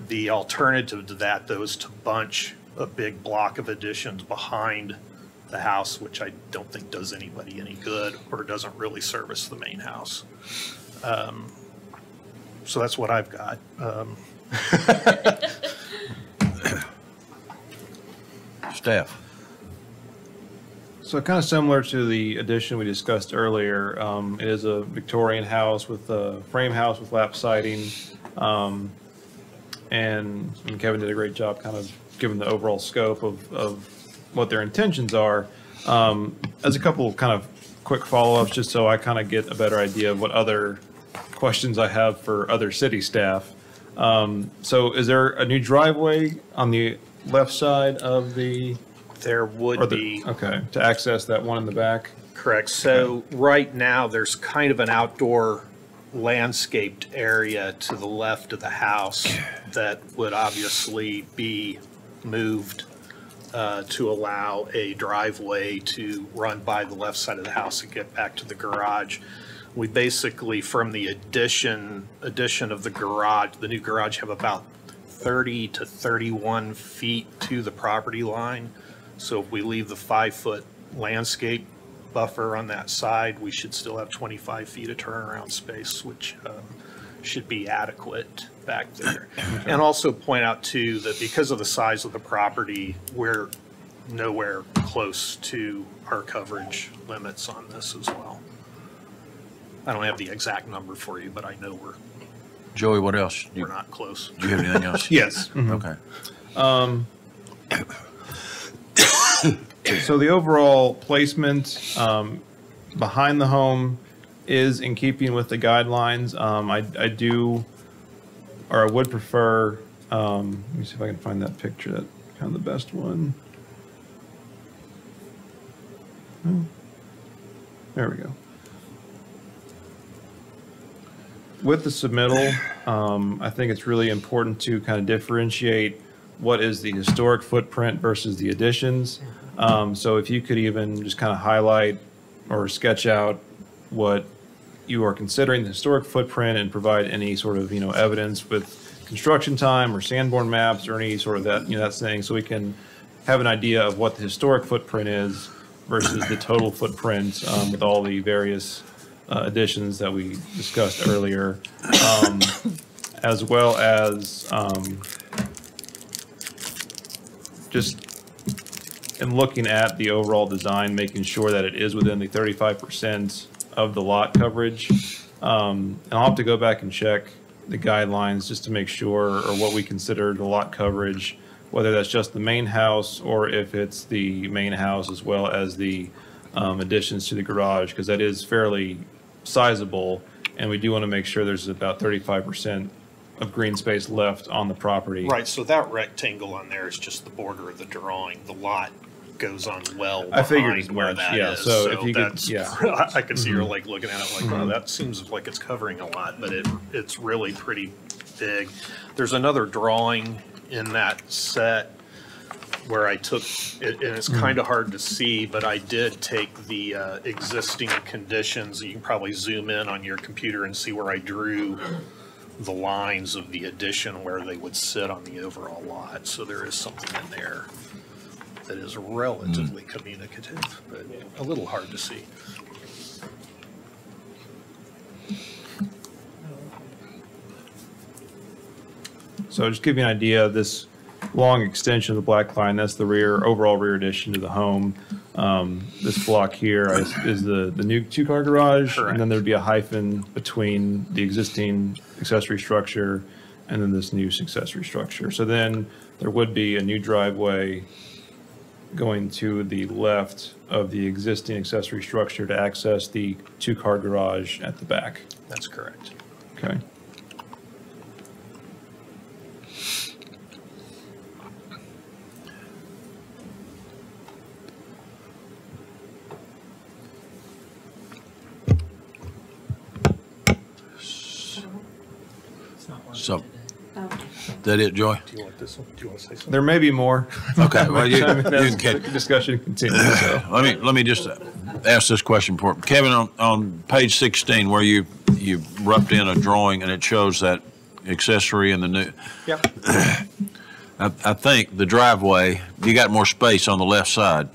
The alternative to that, though, is to bunch a big block of additions behind the house, which I don't think does anybody any good or doesn't really service the main house. So that's what I've got. Staff. So kind of similar to the addition we discussed earlier, it is a Victorian house with a frame house with lap siding. And Kevin did a great job kind of giving the overall scope of what their intentions are. As a couple kind of quick follow-ups, just so I kind of get a better idea of what other questions I have for other city staff. So is there a new driveway on the left side of the? There would be. Okay, to access that one in the back? Correct. So right now, there's kind of an outdoor landscaped area to the left of the house that would obviously be moved to allow a driveway to run by the left side of the house and get back to the garage. We basically, from the addition of the garage, the new garage, have about 30 to 31 feet to the property line. So if we leave the 5-foot landscape buffer on that side, we should still have 25 feet of turnaround space, which should be adequate back there. And also point out too that because of the size of the property, we're nowhere close to our coverage limits on this as well. I don't have the exact number for you, but I know Joey, what else? We're not close. Do you have anything else? Yes. Okay. So the overall placement behind the home is in keeping with the guidelines. I do, or I would prefer, let me see if I can find that picture, that kind of the best one. Oh, there we go. With the submittal, I think it's really important to kind of differentiate what is the historic footprint versus the additions. So if you could even just kind of highlight or sketch out what you are considering the historic footprint and provide any sort of, evidence with construction time or Sanborn maps or any sort of that, that thing, so we can have an idea of what the historic footprint is versus the total footprint with all the various additions that we discussed earlier, as well as just in looking at the overall design, making sure that it is within the 35% of the lot coverage. And I'll have to go back and check the guidelines just to make sure, or what we consider the lot coverage, whether that's just the main house or if it's the main house as well as the additions to the garage, because that is fairly sizable, and we do want to make sure there's about 35% of green space left on the property. Right, so that rectangle on there is just the border of the drawing. The lot goes on well I figured behind as where much, that yeah. is. So if you could- that's, yeah. I could see your Mhm. like looking at it like, oh, Mhm. that seems like it's covering a lot, but it's really pretty big. There's another drawing in that set where I took, and it's kind of hard to see, but I did take the existing conditions. You can probably zoom in on your computer and see where I drew the lines of the addition where they would sit on the overall lot. So there is something in there that is relatively communicative, but a little hard to see. So just give you an idea, this long extension of the black line, that's the overall rear addition to the home. This block here is the new two-car garage, and then there'd be a hyphen between the existing accessory structure and then this new accessory structure. So then there would be a new driveway going to the left of the existing accessory structure to access the two-car garage at the back. That's correct. Okay. So, that it, Joy? Do you want this one? Do you want to say something? There may be more. Okay, well, you Chime in as can the discussion continues. So. Let me just ask this question for Kevin. On page 16, where you roughed in a drawing and it shows that accessory and the new. Yep. I think the driveway, you got more space on the left side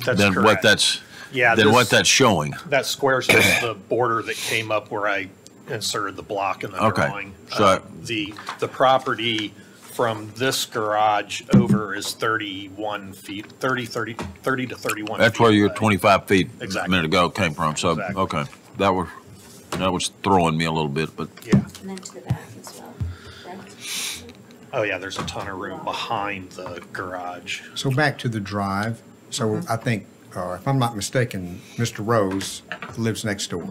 than what correct. what that's showing. That square's just the border that came up where I inserted the block in the Okay. drawing. So- The property from this garage over is 31 feet, 30 to 31 That's feet where your away. 25 feet a Exactly. minute ago came from. So, Exactly. okay, that was throwing me a little bit, but Yeah. And then to the back as well, correct? Oh, yeah, there's a ton of room behind the garage. So back to the drive. So I think, if I'm not mistaken, Mr. Rose lives next door.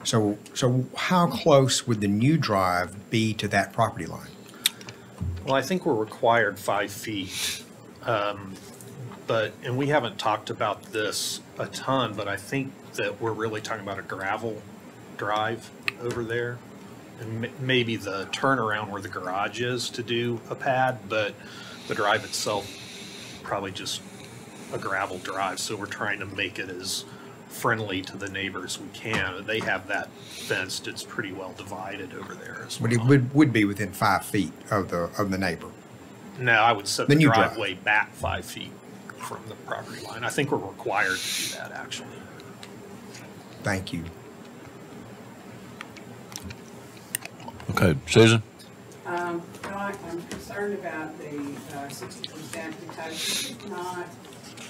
So how close would the new drive be to that property line? Well, I think we're required 5 feet. And we haven't talked about this a ton, but I think that we're really talking about a gravel drive over there. And maybe the turnaround where the garage is to do a pad, but the drive itself, probably just a gravel drive. So we're trying to make it as friendly to the neighbors we can. They have that fenced, it's pretty well divided over there as well. But it would be within 5 feet of the neighbor. No, I would set The the new drive. driveway back 5 feet from the property line. I think we're required to do that, actually. Thank you. okay, Susan? Well, I'm concerned about the 60% because it's not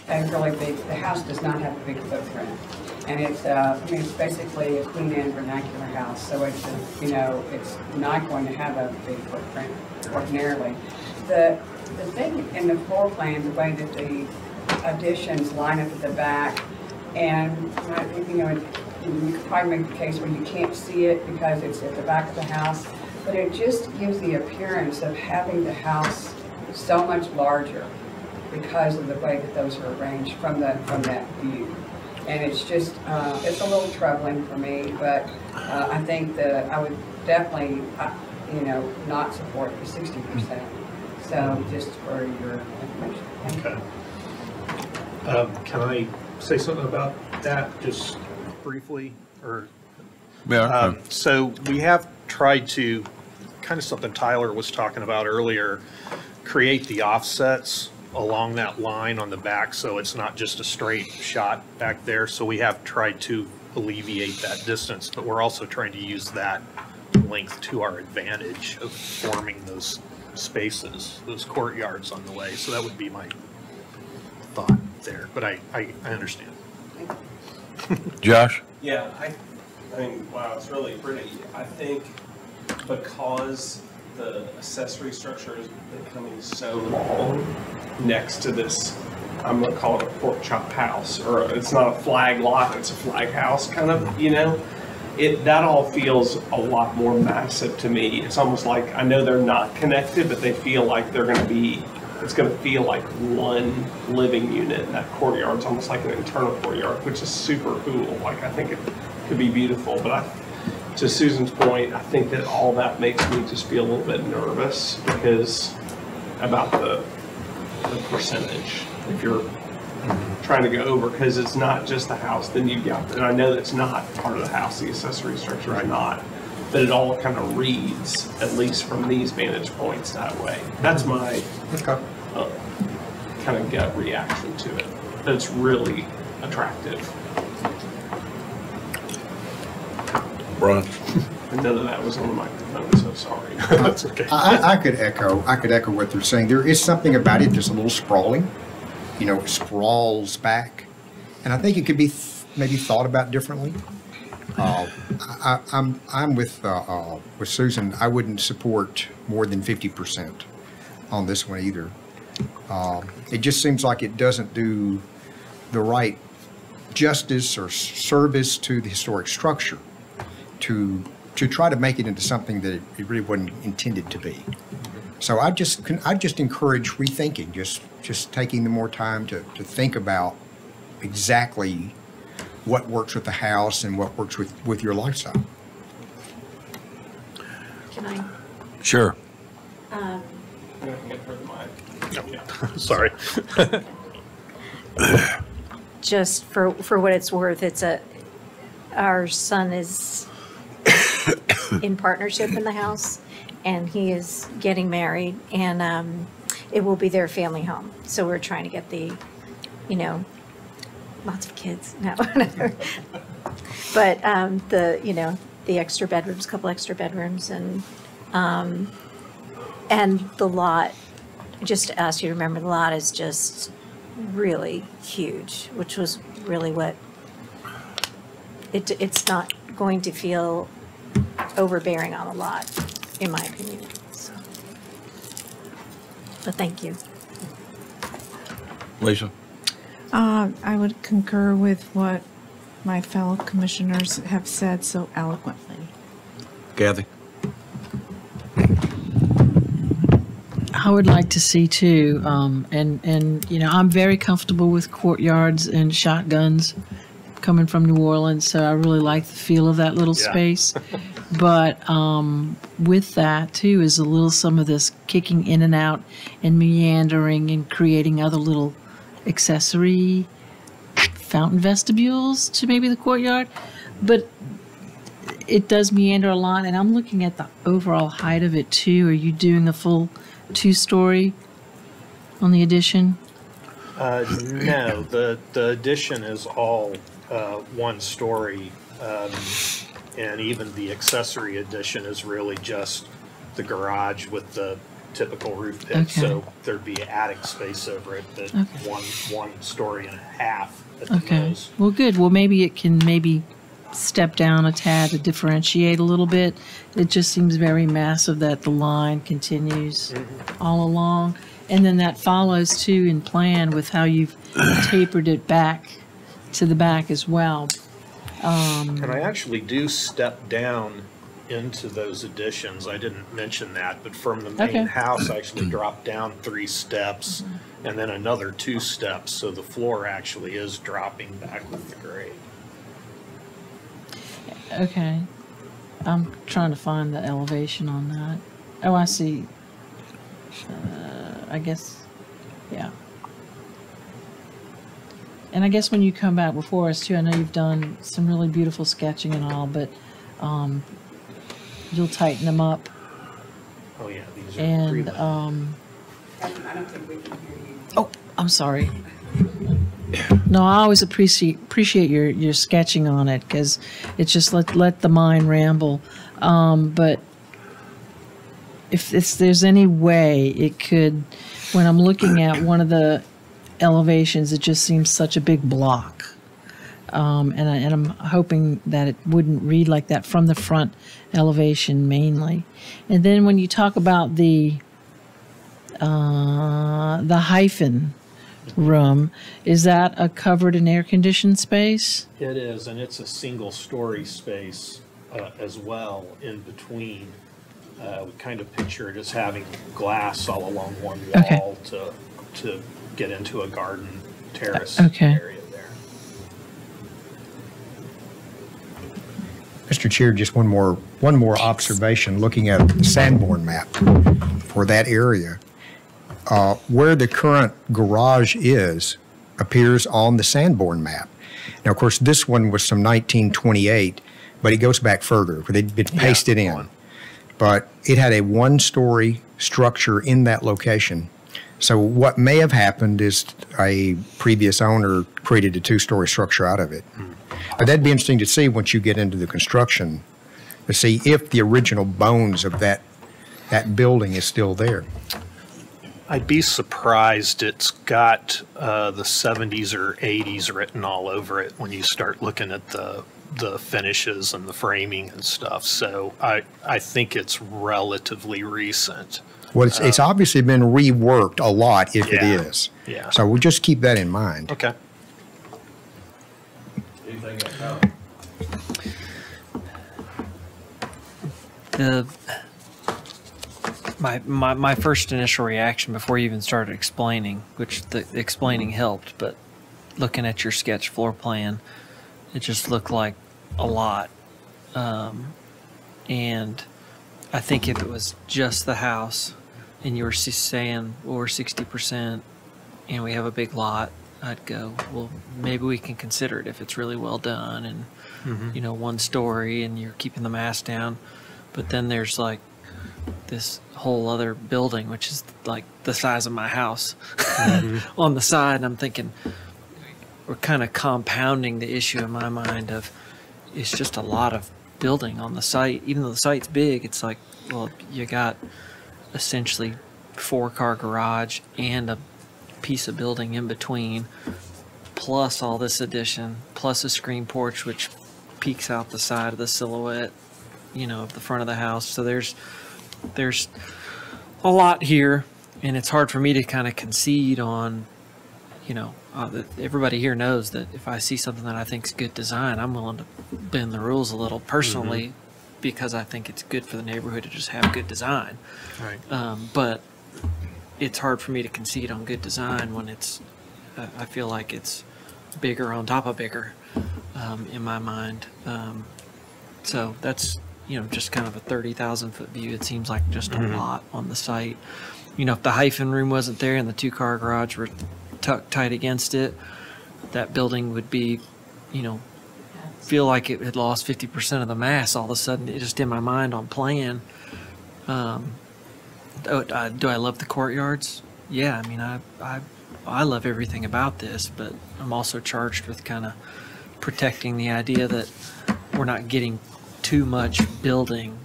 a really big, the house does not have a big footprint. And it's, it's basically a Queen Anne vernacular house, so it's, it's not going to have a big footprint ordinarily. The thing in the floor plan, the way that the additions line up at the back, and I think, you could probably make the case where you can't see it because it's at the back of the house, but it just gives the appearance of having the house so much larger because of the way that those are arranged from that view. And it's just, it's a little troubling for me, but I think that I would definitely, not support the 60%. So just for your information. Thank you. Okay. Can I say something about that just briefly? Or Yeah. So we have tried to, kind of something Tyler was talking about earlier, create the offsets along that line on the back so it's not just a straight shot back there. So we have tried to alleviate that distance, but we're also trying to use that length to our advantage of forming those spaces, those courtyards on the way. So that would be my thought there, but I understand. Josh? Yeah, I mean, wow, it's really pretty. I think because the accessory structure is becoming so long next to this, I'm gonna call it a pork chop house, or it's not a flag lot, it's a flag house kind of, you know? That all feels a lot more massive to me. It's almost like, I know they're not connected, but they feel like they're gonna be, it's gonna feel like one living unit. That courtyard's almost like an internal courtyard, which is super cool. Like, I think it could be beautiful, but to Susan's point, I think that all that makes me just feel a little bit nervous because about the percentage, if you're trying to go over, because it's not just the house, then you've got, and I know that's not part of the house, the accessory structure is not, but it all kind of reads, at least from these vantage points, that way. That's my kind of gut reaction to it. But it's really attractive. Brian. And none of that was on the microphone, so sorry. That's okay. I could echo what they're saying. There is something about it that's a little sprawling. You know, it sprawls back, and I think it could be maybe thought about differently. I'm with Susan. I wouldn't support more than 50% on this one either. It just seems like it doesn't do the right justice or service to the historic structure to try to make it into something that it really wasn't intended to be. So I just encourage rethinking, just taking the more time to think about exactly what works with the house and what works with your lifestyle. Can I? Sure. Sorry. Just for what it's worth, our son is in partnership in the house, and he is getting married, and it will be their family home. So we're trying to get the, lots of kids. No, whatever. But the extra bedrooms, couple extra bedrooms, and the lot. Just to ask you to remember, the lot is just really huge, which was really what it's not going to feel overbearing on a lot, in my opinion. So, but thank you. Lisa? I would concur with what my fellow commissioners have said so eloquently. Kathy? I would like to see too, and I'm very comfortable with courtyards and shotguns coming from New Orleans, so I really like the feel of that little space. But with that too is some of this kicking in and out and meandering and creating other little accessory fountain vestibules to maybe the courtyard. But it does meander a lot, and I'm looking at the overall height of it too. Are you doing a full 2-story on the addition? No, the addition is all 1 story, and even the accessory addition is really just the garage with the typical roof pitch. Okay. So there'd be attic space over it, that Okay. one story and a half at the Okay. most. Well, good. Well, maybe it can step down a tad to differentiate a little bit. It just seems very massive that the line continues all along. And then that follows too in plan with how you've tapered it back to the back as well. And I actually do step down into those additions. I didn't mention that, but from the main Okay. house, I actually dropped down 3 steps and then another 2 steps. So the floor actually is dropping back with the grade. Okay. I'm trying to find the elevation on that. Oh, I see. I guess, yeah. And I guess when you come back before us too, I know you've done some really beautiful sketching and all, but you'll tighten them up. Oh yeah, these are And pre-lit. I don't think we can hear you. oh, I'm sorry. No, I always appreciate your sketching on it, because it's just let the mind ramble. But if there's any way it could, when I'm looking at one of the elevations, it just seems such a big block. and I'm hoping that it wouldn't read like that from the front elevation mainly. And then when you talk about the hyphen room, is that a covered and air-conditioned space? It is, and it's a single-story space as well in between. We kind of picture it as having glass all along one wall to get into a garden terrace area there. Mr. Chair, just one more observation looking at the Sanborn map for that area. Where the current garage is appears on the Sanborn map. Now, of course, this one was from 1928, but it goes back further. They'd been pasted in. But it had a one-story structure in that location. So what may have happened is a previous owner created a two-story structure out of it. But that'd be interesting to see once you get into the construction, to see if the original bones of that building is still there. I'd be surprised it's got the 70s or 80s written all over it when you start looking at the finishes and the framing and stuff. So I think it's relatively recent. Well, it's obviously been reworked a lot if it is. Yeah. So we'll just keep that in mind. Okay. Anything else? My first initial reaction before you even started explaining, which the explaining helped, but looking at your sketch floor plan, it just looked like a lot. And I think if it was just the house and you were saying, well, we're 60% and we have a big lot, I'd go, well, maybe we can consider it if it's really well done and, you know, one story and you're keeping the mass down. But then there's like this whole other building, which is like the size of my house on the side. And I'm thinking we're kind of compounding the issue in my mind of it's just a lot of building on the site. Even though the site's big, it's like, well, you got essentially 4-car garage and a piece of building in between, plus all this addition, plus a screen porch which peeks out the side of the silhouette, you know, of the front of the house. So there's a lot here, and it's hard for me to kind of concede on, you know, everybody here knows that if I see something that I think is good design, I'm willing to bend the rules a little personally because I think it's good for the neighborhood to just have good design. Right. But it's hard for me to concede on good design when it's, I feel like it's bigger on top of bigger in my mind. So that's, you know, just kind of a 30,000 foot view. It seems like just a lot on the site. You know, if the hyphen room wasn't there and the 2-car garage were tucked tight against it, that building would be, you know, feel like it had lost 50% of the mass all of a sudden. It just in my mind on plan. Do I love the courtyards? Yeah, I mean, I love everything about this, but I'm also charged with kind of protecting the idea that we're not getting too much building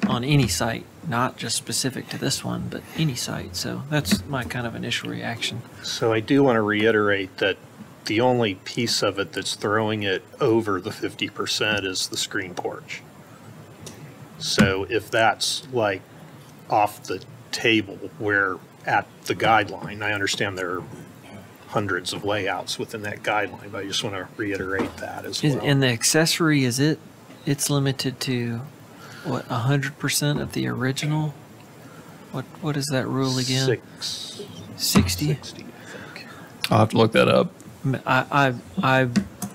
on any site, not just specific to this one, but any site. So that's my kind of initial reaction. So I do want to reiterate that the only piece of it that's throwing it over the 50% is the screen porch. So if that's like off the table, where at the guideline, I understand there are hundreds of layouts within that guideline, but I just want to reiterate that as well. And the accessory, it's limited to what, 100% of the original? What is that rule again? 60? 60, I think. I'll have to look that up. I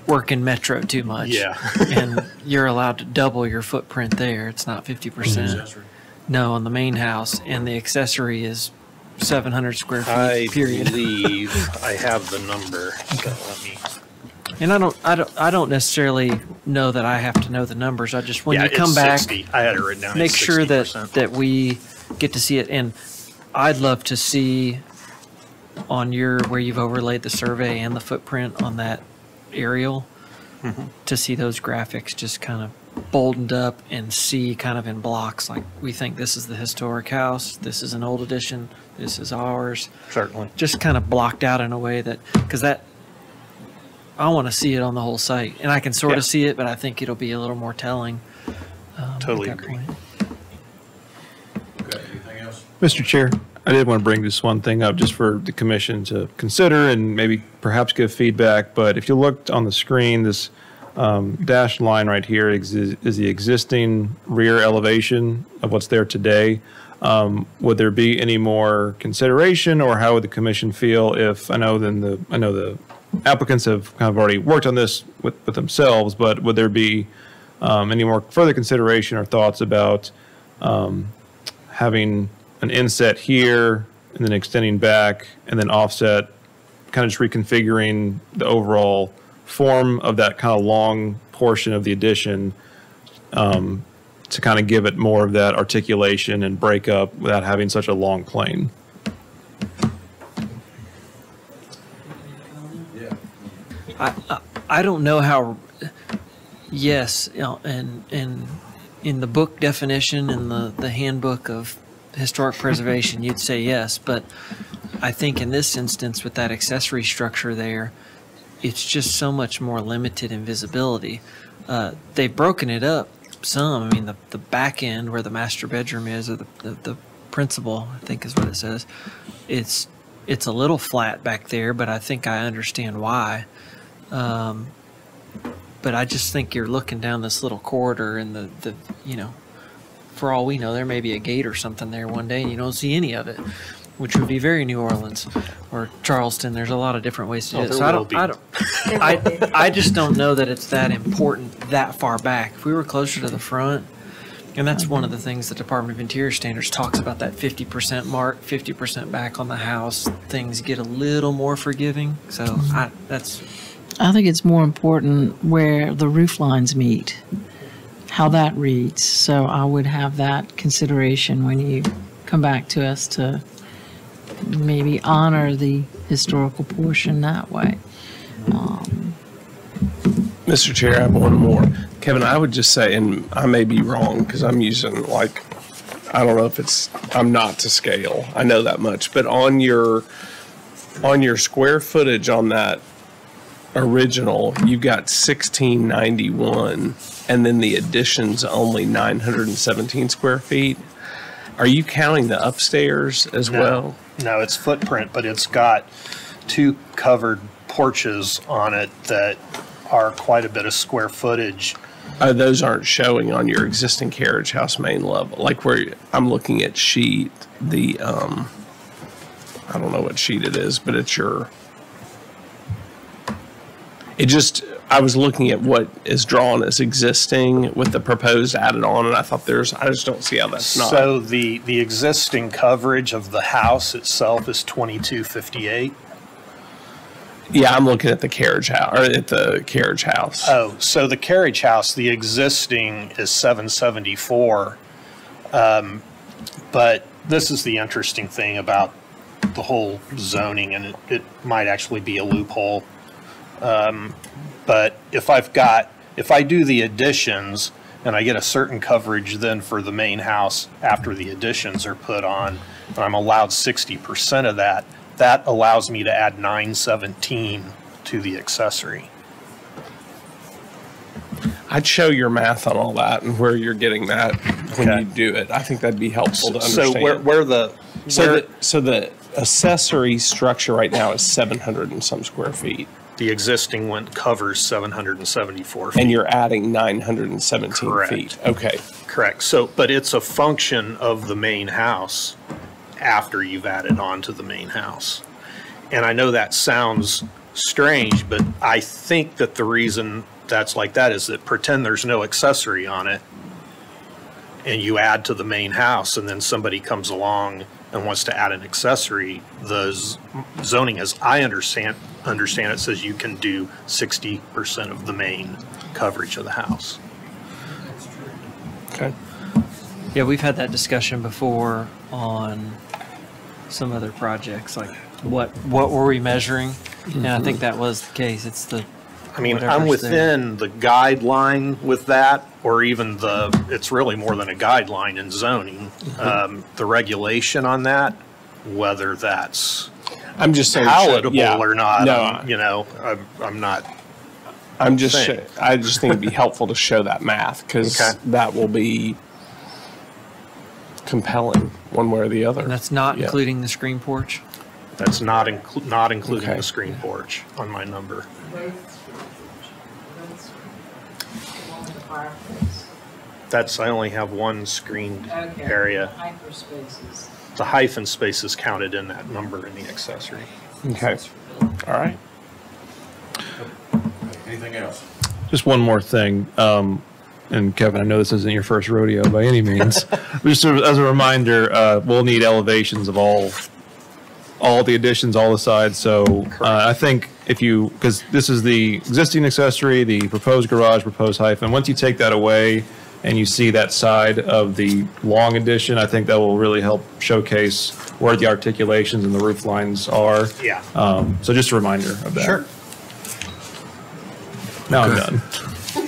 work in Metro too much. Yeah. And you're allowed to double your footprint there. It's not 50%. No, on the main house, and the accessory is 700 square feet. Period. I believe I have the number. Okay. Let me. And I don't necessarily know that I have to know the numbers. I just when you come it's back, 60. I had it written down. make It's sure 60%. that we get to see it. And I'd love to see on your where you've overlaid the survey and the footprint on that aerial to see those graphics just kind of boldened up and see kind of in blocks, like we think this is the historic house, this is an old addition, this is ours. Certainly. Just kind of blocked out in a way that, because that I want to see it on the whole site, and I can sort Yeah. of see it, but I think it'll be a little more telling. Totally at that agree. point. Okay, anything else? Mr. Chair, I did want to bring just one thing up just for the commission to consider and maybe perhaps give feedback. But if you looked on the screen, this dashed line right here is the existing rear elevation of what's there today. Would there be any more consideration, or how would the commission feel if, I know the applicants have kind of already worked on this with themselves, but would there be any more further consideration or thoughts about having an inset here and then extending back and then offset, kind of just reconfiguring the overall form of that kind of long portion of the addition to kind of give it more of that articulation and break up without having such a long plane? I don't know how. Yes, and in the book definition and the handbook of historic preservation, you'd say yes. But I think in this instance, with that accessory structure there, it's just so much more limited in visibility. They've broken it up some. I mean, the back end where the master bedroom is, or the principal, I think is what it says. It's a little flat back there, but I think I understand why. But I just think you're looking down this little corridor, and the for all we know, there may be a gate or something there one day, and you don't see any of it, which would be very New Orleans or Charleston. There's a lot of different ways to do it. So I just don't know that it's that important that far back. If we were closer to the front, and that's one of the things the Department of Interior Standards talks about, that 50% mark, 50% back on the house, things get a little more forgiving. So I think it's more important where the roof lines meet, how that reads. So I would have that consideration when you come back to us to maybe honor the historical portion that way. Mr. Chair, I have one more. Kevin, I would just say, and I may be wrong because I'm using I don't know if it's, I'm not to scale. I know that much, but on your square footage on that original, you got 1691, and then the addition's only 917 square feet. Are you counting the upstairs as well? No, it's footprint, but it's got 2 covered porches on it that are quite a bit of square footage. Those aren't showing on your existing carriage house main level. Like where I'm looking at sheet, I don't know what sheet it is, but it's I was looking at what is drawn as existing with the proposed added on, and I thought I just don't see how that's not. So the existing coverage of the house itself is 2258. Yeah, I'm looking at the carriage house, or at the carriage house. Oh, so the carriage house, the existing is 774. But this is the interesting thing about the whole zoning, and it might actually be a loophole. But if I do the additions and I get a certain coverage then for the main house after the additions are put on, and I'm allowed 60% of that, that allows me to add 917 to the accessory. I'd show your math on all that and where you're getting that when you do it. I think that'd be helpful to understand. So the accessory structure right now is 700 and some square feet. The existing one covers 774 feet. And you're adding 917 Correct. feet. Okay. Correct. So, but it's a function of the main house after you've added on to the main house. And I know that sounds strange, but I think that the reason that's like that is that pretend there's no accessory on it and you add to the main house, and then somebody comes along and wants to add an accessory. The zoning, as I understand it, says you can do 60% of the main coverage of the house. Okay. Yeah, we've had that discussion before on some other projects, like what were we measuring? And I think that was the case. It's the I mean, I'm within the guideline with that, or even it's really more than a guideline in zoning. The regulation on that, whether that's I'm just saying palatable yeah. or not, No, I'm not I just think it'd be helpful to show that math, because Okay. that will be compelling one way or the other. And that's not Yeah. including the screen porch? That's not including Okay. the screen porch on my number. That's, I only have one screened area. The hyphen space is counted in that number in the accessory. Okay. All right. Anything else? Just one more thing. And Kevin, I know this isn't your first rodeo by any means. But just as a reminder, we'll need elevations of all the additions, all the sides. So I think because this is the existing accessory, the proposed garage, proposed hyphen. Once you take that away and you see that side of the long addition, I think that will really help showcase where the articulations and the roof lines are. Yeah. So just a reminder of that. Sure. Now I'm done.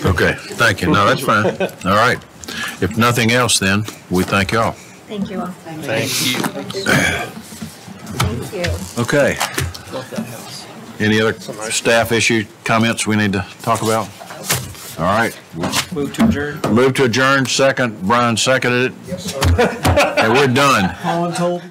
Okay, thank you. No, that's fine. All right. If nothing else, then, we thank y'all. Thank you all. Thank you. Thank you. Okay. Any other staff issue comments we need to talk about? All right. Move to adjourn. Move to adjourn, second. Brian seconded it. And we're done. All told.